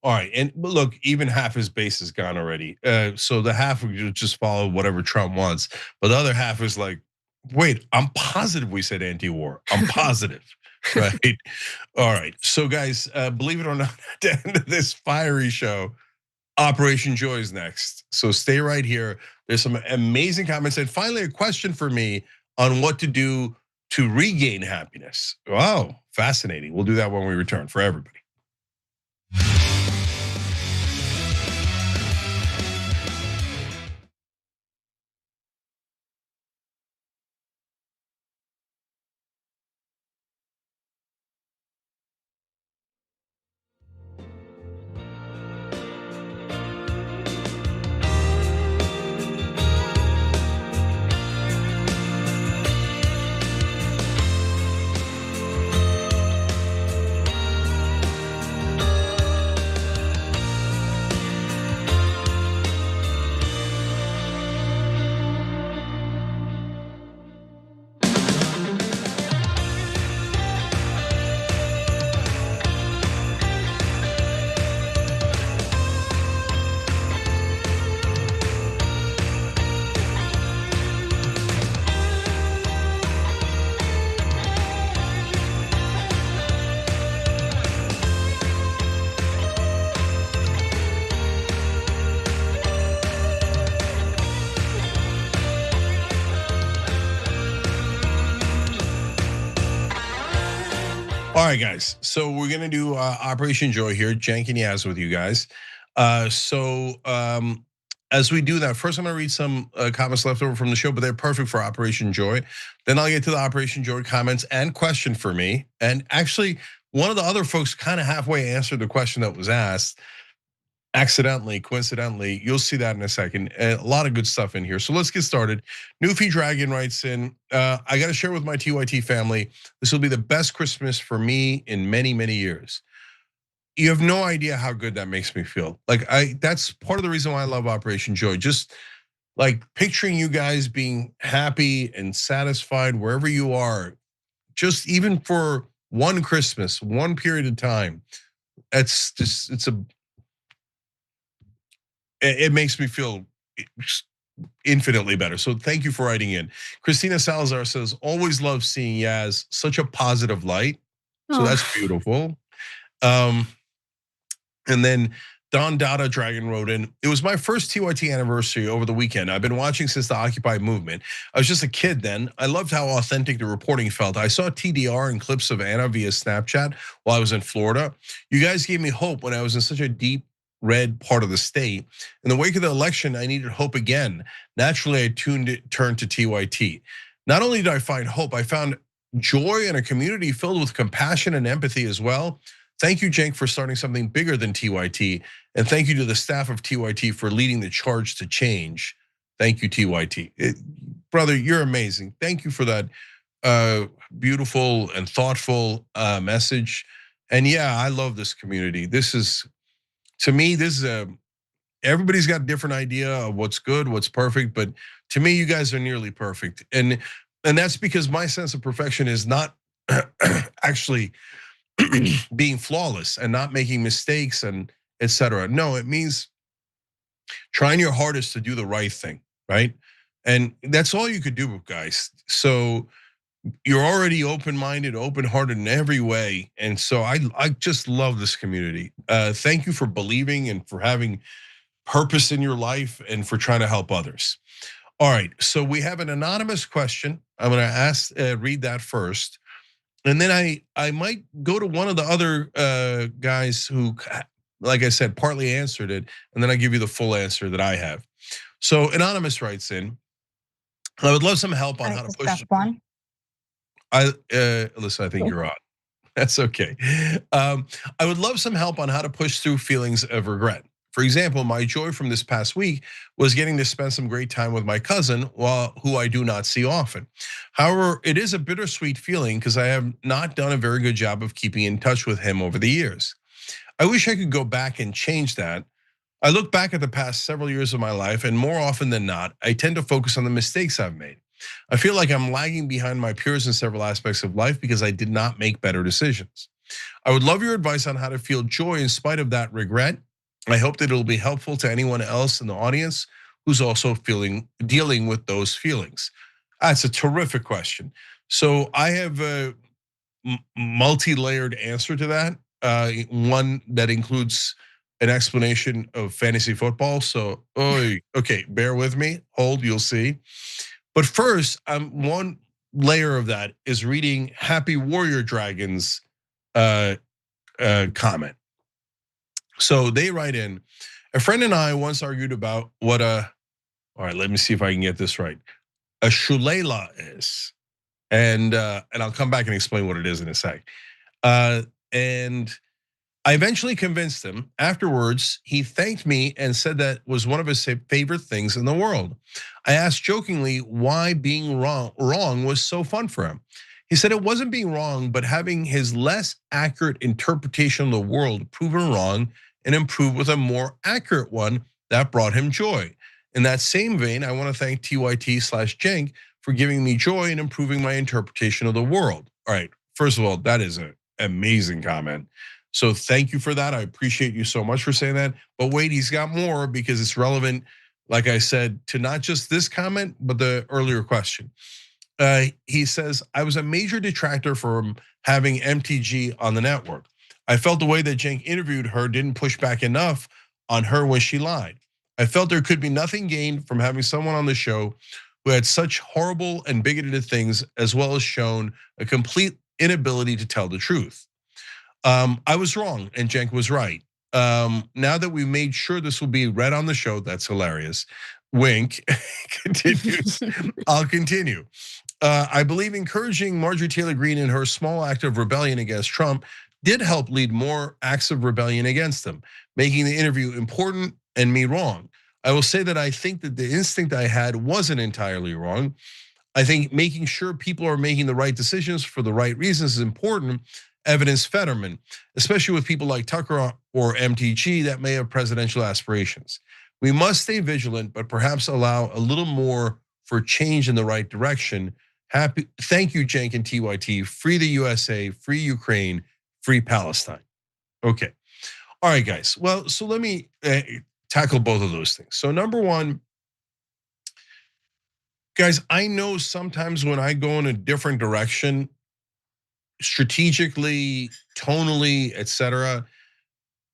All right, and look, even half his base is gone already. So the half would just follow whatever Trump wants, but the other half is like, wait, I'm positive we said anti-war. I'm positive, right? All right, so guys, believe it or not, at the end of this fiery show, Operation Joy is next. So stay right here. There's some amazing comments, and finally, a question for me on what to do to regain happiness. Wow, fascinating. We'll do that when we return for everybody. All right, guys. So we're gonna do Operation Joy here. Cenk and Yaz with you guys. As we do that, first I'm gonna read some comments left over from the show, but they're perfect for Operation Joy. Then I'll get to the Operation Joy comments and question for me. And actually, one of the other folks kind of halfway answered the question that was asked. Accidentally, coincidentally, you'll see that in a second. A lot of good stuff in here. So let's get started. Newfie Dragon writes in, I gotta share with my TYT family, this will be the best Christmas for me in many, many years. You have no idea how good that makes me feel. Like that's part of the reason why I love Operation Joy. Just like picturing you guys being happy and satisfied wherever you are, just even for one Christmas, one period of time. It makes me feel infinitely better. So thank you for writing in. Christina Salazar says, always love seeing Yaz, such a positive light. So that's beautiful. And then Don Dada Dragon wrote in, it was my first TYT anniversary over the weekend. I've been watching since the Occupy movement. I was just a kid then. I loved how authentic the reporting felt. I saw TDR and clips of Anna via Snapchat while I was in Florida. You guys gave me hope when I was in such a deep red part of the state. In the wake of the election, I needed hope again. Naturally, I turned to TYT. Not only did I find hope, I found joy in a community filled with compassion and empathy as well. Thank you, Cenk, for starting something bigger than TYT. And thank you to the staff of TYT for leading the charge to change. Thank you, TYT. Brother, you're amazing. Thank you for that beautiful and thoughtful message. And yeah, I love this community. This is, to me, this is everybody's got a different idea of what's good, what's perfect, but to me, you guys are nearly perfect. And that's because my sense of perfection is not actually being flawless and not making mistakes and etc. No, it means trying your hardest to do the right thing, right? And that's all you could do, guys. So you're already open-minded, open-hearted in every way. And so I just love this community. Thank you for believing and for having purpose in your life and for trying to help others. All right, so we have an anonymous question. I'm gonna read that first. And then I might go to one of the other guys who, like I said, partly answered it, and then I give you the full answer that I have. So Anonymous writes in, I would love some help on how to push. Listen, I think you're on. That's okay. I would love some help on how to push through feelings of regret. For example, my joy from this past week was getting to spend some great time with my cousin, who I do not see often. However, it is a bittersweet feeling because I have not done a very good job of keeping in touch with him over the years. I wish I could go back and change that. I look back at the past several years of my life, and more often than not, I tend to focus on the mistakes I've made. I feel like I'm lagging behind my peers in several aspects of life because I did not make better decisions. I would love your advice on how to feel joy in spite of that regret. I hope that it'll be helpful to anyone else in the audience who's also dealing with those feelings. That's a terrific question. So I have a multi-layered answer to that. One that includes an explanation of fantasy football. So, okay, bear with me, hold, you'll see. But first, one layer of that is reading Happy Warrior Dragons comment. So they write in, a friend and I once argued about what all right, let me see if I can get this right. A shulala is, and I'll come back and explain what it is in a sec. And I eventually convinced him. Afterwards, he thanked me and said that was one of his favorite things in the world. I asked jokingly why being wrong was so fun for him. He said it wasn't being wrong, but having his less accurate interpretation of the world proven wrong and improved with a more accurate one that brought him joy. In that same vein, I want to thank TYT/Cenk for giving me joy and improving my interpretation of the world. All right, first of all, that is an amazing comment. So thank you for that. I appreciate you so much for saying that. But wait, he's got more because it's relevant, like I said, to not just this comment, but the earlier question. He says, I was a major detractor from having MTG on the network. I felt the way that Cenk interviewed her didn't push back enough on her when she lied. I felt there could be nothing gained from having someone on the show who had such horrible and bigoted things, as well as shown a complete inability to tell the truth. I was wrong and Cenk was right. Now that we made sure this will be read on the show, that's hilarious. Wink continues. I'll continue. I believe encouraging Marjorie Taylor Greene in her small act of rebellion against Trump did help lead more acts of rebellion against him, making the interview important and me wrong. I will say that I think that the instinct I had wasn't entirely wrong. I think making sure people are making the right decisions for the right reasons is important. Evidence Fetterman, especially with people like Tucker or MTG that may have presidential aspirations. We must stay vigilant, but perhaps allow a little more for change in the right direction. Thank you, Cenk and TYT. Free the USA, free Ukraine, free Palestine. Okay, all right, guys. Well, so let me tackle both of those things. So number one, guys, I know sometimes when I go in a different direction, strategically, tonally, etc.,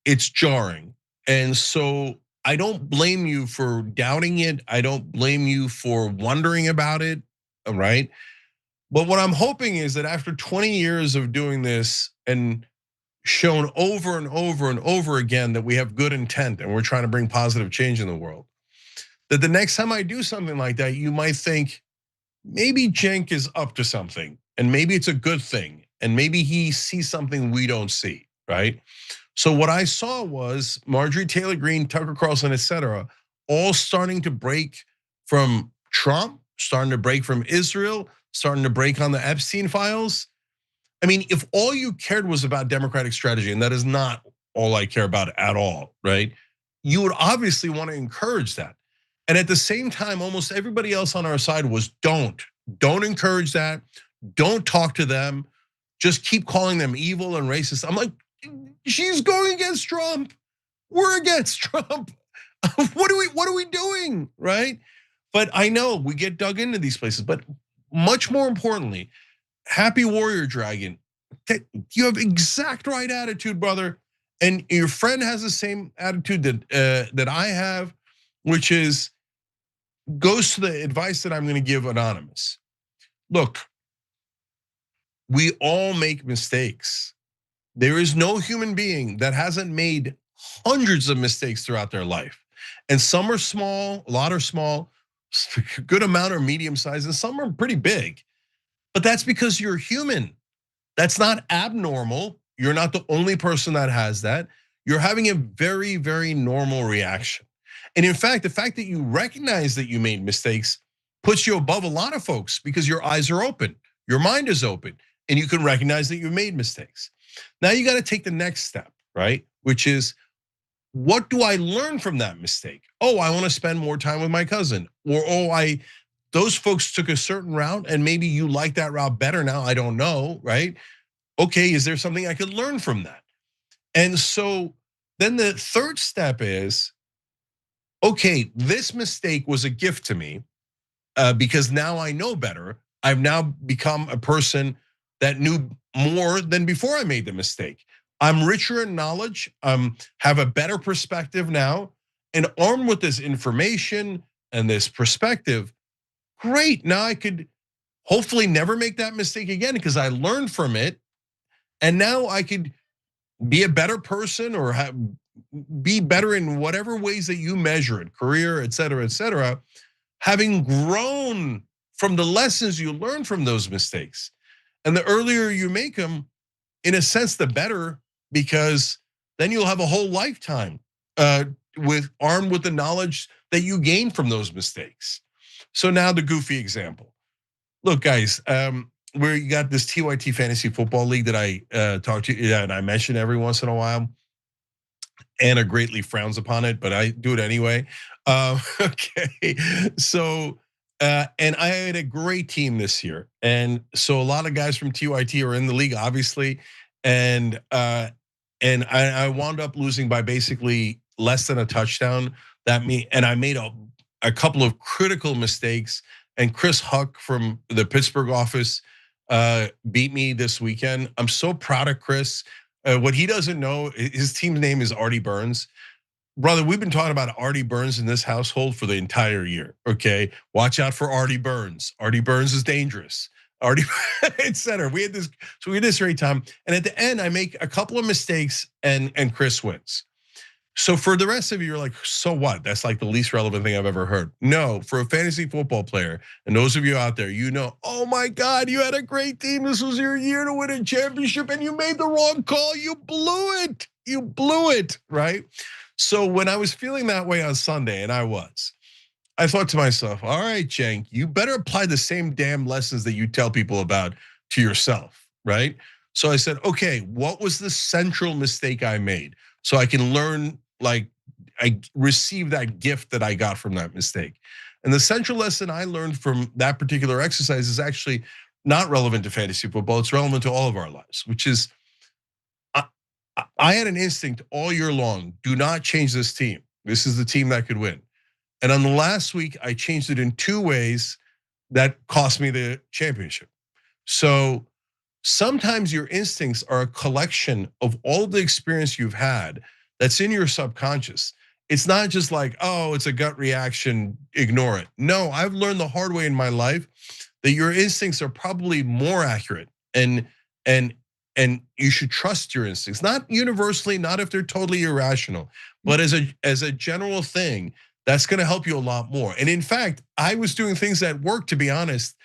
it's jarring. And so I don't blame you for doubting it. I don't blame you for wondering about it, all right? But what I'm hoping is that after 20 years of doing this and shown over and over and over again that we have good intent and we're trying to bring positive change in the world, that the next time I do something like that, you might think, maybe Cenk is up to something and maybe it's a good thing and maybe he sees something we don't see, right? So what I saw was Marjorie Taylor Greene, Tucker Carlson, etc., all starting to break from Trump, starting to break from Israel, starting to break on the Epstein files. I mean, if all you cared was about Democratic strategy, and that is not all I care about at all, right? You would obviously want to encourage that. And at the same time, almost everybody else on our side was don't encourage that. Don't talk to them. Just keep calling them evil and racist. I'm like, she's going against Trump. We're against Trump. What are we doing, right? But I know we get dug into these places, but much more importantly, happy warrior dragon. You have exact right attitude, brother. And your friend has the same attitude that I have, which is goes to the advice that I'm gonna give anonymous. Look, we all make mistakes. There is no human being that hasn't made hundreds of mistakes throughout their life. And some are small, a lot are small, a good amount are medium sized, and some are pretty big. But that's because you're human. That's not abnormal. You're not the only person that has that. You're having a very, very normal reaction. And in fact, the fact that you recognize that you made mistakes puts you above a lot of folks because your eyes are open, your mind is open, and you can recognize that you made mistakes. Now you got to take the next step, right? Which is, what do I learn from that mistake? Oh, I want to spend more time with my cousin. Or, those folks took a certain route and maybe you like that route better now, I don't know, right? Okay, is there something I could learn from that? And so then the third step is, okay, this mistake was a gift to me because now I know better. I've now become a person that knew more than before I made the mistake. I'm richer in knowledge, have a better perspective now, and armed with this information and this perspective, great, now I could hopefully never make that mistake again because I learned from it. And now I could be a better person or be better in whatever ways that you measure it, career, et cetera, having grown from the lessons you learn from those mistakes. And the earlier you make them, in a sense, the better, because then you'll have a whole lifetime armed with the knowledge that you gained from those mistakes. So now the goofy example. Look, guys, where you got this TYT fantasy football league that I talk to you, and I mention every once in a while. Anna greatly frowns upon it, but I do it anyway. Okay, so and I had a great team this year, and so a lot of guys from TYT are in the league, obviously, and I wound up losing by basically less than a touchdown. And I made a couple of critical mistakes. And Chris Huck from the Pittsburgh office beat me this weekend. I'm so proud of Chris. What he doesn't know, his team's name is Artie Burns. Brother, we've been talking about Artie Burns in this household for the entire year, okay? Watch out for Artie Burns. Artie Burns is dangerous. Artie, et cetera. We had this great time. And at the end, I make a couple of mistakes and Chris wins. So for the rest of you, you're like, so what? That's like the least relevant thing I've ever heard. No, for a fantasy football player, and those of you out there, you know, oh my God, you had a great team. This was your year to win a championship and you made the wrong call. You blew it, right? So when I was feeling that way on Sunday, and I thought to myself, all right, Cenk, you better apply the same damn lessons that you tell people about to yourself, right? So I said, okay, what was the central mistake I made? So I can learn, like I received that gift that I got from that mistake. And the central lesson I learned from that particular exercise is actually not relevant to fantasy football. It's relevant to all of our lives, which is I had an instinct all year long, do not change this team. This is the team that could win. And on the last week, I changed it in 2 ways that cost me the championship. So sometimes your instincts are a collection of all the experience you've had that's in your subconscious. It's not just like, oh, it's a gut reaction, ignore it. No, I've learned the hard way in my life that your instincts are probably more accurate and you should trust your instincts. Not universally, not if they're totally irrational, but as a general thing, that's gonna help you a lot more. And in fact, I was doing things at work, to be honest,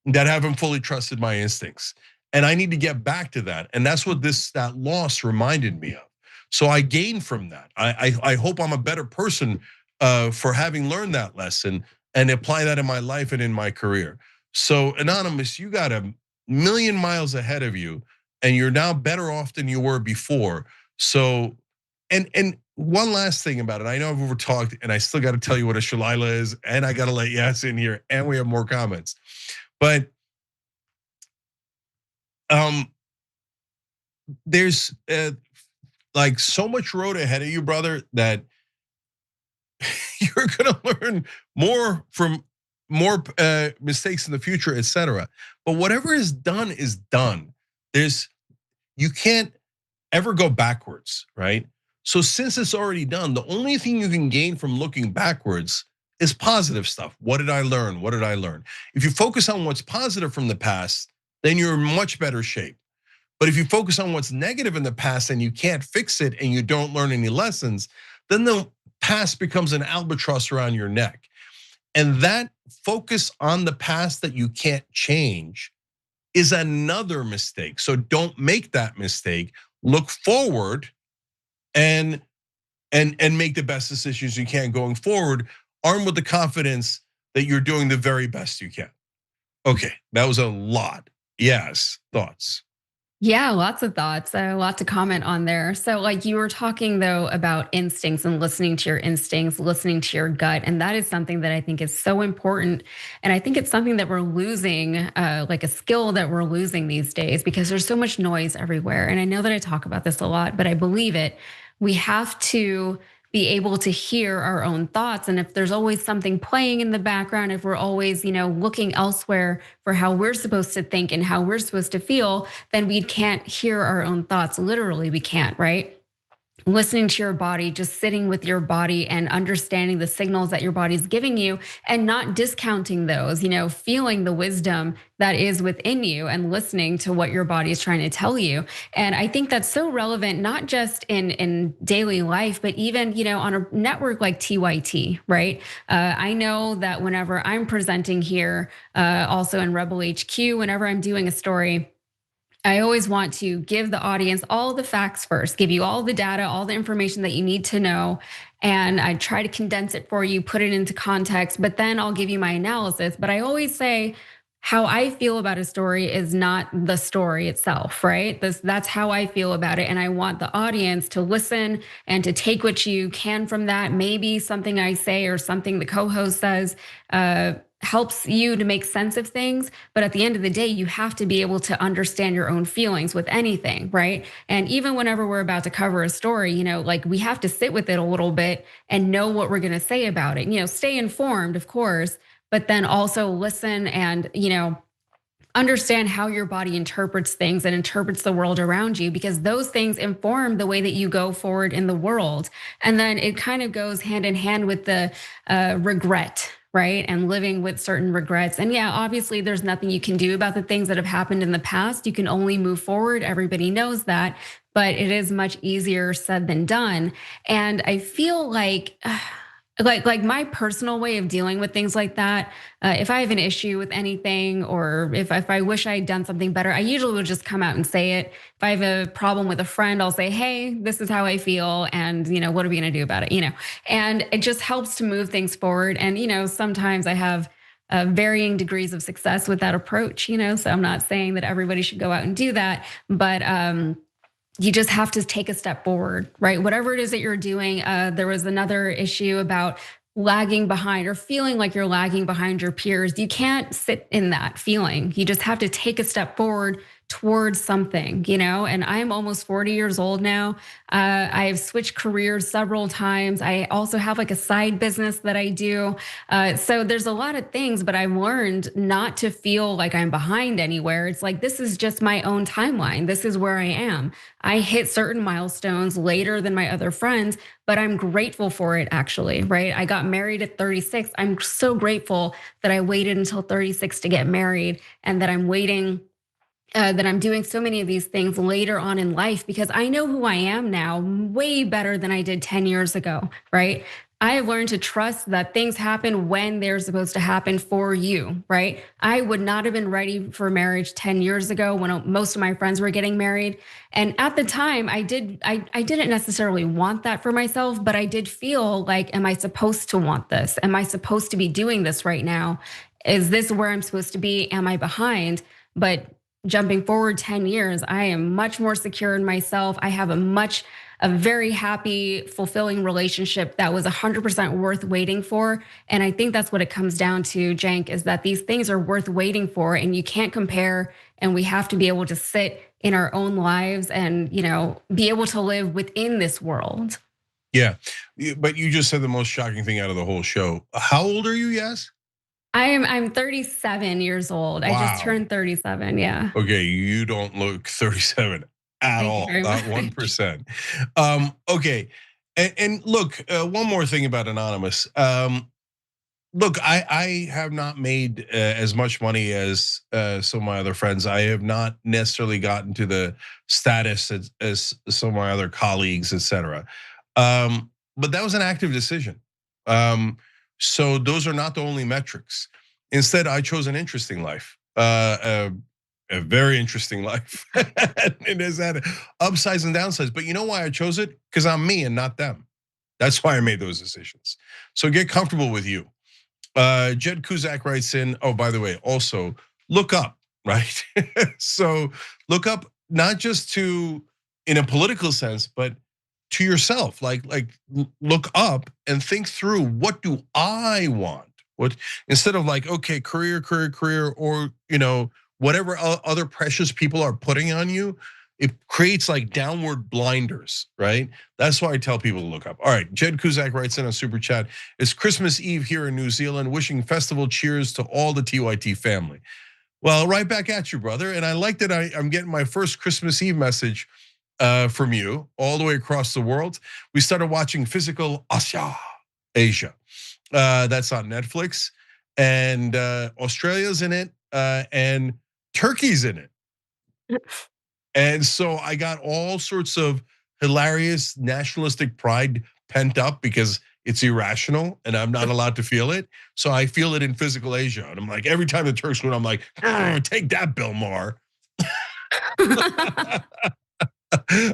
that haven't fully trusted my instincts. And I need to get back to that. And that's what that loss reminded me of. So I gained from that. I hope I'm a better person for having learned that lesson and apply that in my life and in my career. So Anonymous, you got a million miles ahead of you and you're now better off than you were before. So, and one last thing about it, I know I've overtalked, and I still got to tell you what a Shalila is, and I got to let Yas in here, and we have more comments. But there's like so much road ahead of you, brother, that you're gonna learn more from more mistakes in the future, etc. But whatever is done is done. You can't ever go backwards, right? So since it's already done, the only thing you can gain from looking backwards is positive stuff. What did I learn? What did I learn? If you focus on what's positive from the past, then you're in much better shape. But if you focus on what's negative in the past and you can't fix it and you don't learn any lessons, then the past becomes an albatross around your neck. And that focus on the past that you can't change is another mistake. So don't make that mistake. Look forward and make the best decisions you can going forward, armed with the confidence that you're doing the very best you can. Okay, that was a lot. Yes, thoughts? Yeah, lots of thoughts, a lot to comment on there. So like you were talking though about instincts and listening to your instincts, listening to your gut. And that is something that I think is so important. And I think it's something that we're losing, like a skill that we're losing these days because there's so much noise everywhere. And I know that I talk about this a lot, but I believe it. We have to be able to hear our own thoughts. And if there's always something playing in the background, if we're always, looking elsewhere for how we're supposed to think and how we're supposed to feel, then we can't hear our own thoughts. Literally, we can't, right? Listening to your body, just sitting with your body and understanding the signals that your body's giving you and not discounting those, feeling the wisdom that is within you and listening to what your body is trying to tell you. And I think that's so relevant, not just in daily life, but even, on a network like TYT, right? I know that whenever I'm presenting here, also in Rebel HQ, whenever I'm doing a story, I always want to give the audience all the facts first, give you all the data, all the information that you need to know. And I try to condense it for you, put it into context, but then I'll give you my analysis. But I always say how I feel about a story is not the story itself, right? That's how I feel about it. And I want the audience to listen and to take what you can from that. Maybe something I say or something the co-host says, helps you to make sense of things. But at the end of the day, you have to be able to understand your own feelings with anything, right? And even whenever we're about to cover a story, like we have to sit with it a little bit and know what we're gonna say about it. Stay informed, of course, but then also listen and, understand how your body interprets things and interprets the world around you, because those things inform the way that you go forward in the world. And then it kind of goes hand in hand with the regret, right? And living with certain regrets. And yeah, obviously there's nothing you can do about the things that have happened in the past. You can only move forward. Everybody knows that, but it is much easier said than done. And I feel like my personal way of dealing with things like that, if I have an issue with anything or if I wish I had done something better, I usually would just come out and say it. If I have a problem with a friend, I'll say, hey, this is how I feel. And, what are we going to do about it? And it just helps to move things forward. And, sometimes I have varying degrees of success with that approach, so I'm not saying that everybody should go out and do that, but you just have to take a step forward, right? Whatever it is that you're doing. There was another issue about lagging behind or feeling like you're lagging behind your peers. You can't sit in that feeling. You just have to take a step forward towards something, and I'm almost 40 years old now. I have switched careers several times. I also have like a side business that I do. So there's a lot of things, but I've learned not to feel like I'm behind anywhere. It's like, this is just my own timeline. This is where I am. I hit certain milestones later than my other friends, but I'm grateful for it actually, right? I got married at 36. I'm so grateful that I waited until 36 to get married and that I'm waiting that I'm doing so many of these things later on in life because I know who I am now way better than I did 10 years ago, right? I have learned to trust that things happen when they're supposed to happen for you, right? I would not have been ready for marriage 10 years ago when most of my friends were getting married. And at the time, I didn't necessarily want that for myself, but I did feel like, am I supposed to want this? Am I supposed to be doing this right now? Is this where I'm supposed to be? Am I behind? But jumping forward 10 years, I am much more secure in myself. I have a very happy, fulfilling relationship that was 100% worth waiting for. And I think that's what it comes down to, Cenk, is that these things are worth waiting for and you can't compare, and we have to be able to sit in our own lives and, be able to live within this world. Yeah, but you just said the most shocking thing out of the whole show. How old are you, Yas? I'm 37 years old. Wow. I just turned 37, yeah. Okay, you don't look 37 at all, not 1%. Okay, and look, one more thing about Anonymous. Look, I have not made as much money as some of my other friends. I have not necessarily gotten to the status as some of my other colleagues, etc. But that was an active decision. So those are not the only metrics. Instead, I chose an interesting life, a very interesting life. It has had upsides and downsides. But you know why I chose it? Because I'm me and not them. That's why I made those decisions. So get comfortable with you. Jed Kuzak writes in, oh, by the way, also look up, right? So look up not just in a political sense, but to yourself, like look up and think through, what do I want? What, instead of like, okay, career, or whatever other precious people are putting on you, it creates like downward blinders, right? That's why I tell people to look up. All right, Jed Kuzak writes in a super chat. It's Christmas Eve here in New Zealand, wishing festival cheers to all the TYT family. Well, right back at you, brother. And I like that I'm getting my first Christmas Eve message from you all the way across the world. We started watching Physical Asia. That's on Netflix, and Australia's in it, and Turkey's in it. And so I got all sorts of hilarious nationalistic pride pent up because it's irrational and I'm not allowed to feel it. So I feel it in Physical Asia. And I'm like, every time the Turks win, I'm like, take that, Bill Maher.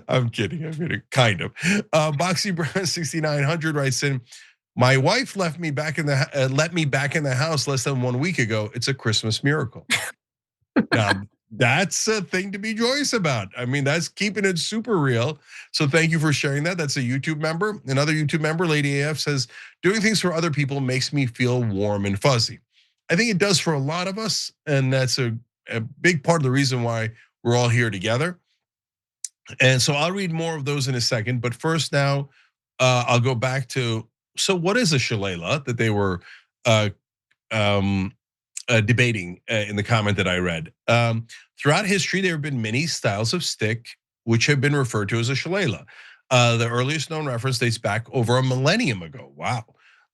I'm kidding, kind of. Boxy Brown 6900 writes in, my wife let me back in the house less than 1 week ago. It's a Christmas miracle. Now, that's a thing to be joyous about. I mean, that's keeping it super real. So thank you for sharing that. That's a YouTube member. Another YouTube member, Lady AF, says, doing things for other people makes me feel warm and fuzzy. I think it does for a lot of us. And that's a big part of the reason why we're all here together. And so I'll read more of those in a second. But first now, I'll go back to, so what is a shillelagh that they were debating in the comment that I read. Throughout history, there have been many styles of stick which have been referred to as a shillelagh. The earliest known reference dates back over a millennium ago. Wow.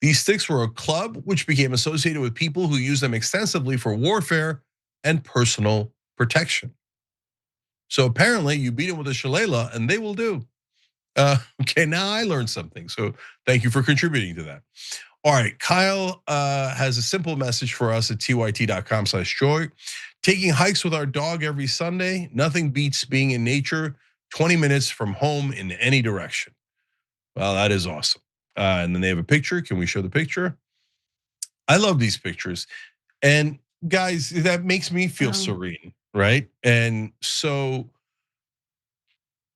These sticks were a club which became associated with people who used them extensively for warfare and personal protection. So apparently you beat them with a shillelagh and they will do. Okay, now I learned something. So thank you for contributing to that. All right, Kyle has a simple message for us at tyt.com/joy. Taking hikes with our dog every Sunday. Nothing beats being in nature 20 minutes from home in any direction. Well, that is awesome. And then they have a picture. Can we show the picture? I love these pictures. And guys, that makes me feel serene, right? And so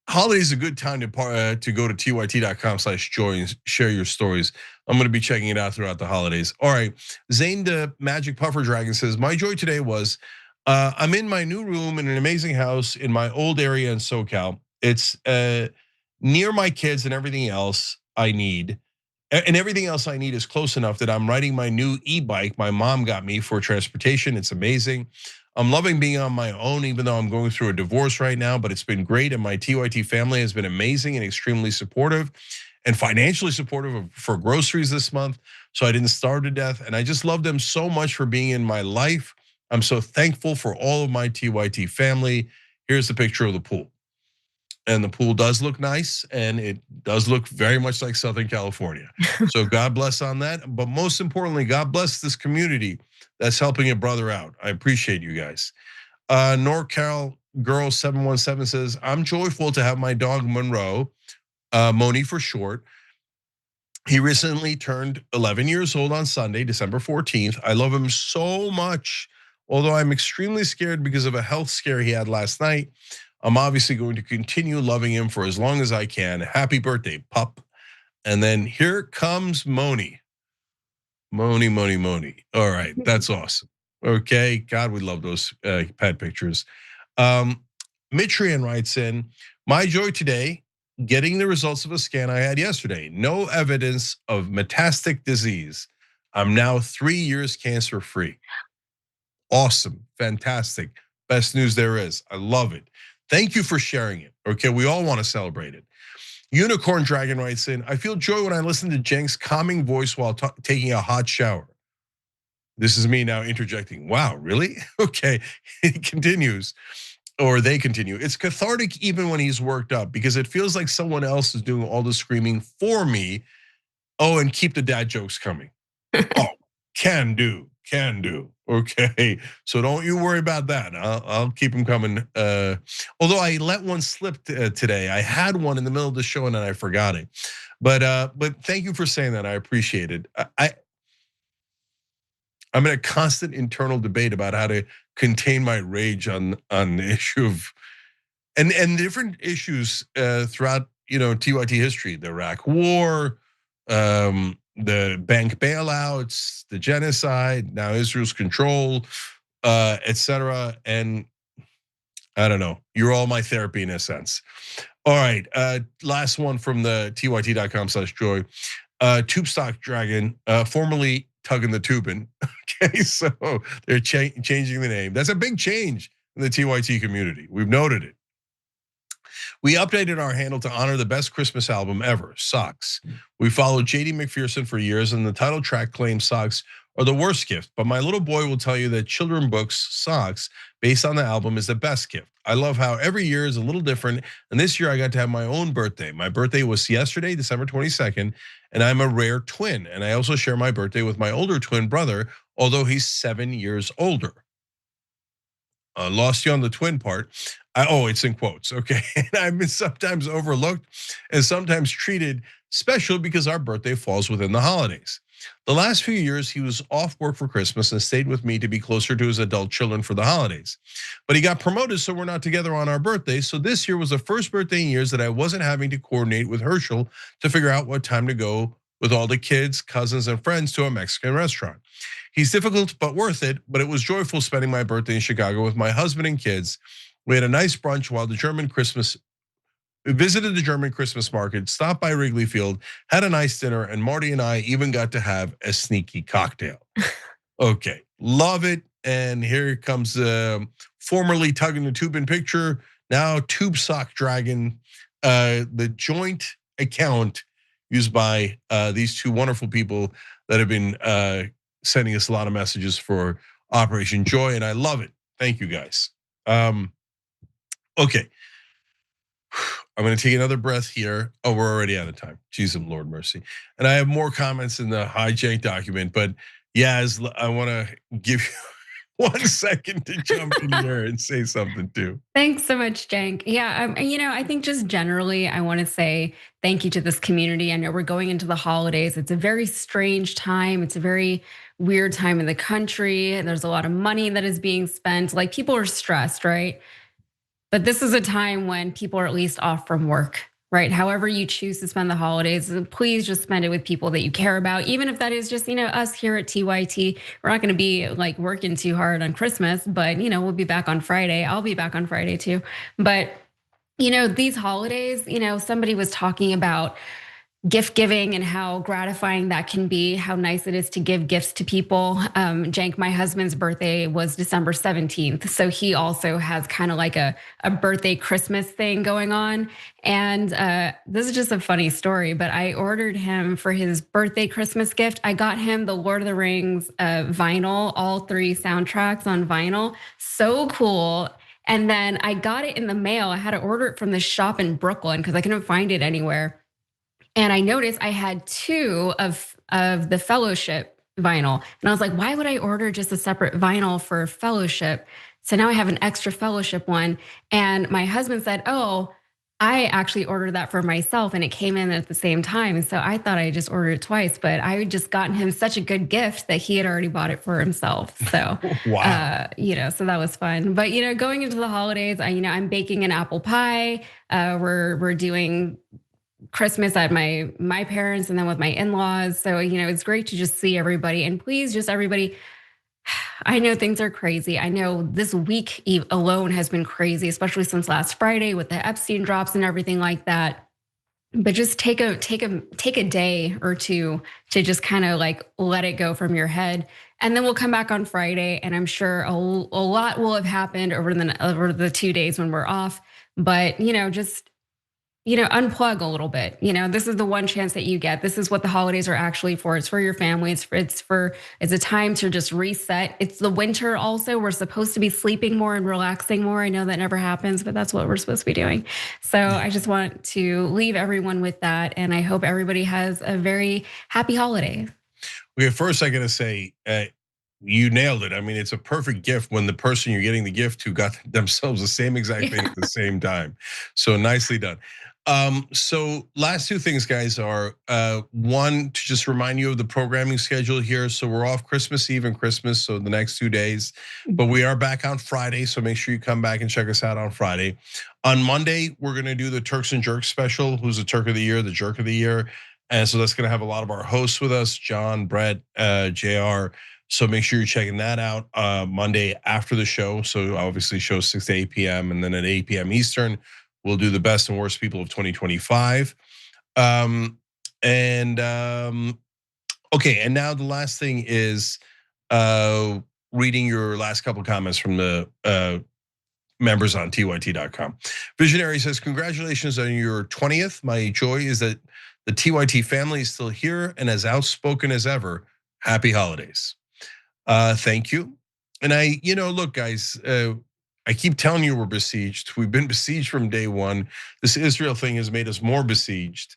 holiday is a good time to go to tyt.com/joy and share your stories. I'm going to be checking it out throughout the holidays. All right, Zane the Magic Puffer Dragon says, my joy today was, I'm in my new room in an amazing house in my old area in SoCal. It's near my kids and everything else I need. And everything else I need is close enough that I'm riding my new e-bike my mom got me for transportation. It's amazing. I'm loving being on my own, even though I'm going through a divorce right now, but it's been great. And my TYT family has been amazing and extremely supportive and financially supportive for groceries this month. So I didn't starve to death. And I just love them so much for being in my life. I'm so thankful for all of my TYT family. Here's the picture of the pool. And the pool does look nice, and it does look very much like Southern California. So God bless on that. But most importantly, God bless this community that's helping a brother out. I appreciate you guys. NorCal Girl 717 says, I'm joyful to have my dog Monroe, Moni for short. He recently turned 11 years old on Sunday, December 14th. I love him so much. Although I'm extremely scared because of a health scare he had last night, I'm obviously going to continue loving him for as long as I can. Happy birthday, pup. And then here comes Moni. Moni. All right, that's awesome. Okay, God, we love those pet pictures. Mitrian writes in, my joy today, getting the results of a scan I had yesterday. No evidence of metastatic disease. I'm now 3 years cancer free. Awesome, fantastic, best news there is. I love it. Thank you for sharing it. Okay, we all want to celebrate it. Unicorn Dragon writes in, I feel joy when I listen to Cenk's calming voice while taking a hot shower. This is me now interjecting. Wow, really? Okay, he continues, or they continue. It's cathartic even when he's worked up because it feels like someone else is doing all the screaming for me. Oh, and keep the dad jokes coming. Oh, can do. Okay, so don't you worry about that. I'll keep them coming. Although I let one slip today. I had one in the middle of the show and then I forgot it. But thank you for saying that. I appreciate it. I'm in a constant internal debate about how to contain my rage on the issue of and different issues throughout TYT history, the Iraq War, the bank bailouts, the genocide, now Israel's control, etc. And I don't know, you're all my therapy in a sense. All right, last one from the tyt.com/joy. Tube Stock Dragon, formerly Tugging the Tubin. Okay, so they're changing the name. That's a big change in the TYT community. We've noted it. We updated our handle to honor the best Christmas album ever, Socks. We followed JD McPherson for years, and the title track claims socks are the worst gift. But my little boy will tell you that children's books, Socks, based on the album, is the best gift. I love how every year is a little different, and this year I got to have my own birthday. My birthday was yesterday, December 22nd, and I'm a rare twin. And I also share my birthday with my older twin brother, although he's 7 years older. Lost you on the twin part. It's in quotes, okay. And I've been sometimes overlooked and sometimes treated special because our birthday falls within the holidays. The last few years, he was off work for Christmas and stayed with me to be closer to his adult children for the holidays. But he got promoted, so we're not together on our birthday. So this year was the first birthday in years that I wasn't having to coordinate with Herschel to figure out what time to go with all the kids, cousins, and friends to a Mexican restaurant. He's difficult but worth it, but it was joyful spending my birthday in Chicago with my husband and kids. We had a nice brunch while we visited the German Christmas market, stopped by Wrigley Field, had a nice dinner, and Marty and I even got to have a sneaky cocktail. Okay, love it. And here comes formerly Tugging the Tubin picture, now Tube Sock Dragon, the joint account used by these two wonderful people that have been sending us a lot of messages for Operation Joy, and I love it. Thank you guys. Okay, I'm gonna take another breath here. Oh, we're already out of time. Jesus, Lord mercy. And I have more comments in the hijack document, but Yaz, I wanna give you 1 second to jump in here and say something too. Thanks so much, Cenk. Yeah, I think just generally, I want to say thank you to this community. I know we're going into the holidays. It's a very strange time. It's a very weird time in the country. There's a lot of money that is being spent. Like people are stressed, right? But this is a time when people are at least off from work, right? However you choose to spend the holidays, please just spend it with people that you care about. Even if that is just, us here at TYT, we're not gonna be like working too hard on Christmas, but we'll be back on Friday. I'll be back on Friday too. But these holidays, somebody was talking about gift giving and how gratifying that can be, how nice it is to give gifts to people. Cenk, my husband's birthday was December 17th. So he also has kind of like a birthday Christmas thing going on. And this is just a funny story, but I ordered him for his birthday Christmas gift. I got him the Lord of the Rings vinyl, all 3 soundtracks on vinyl. So cool. And then I got it in the mail. I had to order it from the shop in Brooklyn because I couldn't find it anywhere. And I noticed I had 2 of the Fellowship vinyl. And I was like, why would I order just a separate vinyl for Fellowship? So now I have an extra Fellowship one. And my husband said, oh, I actually ordered that for myself and it came in at the same time. And so I thought I just ordered it twice, but I had just gotten him such a good gift that he had already bought it for himself. So, wow. So that was fun. But, going into the holidays, I'm baking an apple pie. We're doing Christmas at my parents and then with my in-laws. So, it's great to just see everybody, and please just everybody, I know things are crazy. I know this week alone has been crazy, especially since last Friday with the Epstein drops and everything like that. But just take a day or two to just kind of like let it go from your head, and then we'll come back on Friday, and I'm sure a lot will have happened over the 2 days when we're off. But just unplug a little bit. This is the one chance that you get. This is what the holidays are actually for. It's for your family. It's a time to just reset. It's the winter also. We're supposed to be sleeping more and relaxing more. I know that never happens, but that's what we're supposed to be doing. So I just want to leave everyone with that. And I hope everybody has a very happy holiday. Okay, first I gotta say, you nailed it. I mean, it's a perfect gift when the person you're getting the gift to got themselves the same exact thing at the same time. So nicely done. So last two things, guys, are one, to just remind you of the programming schedule here. So we're off Christmas Eve and Christmas, so the next 2 days, but we are back on Friday. So make sure you come back and check us out on Friday. On Monday, we're gonna do the Turks and Jerks special. Who's the Turk of the Year, the Jerk of the Year? And so that's gonna have a lot of our hosts with us, John, Brett, JR. So make sure you're checking that out Monday after the show. So obviously show 6 to 8 p.m. and then at 8 p.m. Eastern, we'll do the best and worst people of 2025. Okay, and now the last thing is reading your last couple comments from the members on tyt.com. Visionary says, congratulations on your 20th. My joy is that the TYT family is still here and as outspoken as ever. Happy holidays. Thank you. And look, guys, I keep telling you we're besieged. We've been besieged from day one. This Israel thing has made us more besieged.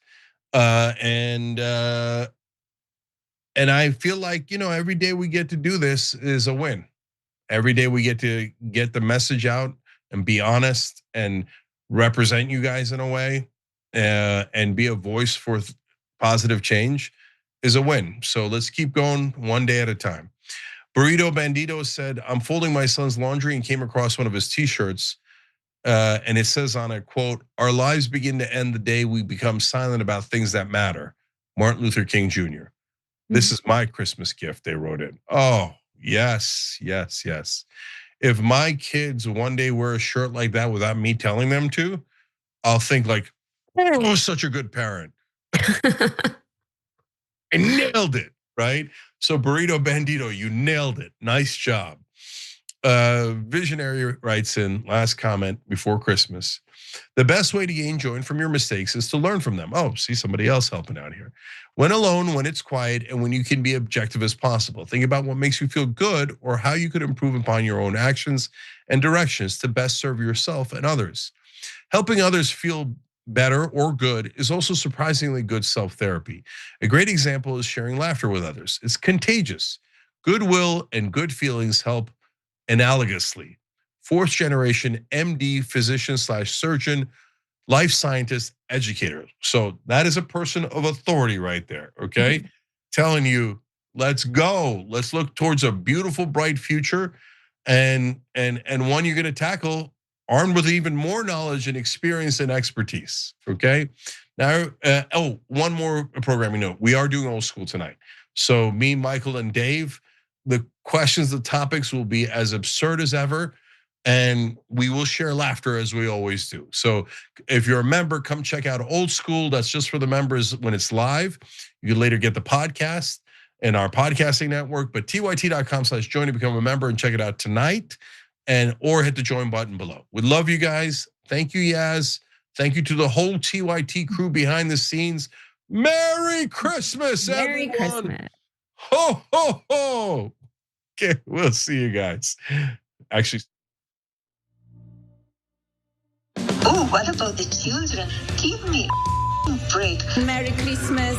And I feel like, every day we get to do this is a win. Every day we get to get the message out and be honest and represent you guys in a way and be a voice for positive change is a win. So let's keep going one day at a time. Burrito Bandito said, I'm folding my son's laundry and came across one of his t-shirts. And it says on it, quote, our lives begin to end the day we become silent about things that matter. Martin Luther King Jr. This is my Christmas gift, they wrote it. Oh, yes, yes, yes. If my kids one day wear a shirt like that without me telling them to, I'll think like, oh, such a good parent. I nailed it, right? So Burrito Bandito, you nailed it. Nice job. Visionary writes in, last comment before Christmas. The best way to gain joy from your mistakes is to learn from them. Oh, see somebody else helping out here. When alone, when it's quiet, and when you can be objective as possible. Think about what makes you feel good or how you could improve upon your own actions and directions to best serve yourself and others. Helping others feel better or good is also surprisingly good self-therapy. A great example is sharing laughter with others. It's contagious. Goodwill and good feelings help analogously. Fourth generation MD, physician/surgeon, life scientist, educator. So that is a person of authority right there, okay? Telling you, let's go. Let's look towards a beautiful, bright future and one you're gonna tackle armed with even more knowledge and experience and expertise, okay? Now, one more programming note. We are doing old school tonight. So me, Michael, and Dave, the questions, the topics will be as absurd as ever, and we will share laughter as we always do. So if you're a member, come check out Old School. That's just for the members when it's live. You can later get the podcast in our podcasting network, but tyt.com/join to become a member and check it out tonight. Or hit the join button below. We love you guys. Thank you, Yaz. Thank you to the whole TYT crew behind the scenes. Merry Christmas, Merry everyone. Christmas. Ho, ho, ho. Okay, we'll see you guys. Actually. Oh, what about the children? Give me a break. Merry Christmas.